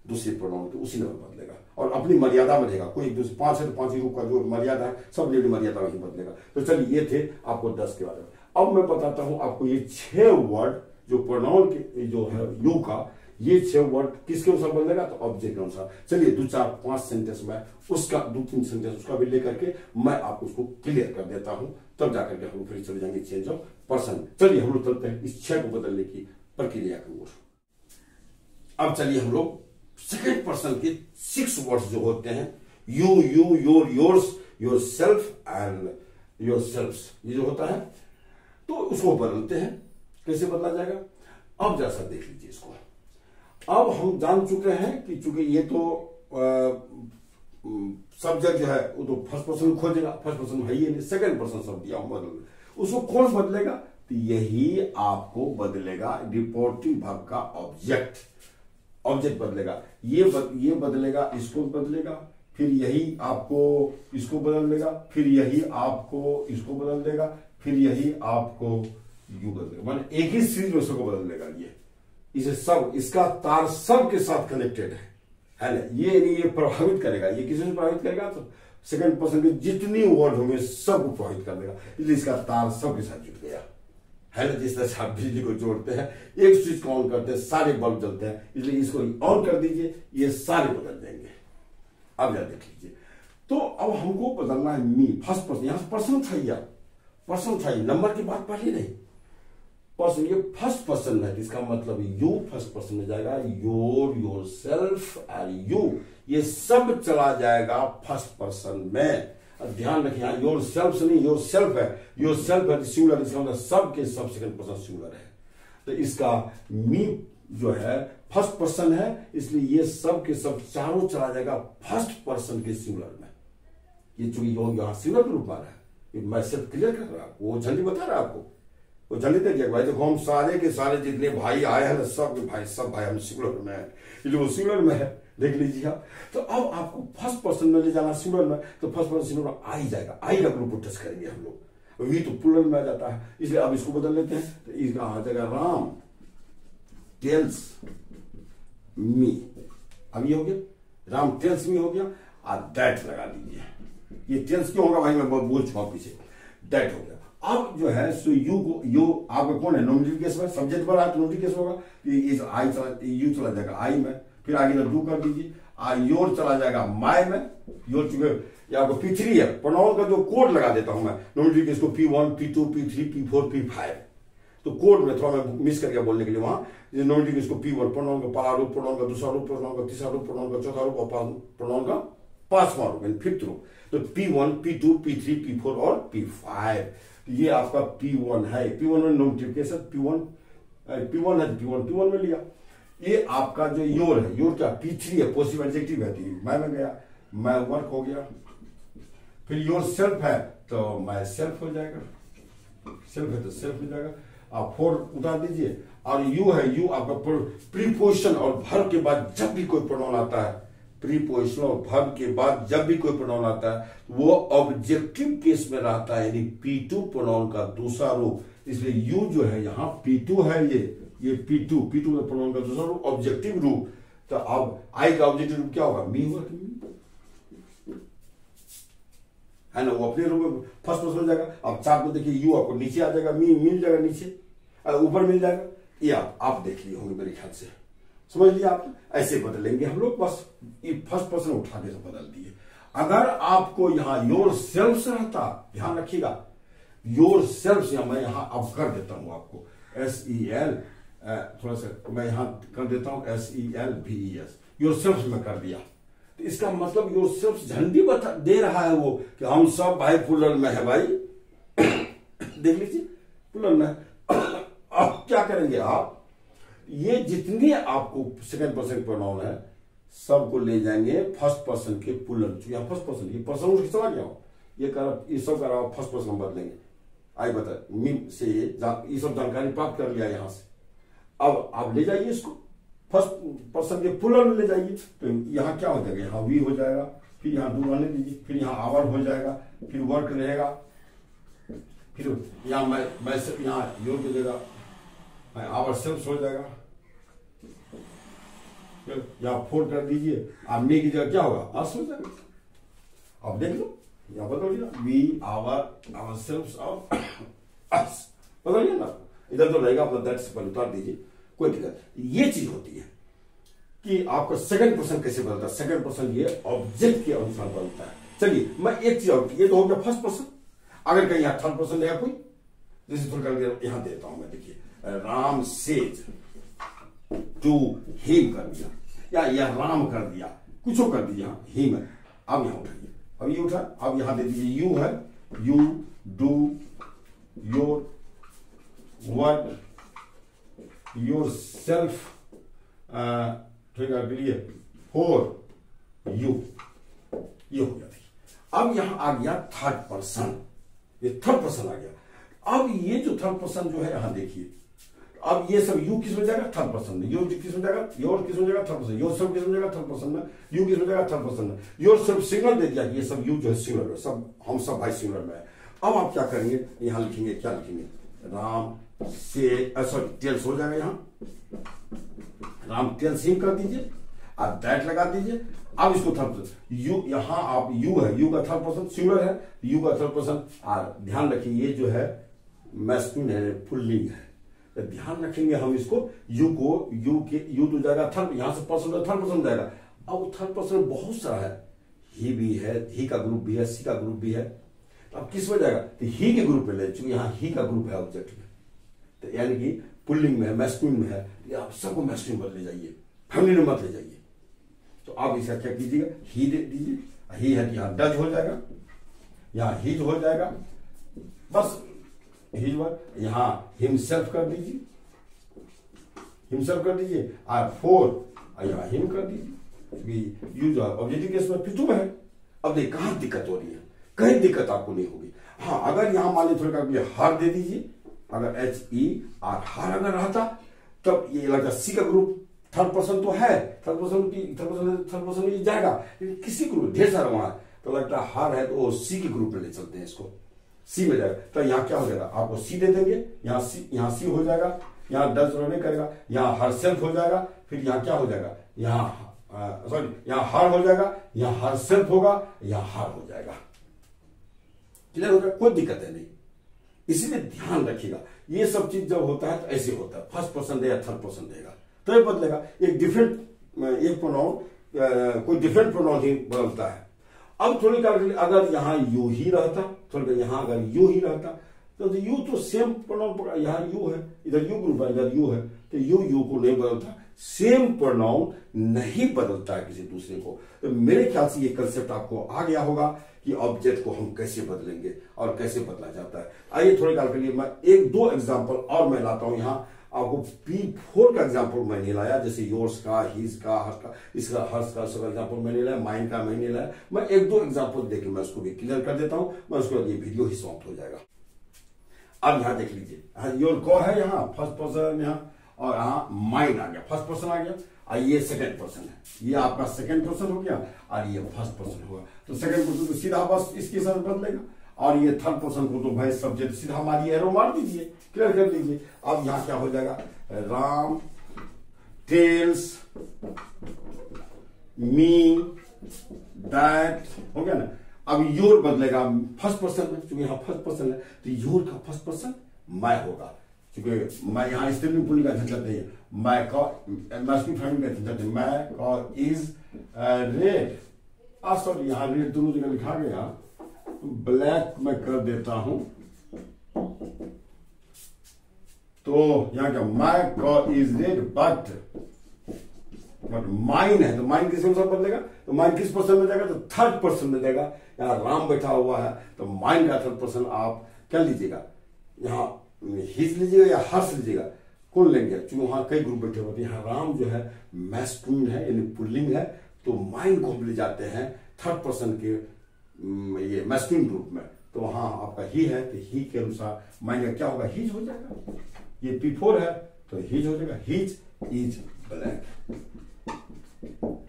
दूसरे प्रोनाउन के उसी नंबर बदलेगा और अपनी मर्यादा में रहेगा। कोई एक दूसरे 5 है तो 5 ही रूप का जो मर्यादा है सब लेडी मर्यादा में ही बदलेगा। तो चलिए ये थे आपको 10 के बारे में। अब मैं बताता हूं आपको ये 6 वर्ड जो प्रोनाउन के जो है यू का, ये 6 वर्ड किसके अनुसार बदलेगा, तो ऑब्जेक्ट के अनुसार। चलिए 2, 4, 5 सेंटेंस में उसका 2-3 सेंटेंस उसका भी लेकर के मैं आपको उसको क्लियर कर देता हूं, तब जाकर के हम लोग फिर चले जाएंगे चेंज ऑफ पर्सन। चलिए हम लोग चलते हैं इस 6 को बदलने की प्रक्रिया की ओर। अब चलिए हम लोग सेकेंड पर्सन के 6 वर्ड्स जो होते हैं, you, your, yours, yourself and yourselves, ये जो होता है तो उसको बदलते हैं। कैसे बदला जाएगा, अब जैसा देख लीजिए इसको। अब हम जान चुके हैं कि चूंकि ये तो सब्जेक्ट जो है वो तो फर्स्ट पर्सन खोजेगा, फर्स्ट पर्सन है ही नहीं, सेकंड पर्सन सब दिया बदल, उसको कौन बदलेगा, तो यही आपको बदलेगा रिपोर्टिंग वर्ब का ऑब्जेक्ट। ऑब्जेक्ट बदलेगा, ये बदलेगा, इसको बदलेगा, फिर यही आपको इसको बदल देगा, फिर यही आपको इसको बदल देगा, फिर यही आपको यू बदल देगा, माने एक ही सीरीज में सबको बदल देगा। ये इसे सब, इसका तार सब के साथ कनेक्टेड है ना, ये नहीं ये प्रभावित करेगा, ये किसी से प्रभावित करेगा तो सेकंड पर्सन के जितनी वर्ड होंगे सब प्रभावित कर देगा, इसलिए इसका तार सब के साथ जुड़ गया है ना। जिस तरह से आप बिजली को जोड़ते हैं, एक स्विच को ऑन करते हैं सारे बल्ब जलते हैं, इसलिए इसको ऑन कर दीजिए, ये सारे बदल जाएंगे। अब याद देख लीजिए, तो अब हमको बदलना है मी, फर्स्ट पर्सन, यहां पर्सन था, पर्सन था, नंबर की बात पढ़ी नहीं, पर्सन ये फर्स्ट पर्सन है, इसका मतलब यू फर्स्ट पर्सन में जाएगा, your, your self and you, ये सब चला जाएगा फर्स्ट पर्सन में। ध्यान रखिए यहां योर सेल्फ नहीं, योर सेल्फ है, योर सेल्फ है सिंगुलर, इसका मतलब सब के सब सेकंड पर्सन सिंगुलर है, तो इसका मी जो है फर्स्ट पर्सन है, इसलिए ये सब के सब चारों चला जाएगा फर्स्ट पर्सन के सिंगुलर में। ये चूंकि यहां सिंगुलर रूप आ रहा है, मैं सिर्फ क्लियर कर रहा हूं, वो जल्दी बता रहा है आपको, वो जल्दी दे दिया भाई देखो हम सारे के सारे जितने भाई आए हैं ना, सब भाई सब भाई हम सिंगुलर में है, इसलिए वो सिंगुलर में है, देख लीजिए आप। तो अब आपको फर्स्ट पर्सन में ले जाना सिंगुलर में, तो फर्स्ट पर्सन सिंगुलर में आ ही जाएगा, आई का ग्रुप टच करेंगे हम लोग, वी तो प्लूरल में आ जाता है, इसलिए अब इसको बदल लेते हैं, तो इसका आ जाएगा राम टेल्स मी, अब ये हो गया, राम टेल्स मी हो गया, और दैट लगा दीजिए, ये टेल्स क्यों होगा भाई मैं बहुत बोल चुका हूं पीछे, दैट हो गया। अब जो है सो यू को, यू आपका कौन है, नॉमिनेटिव केस में, सब्जेक्ट पर आया तो नॉमिनेटिव केस होगा, आई चला, यू चला जाएगा आई में, फिर आगे डू कर दीजिए, योर चला जाएगा माय में, योर चूंकि आपको P3 है, प्रोनाउन का जो कोड लगा देता हूं मैं नॉमिनेटिव केस को, P1, P2, P3, P4, P5, तो कोड में थोड़ा मैं मिस करके बोलने के लिए वहां नॉमिनेटिव केस को P1 प्रोनाउन का पहला रूप, प्रोनाउन का दूसरा रूप, प्रोनाउन का तीसरा रूप, प्रोनाउन का चौथा रूप और प्रोनाउन का 5वां रूप यानी 5th रूप, तो P1, P2, P3, P4 और P5, ये आपका P1 है, P1 में नॉमिनेटिव केस है, P1 है तो P1 में लिया। ये आपका जो योर है, योर क्या P3 है, पॉजिटिव एडजेक्टिव है, मैं में गया, मैं वर्क हो गया, फिर योर सेल्फ है तो मैं सेल्फ हो जाएगा, सेल्फ है तो सेल्फ हो जाएगा, आप 4 उतार दीजिए, और यू है, यू आपका प्रीपोजिशन और वर्ब के बाद जब भी कोई प्रोनाउन आता है, प्रीपोजिशन और वर्ब के बाद जब भी कोई प्रोनाउन आता है वो ऑब्जेक्टिव केस में रहता है, यानी P2 प्रोनाउन का दूसरा रूप, इसलिए यू जो है यहाँ P2 है, ये P2 प्रोनाउन का दूसरा रूप ऑब्जेक्टिव रूप, तो अब आई का ऑब्जेक्टिव रूप क्या होगा, मी होगा, है ना, वो अपने रूप में फर्स्ट पर्सन हो जाएगा। अब चार्ट में देखिए यू आपको नीचे आ जाएगा, मी मिल जाएगा नीचे, ऊपर मिल जाएगा। ये आप देख लिए होंगे मेरे ख्याल से, समझ लिया आप। ऐसे बदलेंगे हम लोग, बस ये फर्स्ट पर्सन उठा के बदल दिए। अगर आपको यहाँ योर सेल्फ रहता, ध्यान रखिएगा, योर सेल्फ मैं यहाँ अब कर देता हूं आपको SEL, थोड़ा सा मैं यहां कर देता हूं SELVES, योर सेल्फ में कर दिया। तो इसका मतलब योर सेल्फ झंडी बता दे रहा है वो कि हम सब भाई प्लूरल में है भाई। देख लीजिए प्लूरल में। अब क्या करेंगे आप, ये जितने आपको सेकंड पर्सन प्रोनाउन है सबको ले जाएंगे फर्स्ट पर्सन के प्लूरल। यहां फर्स्ट पर्सन, ये पर्सन उठ के चला गया हो, ये सब करा फर्स्ट पर्सन बदलेंगे। आई बता मीम से ये सब जानकारी प्राप्त कर लिया यहां से। अब आप ले जाइए इसको फर्स्ट पर्सन के प्लूरल में ले जाइए। तो यहाँ क्या हो जाएगा, यहाँ वी हो जाएगा, फिर यहाँ डू रहने दीजिए, फिर यहाँ आवर हो जाएगा, फिर वर्क रहेगा, फिर यहाँ मैं सिर्फ यहाँ योर की जगह आवर सेल्फ हो जाएगा, यहाँ फोर कर दीजिए, आप मे की जगह क्या होगा अस हो जाएगा। अब देख लो यहाँ बदल दिया, वी आवर सेल्फ और अस बदलिए ना, इधर तो रहेगा अपना दैट से उतार दीजिए, कोई दिक्कत। ये चीज होती है कि आपका सेकंड पर्सन कैसे बदलता है। सेकंड पर्सन ये ऑब्जेक्ट के अनुसार बदलता है। चलिए मैं एक चीज और, ये तो हो गया फर्स्ट पर्सन। अगर कहीं यहाँ थर्ड पर्सन है कोई, जैसे थोड़ा यहां देता हूं मैं, देखिए राम सेज टू हिम कर दिया, या राम कर दिया, कुछ कर दिया, हिम है। अब यहां उठाइए, अब ये उठा, अब यहां दे दीजिए यू है, you do your work your self ठीक है फॉर यू, ये हो गया। अब यहां आ गया थर्ड पर्सन, ये थर्ड पर्सन आ गया। अब ये जो थर्ड पर्सन जो है यहां देखिए, अब ये सब यू किस में जाएगा थर्ड पर्सन में, यू किस में जाएगा, योर किस में जाएगा थर्ड पर्सन, योर सेल्फ किस में जाएगा थर्ड पर्सन में, यू किस में जाएगा थर्ड पर्सन में। योर सेल्फ सिंगल दे दिया, ये सब यू जो है सिंगल है, सब हम सब भाई सिंगल में है। अब आप क्या करेंगे, यहां लिखेंगे, क्या लिखेंगे, राम से सॉरी टेल्स हो जाएगा, यहां राम टेल्स हिम कर दीजिए, आप दैट लगा दीजिए। अब इसको थर्ड पर्सन यू, यहां आप यू है, यू का थर्ड पर्सन सिंगुलर है, यू का थर्ड पर्सन। और ध्यान रखिए ये जो है मैस्कुलिन है, पुल्लिंग है, तो ध्यान रखेंगे हम इसको, यू को यू तो जाएगा थर्ड, यहां से पर्सन थर्ड पर्सन जाएगा। अब थर्ड पर्सन बहुत सारा है, ही भी है, ही का ग्रुप भी है, सी का ग्रुप भी है, तो अब किस में जाएगा, तो ही के ग्रुप में ले, चूंकि यहाँ ही का ग्रुप है ऑब्जेक्ट में, तो यानी कि पुल्लिंग में है, मैस्कुलिन में है, तो आप सबको मैस्कुलिन पर ले जाइए, फैमिली में मत ले जाइए। तो आप इसका क्या कीजिएगा, ही दे दीजिए, ही है कि यहाँ डज हो जाएगा, यहाँ हिज हो जाएगा, बस हिज वर्क, यहाँ हिमसेल्फ कर दीजिए, हिमसेल्फ कर दीजिए, और फोर यहाँ हिम कर दीजिए। यू जो ऑब्जेक्टिव केस में फिर है। अब देखिए कहां दिक्कत हो रही है, कहीं दिक्कत आपको नहीं होगी। हाँ अगर यहां मान लीजिए थोड़ा हार दे दीजिए, अगर HE और हार अगर रहता तब ये लगता सी का ग्रुप थर्ड पर्सन तो है, थर्ड पर्सन में जाएगा, लेकिन किसी ग्रुप ढेर सारा वहां तो लगता है हार है, तो सी के ग्रुप में ले चलते हैं इसको, सी में जाएगा। तो यहाँ क्या हो जाएगा, आपको सी दे देंगे, यहाँ सी हो जाएगा, यहाँ डज रहने करेगा, यहाँ हर सेल्फ हो जाएगा, फिर यहाँ क्या हो जाएगा, यहाँ सॉरी यहाँ हार हो जाएगा, यहाँ हर सेल्फ होगा, यहाँ हार हो जाएगा। क्लियर हो गया, कोई दिक्कत है नहीं। इसीलिए ध्यान रखिएगा, ये सब चीज जब होता है तो ऐसे होता है, फर्स्ट पर्सन देगा थर्ड पर्सन देगा तो ये बदलेगा, एक डिफरेंट एक प्रोनाउन कोई डिफरेंट प्रोनाउन ही बदलता है। अब थोड़ी देर अगर यहाँ यू ही रहता, थोड़ी देर यहाँ अगर यू ही रहता तो यू तो सेम प्रोनाउन, यहाँ यू है, इधर यू ग्रुप है, इधर यू है, तो यू को नहीं बदलता, सेम प्रोनाउन नहीं बदलता है किसी दूसरे को। तो मेरे ख्याल से ये कंसेप्ट आपको आ गया होगा कि ऑब्जेक्ट को हम कैसे बदलेंगे और कैसे बदला जाता है। आइए थोड़ी देर के लिए मैं एक दो एग्जांपल और मैं लाता हूं। यहाँ आपको P4 का एग्जांपल मैं नहीं लाया, जैसे योर्स का, हिज का, हर का, इसका, हर्ष का सब एग्जांपल मैंने लाया, माइंड का मैंने लाया। मैं एक दो एग्जांपल देके मैं उसको भी क्लियर कर देता हूं, मैं उसके बाद ये वीडियो ही समाप्त हो जाएगा। अब यहाँ देख लीजिए, योर को है यहाँ फर्स्ट पर्सन, यहाँ और यहाँ माइंड आ गया, फर्स्ट पर्सन आ गया, और ये सेकंड पर्सन है, ये आपका सेकंड पर्सन हो गया और ये फर्स्ट पर्सन होगा। तो सेकंड पर्सन तो सीधा बस इसके साथ बदलेगा, और ये थर्ड पर्सन को तो भाई सब्जेक्ट सीधा हमारी एरो मार दीजिए, क्लियर कर दीजिए। अब यहाँ क्या हो जाएगा, राम टेल्स मी दैट हो गया ना। अब योर बदलेगा फर्स्ट पर्सन में, क्योंकि यहाँ फर्स्ट पर्सन है तो योर का फर्स्ट पर्सन मैं होगा, क्योंकि मैं यहाँ स्त्रीलिंग पुल्लिंग का झंझट नहीं है, मैं का मैस्कुलिन फेमिनिन का झंझट नहीं, मैं का इज रेड। सॉरी यहाँ रेड दोनों जगह लिखा गया, ब्लैक मैं कर देता हूं, तो यहाँ क्या माई का इज रेड बट माइन है, तो माइन किस अनुसार बदलेगा, तो माइन किस पर्सन में जाएगा, तो थर्ड पर्सन में जाएगा। यहाँ राम बैठा हुआ है तो माइन का थर्ड पर्सन आप क्या लीजिएगा, यहाँ हिज लीजिएगा या हर्ष लीजिएगा, कौन लेंगे, क्योंकि वहां कई ग्रुप बैठे होते हैं। यहाँ राम जो है मैस्कुलिन है यानी पुल्लिंग है, तो माइन को हम ले जाते हैं थर्ड पर्सन के ये मैस्कुलिन ग्रुप में, तो वहां आपका ही है तो ही के अनुसार माइन का क्या होगा, हीज हो जाएगा। ये P4 है तो हीज हो जाएगा, हीज इज ब्लैक।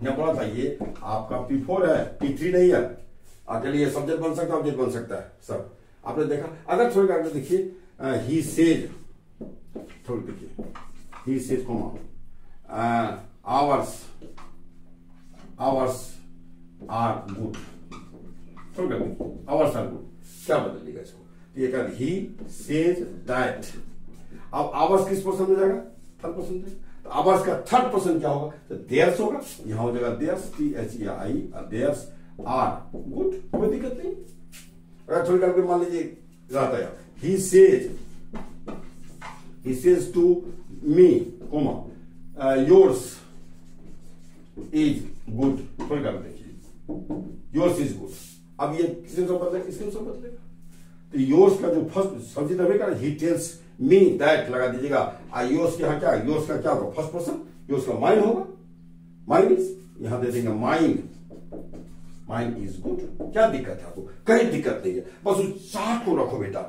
बोला था ये आपका P4 है, P3 नहीं है। आपके लिए सब्जेक्ट बन सकता है, ऑब्जेक्ट बन सकता है, सब आपने देखा। अगर थोड़ी आगे देखिए, ही सेज, थोड़ी देखिए, he says comma ours are good, थोड़ी आवर्स आर गुड, क्या बदलेगा इसको, तो ये कहते ही सेज दैट। अब आवर्स किस पर्सन में जाएगा, थर्ड पर्सन में, तो आवर्स का थर्ड पर्सन क्या होगा, तो देयर्स होगा, यहां हो जाएगा theirs, THEI, theirs are good, कोई दिक्कत नहीं। अगर थोड़ी करके मान लीजिए रहता है, he says to me, yours is good, थोड़ी कर देखिए, yours is good। अब ये किसके साथ बदलेगा, इसके साथ बदलेगा, तो yours का जो फर्स्ट सब्जी दबेगा, he tells me that लगा दीजिएगा। योर्स के यहाँ क्या, योर्स का क्या होगा, फर्स्ट पर्सन, योर्स का माइन होगा, माइन इज, यहां दे देंगे माइन इज गुड। क्या दिक्कत है आपको, कहीं दिक्कत नहीं है, बस उस चार्ट को रखो बेटा,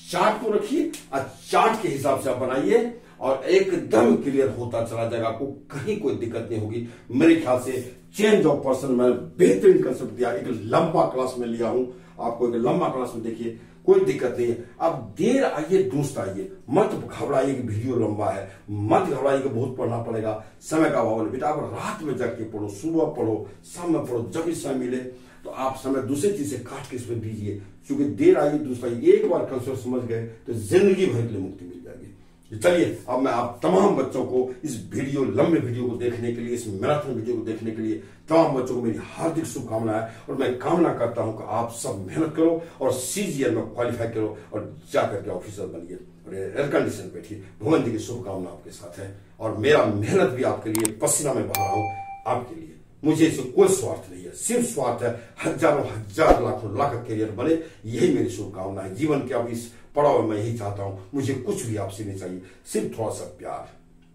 चार्ट को रखिए और चार्ट के हिसाब से आप बनाइए और एकदम क्लियर होता चला जाएगा, आपको कहीं कोई दिक्कत नहीं होगी। मेरे ख्याल से चेंज ऑफ पर्सन में बेहतरीन कंसेप्ट दिया, एक लंबा क्लास में लिया हूं आपको, एक लंबा क्लास में देखिए, कोई दिक्कत नहीं है। अब देर आइए दोस्त आइए, मत घबराइए कि वीडियो लंबा है, मत घबराइए कि बहुत पढ़ना पड़ेगा, समय का अभाव नहीं। बेटा आप रात में जाके पढ़ो, सुबह पढ़ो, शाम में पढ़ो, जब भी समय मिले तो आप समय दूसरी चीज से काट के इसमें दीजिए, क्योंकि देर आइए दोस्त आइए, एक बार कंसेप्ट समझ गए तो जिंदगी भर के लिए मुक्ति मिल जाएगी। चलिए अब मैं आप तमाम बच्चों को इस वीडियो, लंबे वीडियो को देखने के लिए, इस मैराथन वीडियो को देखने के लिए तमाम बच्चों को मेरी हार्दिक शुभकामनाएं, और मैं कामना करता हूं कि आप सब मेहनत करो और CGL में क्वालिफाई करो और जाकर के ऑफिसर बनिए और एयर कंडीशन बैठिए। भगवान जी की शुभकामना आपके साथ है और मेरा मेहनत भी आपके लिए, पसीना में बहा रहा हूं आपके लिए। मुझे इससे कोई स्वार्थ नहीं है, सिर्फ स्वार्थ है हजारों हजार लाखों लाख करियर बने, यही मेरी शुभकामना है। जीवन के अब इस पड़ाव में मैं यही चाहता हूं, मुझे कुछ भी आपसे नहीं चाहिए, सिर्फ थोड़ा सा प्यार,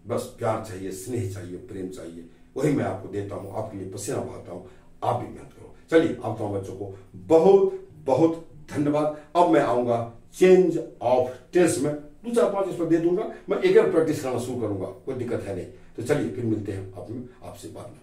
बस प्यार चाहिए, स्नेह चाहिए, प्रेम चाहिए, वही मैं आपको देता हूं, आपके लिए पसीना बहाता हूं, आप भी मेहनत करो। चलिए आप तमाम बच्चों को बहुत बहुत धन्यवाद। अब मैं आऊंगा चेंज ऑफ टेंस में, 2-4-5 इस पर दे दूंगा, मैं एक प्रैक्टिस करना शुरू करूंगा, कोई दिक्कत है नहीं। तो चलिए फिर मिलते हैं आपसे बाद में।